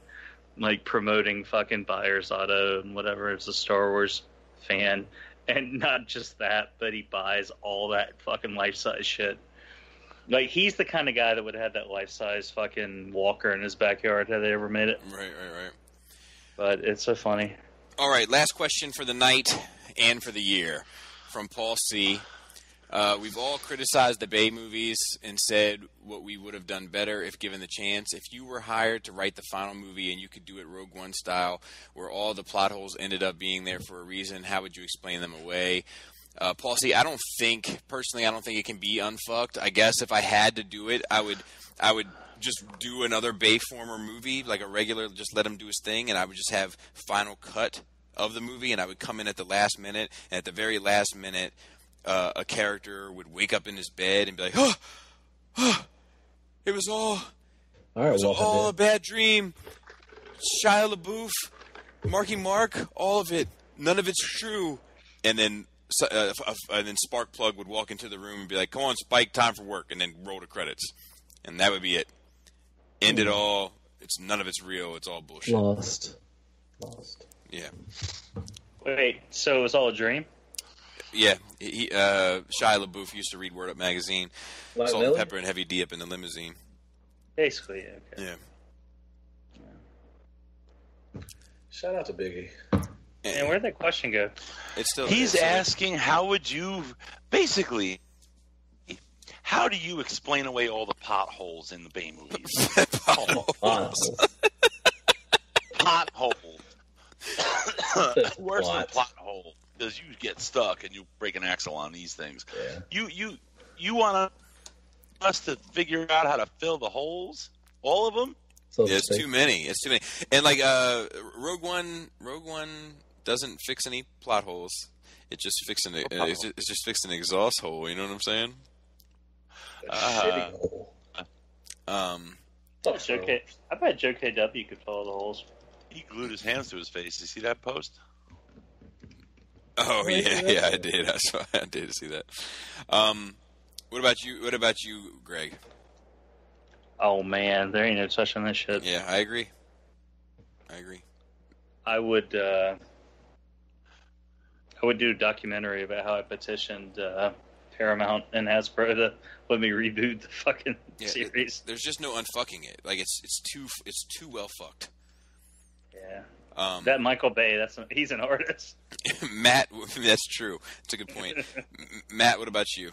like, promoting fucking Buyer's Auto and whatever. It's a Star Wars fan. And not just that, but he buys all that fucking life-size shit. Like, he's the kind of guy that would have that life-size fucking walker in his backyard had they ever made it. Right. But it's so funny. All right, last question for the night and for the year from Paul C. We've all criticized the Bay movies and said what we would have done better if given the chance. If you were hired to write the final movie and you could do it Rogue One style, where all the plot holes ended up being there for a reason, how would you explain them away? Paul, see, I don't think it can be unfucked. I guess if I had to do it, I would just do another Bayformer movie, like a regular, just let him do his thing, and I would just have final cut of the movie, and I would come in at the last minute, and at the very last minute, a character would wake up in his bed and be like, it was all a bad dream. Shia LaBeouf, Marky Mark, all of it. None of it's true. And then Sparkplug would walk into the room and be like, come on, Spike, time for work, and then roll the credits. And that would be it. End it all. None of it's real. It's all bullshit. Lost. Yeah. Wait, so it was all a dream? Yeah. Shia LaBeouf used to read Word Up magazine. Like Salt Millie? and Pepper and Heavy D up in the limousine. Basically, yeah. Okay. Yeah. Shout out to Biggie. And where'd that question go? He's asking, how would you basically? How do you explain away all the potholes in the Bay movies? Potholes. Potholes. Worse than plot hole, because you get stuck and you break an axle on these things. Yeah. You want us to figure out how to fill the holes, all of them? So yeah, it's too many. And like Rogue One doesn't fix any plot holes. It just fixed an exhaust hole. You know what I'm saying? Shitty hole. I bet Joe KW could fill the holes. He glued his hands to his face. You see that post? Oh yeah, I did. I did see that. What about you, Greg? Oh man, there ain't no touching this shit. Yeah, I agree. I would do a documentary about how I petitioned Paramount and Hasbro to let me reboot the fucking series. There's just no unfucking it. Like it's too well fucked. Yeah. That Michael Bay, he's an artist. Matt, that's true. It's a good point. Matt, what about you?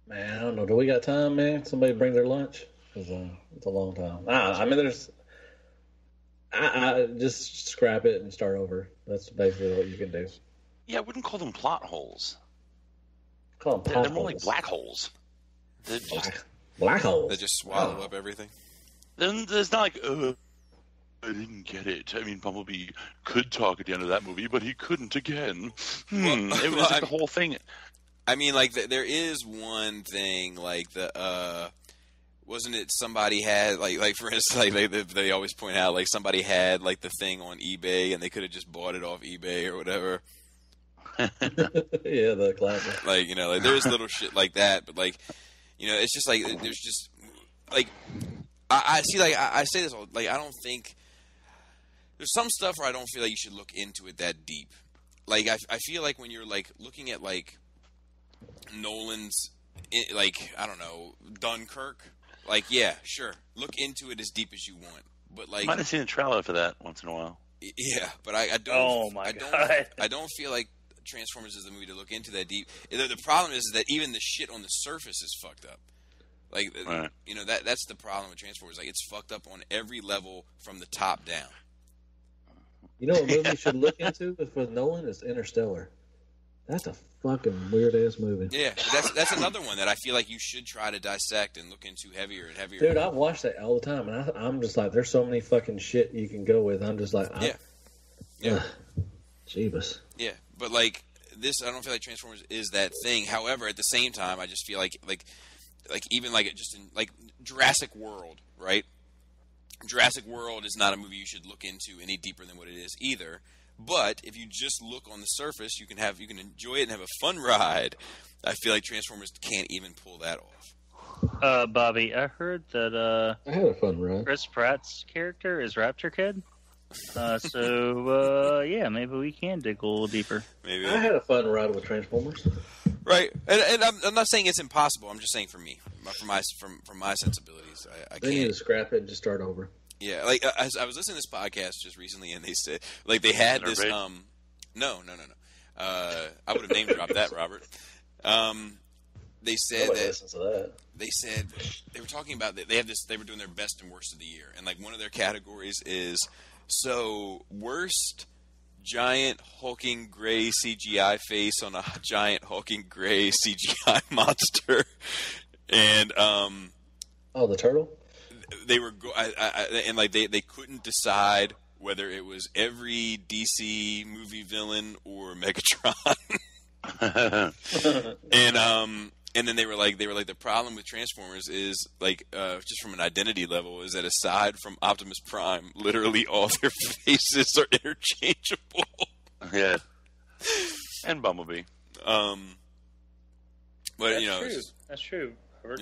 Man, I don't know. Do we got time, man? Somebody bring their lunch? Because it's a long time. I mean, I just scrap it and start over. That's basically what you can do. Yeah, I wouldn't call them plot holes. Call them pot They're more holes. like black holes. They're just black holes. They just swallow up everything. Then there's not like, I didn't get it. I mean, Bumblebee could talk at the end of that movie, but he couldn't again. It was like the whole thing. I mean, like, there is one thing, like, wasn't it somebody had, like for instance, like, they always point out, like, somebody had, like, the thing on eBay, and they could have just bought it off eBay or whatever. Yeah, the classic. Like, you know, like, there's little shit like that, but, like, you know, it's just, like, there's just, like, I see, like, I say this, like, I don't think, there's some stuff where I don't feel like you should look into it that deep. Like, I feel like when you're, like, looking at, like, Nolan's, like, I don't know, Dunkirk, like, yeah, sure, look into it as deep as you want, but, like, might have seen a trailer for that once in a while. Yeah, but I don't. Oh my God. I don't feel like Transformers is the movie to look into that deep. The problem is that even the shit on the surface is fucked up. Like, right. You know, that's the problem with Transformers. Like, it's fucked up on every level from the top down. You know what movie you should look into for Nolan is Interstellar. That's a fucking weird ass movie. Yeah, that's another one that I feel like you should try to dissect and look into heavier and heavier. Dude, I watch that all the time, and I'm just like, there's so many fucking shit you can go with. I'm just like, yeah. Jeebus. Yeah, but like this, I don't feel like Transformers is that thing. However, at the same time, I just feel like even like it just in like Jurassic World, right? Jurassic World is not a movie you should look into any deeper than what it is either. But if you just look on the surface, you can enjoy it and have a fun ride. I feel like Transformers can't even pull that off. Bobby, I heard that I had a fun ride. Chris Pratt's character is Raptor Kid. So yeah, maybe we can dig a little deeper. Maybe I had a fun ride with Transformers. Right, and I'm not saying it's impossible. I'm just saying for me, from my sensibilities, I can't. They need to scrap it and just start over. Yeah, like I was listening to this podcast just recently, and they said like they had this. No. I would have name dropped that, Robert. They said that. They said they were talking about that they have this. They were doing their best and worst of the year, and like one of their categories is worst giant hulking gray CGI face on a giant hulking gray CGI monster, and the turtle. They were they couldn't decide whether it was every DC movie villain or Megatron. And then they were like the problem with Transformers is like just from an identity level is that aside from Optimus Prime, literally all their faces are interchangeable. Yeah. And Bumblebee. But That's you know, true. That's true. Robert.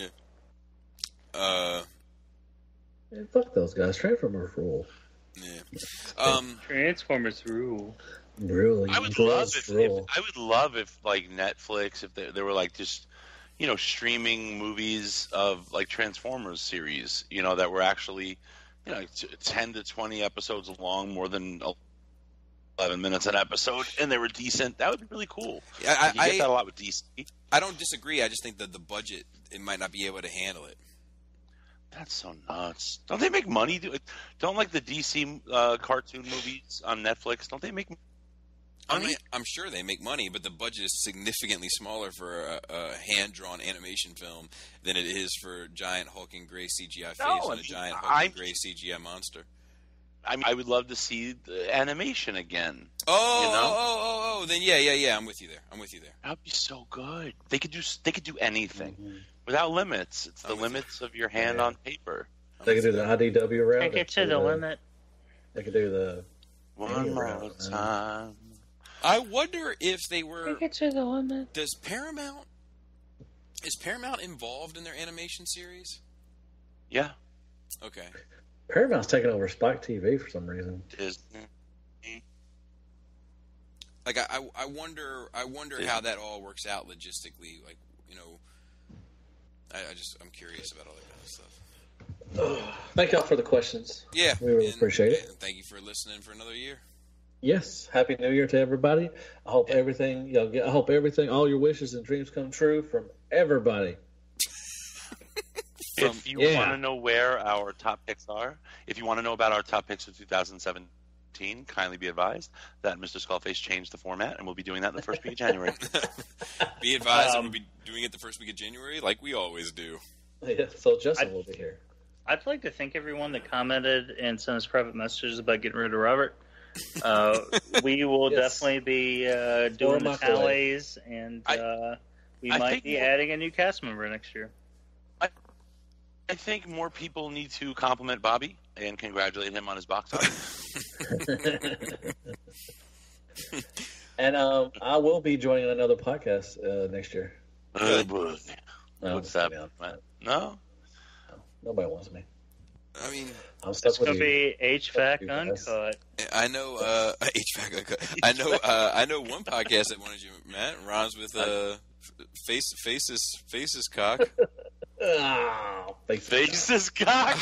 Yeah. Man, fuck those guys. Transformers rule. Yeah. Transformers rule. Really, I would love if like Netflix, if they were like just, you know, streaming movies of like Transformers series, you know, that were actually, you know, 10 to 20 episodes long, more than 11 minutes an episode, and they were decent. That would be really cool. Yeah, you get that a lot with DC. I don't disagree. I just think that the budget, it might not be able to handle it. That's so nuts. Don't they make money? Don't like the DC cartoon movies on Netflix? Don't they make money? I mean, I'm sure they make money, but the budget is significantly smaller for a hand-drawn animation film than it is for a giant hulking gray CGI face and a giant hulking gray CGI monster. I mean, I would love to see the animation again. Oh, then yeah. I'm with you there. That would be so good. They could do anything without limits. It's the limits of your hand on paper. They could do the IDW route. Take it to the limit. They could do the one more time. I wonder if they were. Take it to the limit. Is Paramount involved in their animation series? Yeah. Okay. Paramount's taking over Spike TV for some reason. Disney. Like I wonder how that all works out logistically. Like, you know, I'm curious about all that kind of stuff. Thank y'all for the questions. Yeah, we really appreciate it. And thank you for listening for another year. Yes, Happy New Year to everybody. I hope everything all your wishes and dreams come true from everybody. If you want to know where our top picks are, if you want to know about our top picks of 2017, kindly be advised that Mr. Skullface changed the format, and we'll be doing that in the first week of January. Be advised that we'll be doing it the first week of January, like we always do. Yeah, so Justin will be here. I'd like to thank everyone that commented and sent us private messages about getting rid of Robert. We will definitely be doing the tallies, and we might be adding a new cast member next year. I think more people need to compliment Bobby and congratulate him on his box office. And I will be joining another podcast next year. What's that? No? Nobody wants me. I mean, it's going to be HVAC Uncut. I know HVAC Uncut. I know one podcast that wanted you, Matt. Rhymes with faces cock. Faces cock.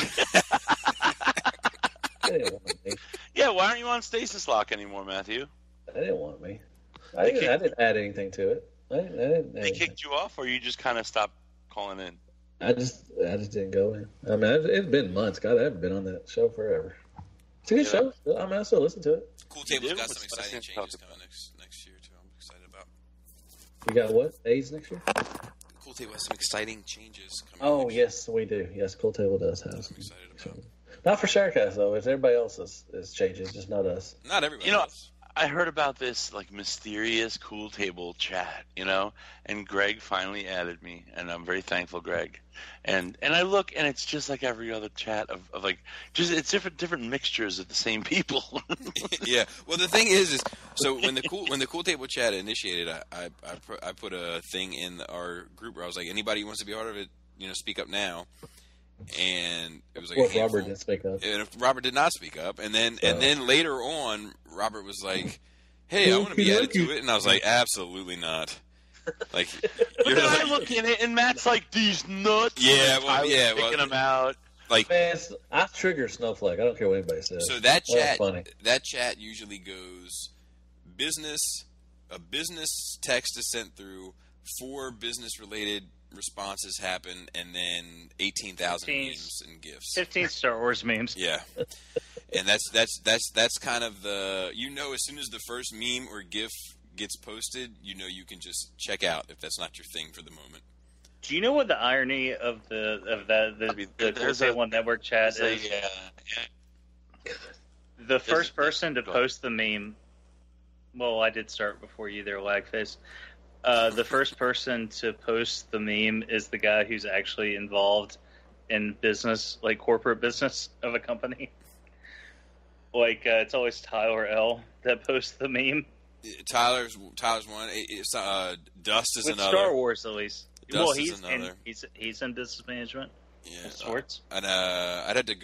Yeah, why aren't you on Stasis Lock anymore, Matthew? They didn't want me. I didn't add anything to it. They kicked you off, or you just kind of stopped calling in? I just didn't go in. I mean, it's been months. God, I haven't been on that show forever. It's a good show. I mean, I still listen to it. Cool Table's got some exciting changes coming next year too. I'm excited about. You got what? AIDS next year? Cool Table has some exciting changes coming. Oh yes, we do. Yes, Cool Table does have. I'm excited about. Not for Shatteredcast though. It's everybody else is changing, just not us. Not everybody. Else. I heard about this like mysterious Cool Table chat, and Greg finally added me, and I'm very thankful, Greg. And I look, and it's just like every other chat of like, just it's different mixtures of the same people. Yeah. Well, the thing is so when the Cool Table chat initiated, I put a thing in our group where I was like, anybody who wants to be part of it, speak up now. And it was like Robert didn't speak up. And if Robert did not speak up, and then later on, Robert was like, "Hey, I want to be added to it," and I was like, "Absolutely not." Like, you're like, I look in it, and Matt's like, "These nuts." Yeah, picking them out. Like, man, I trigger Snowflake. I don't care what anybody says. So that chat usually goes a business text is sent through, 4 business related responses happen, and then 18,000 memes and gifs. 15 Star Wars memes. Yeah. And that's kind of the, as soon as the first meme or GIF gets posted, you can just check out if that's not your thing for the moment. Do you know what the irony of the Courthouse One Network chat is? The first person to post the meme. Well, I did start before you there, Lagface. The first person to post the meme is the guy who's actually involved in business, like corporate business of a company. Like it's always Tyler L. that posts the meme. Tyler's one. It's Dust is with another. Star Wars, at least. Dust is another. He's in business management. Yeah, sports. And I'd have to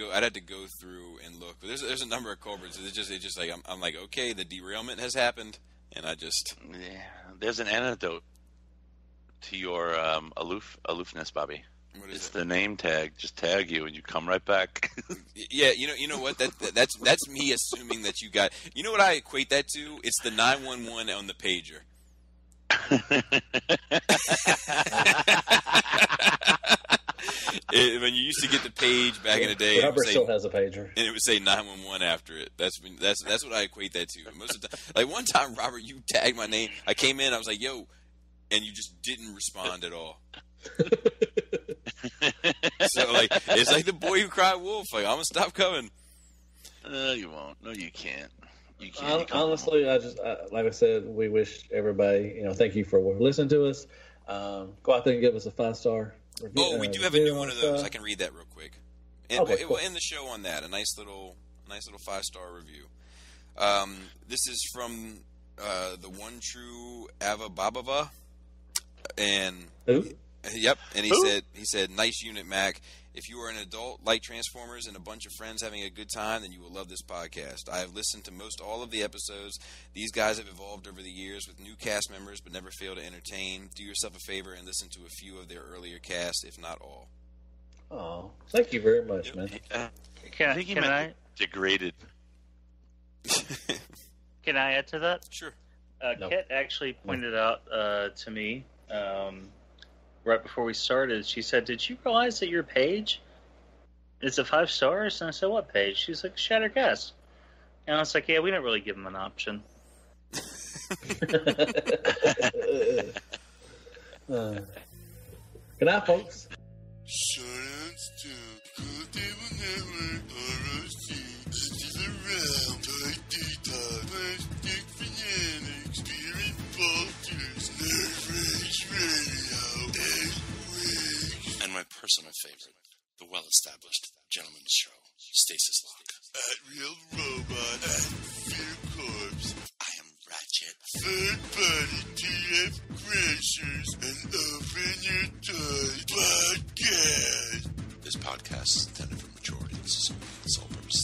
go through and look. But there's a number of culprits. It's just like I'm like, okay, the derailment has happened, and I just There's an antidote to your aloofness, Bobby. What is it's it? The name tag. Just tag you, and you come right back. Yeah, you know what? That's me assuming that you got. You know what I equate that to? It's the 911 on the pager. When you used to get the page back in the day, Robert still has a pager, and it would say 911 after it. That's what I equate that to. Most of the time, like one time, Robert, you tagged my name. I came in, I was like, "Yo," and you just didn't respond at all. So like, it's like the boy who cried wolf. Like, I'm gonna stop coming. You won't. No, you can't. You can't. Honestly, like I said, we wish everybody, thank you for listening to us. Go out there and give us a 5-star review. Oh, we do have a new one of those. I can read that real quick. And okay, we'll end the show on that. A nice little 5-star review. This is from the one true Ava Babava, and yep, and he said, "Nice unit, Mac. If you are an adult, like Transformers, and a bunch of friends having a good time, then you will love this podcast. I have listened to most all of the episodes. These guys have evolved over the years with new cast members, but never fail to entertain. Do yourself a favor and listen to a few of their earlier casts, if not all." Oh, thank you very much, man. I think he meant degraded. Can I add to that? Sure. Kit actually pointed out to me right before we started. She said, "Did you realize that your page is a 5 stars?" And I said, "What page?" She's like, "Shattered Cast." And I was like, "Yeah, we didn't really give them an option." Good night, folks. Shardouts to Courthouse Network, ROC. This is around tight detox. Plastic Fanatics, Spirit Vultures, Nerf Rage Radio, and Wigs. And my personal favorite, the well-established Gentleman's Show, Stasis Lock. At Real Robot and Fear Corpse. I am Ratchet. Third-party TF Crashers and Open Your Toys podcast. This podcast is intended for mature audiences, sole purpose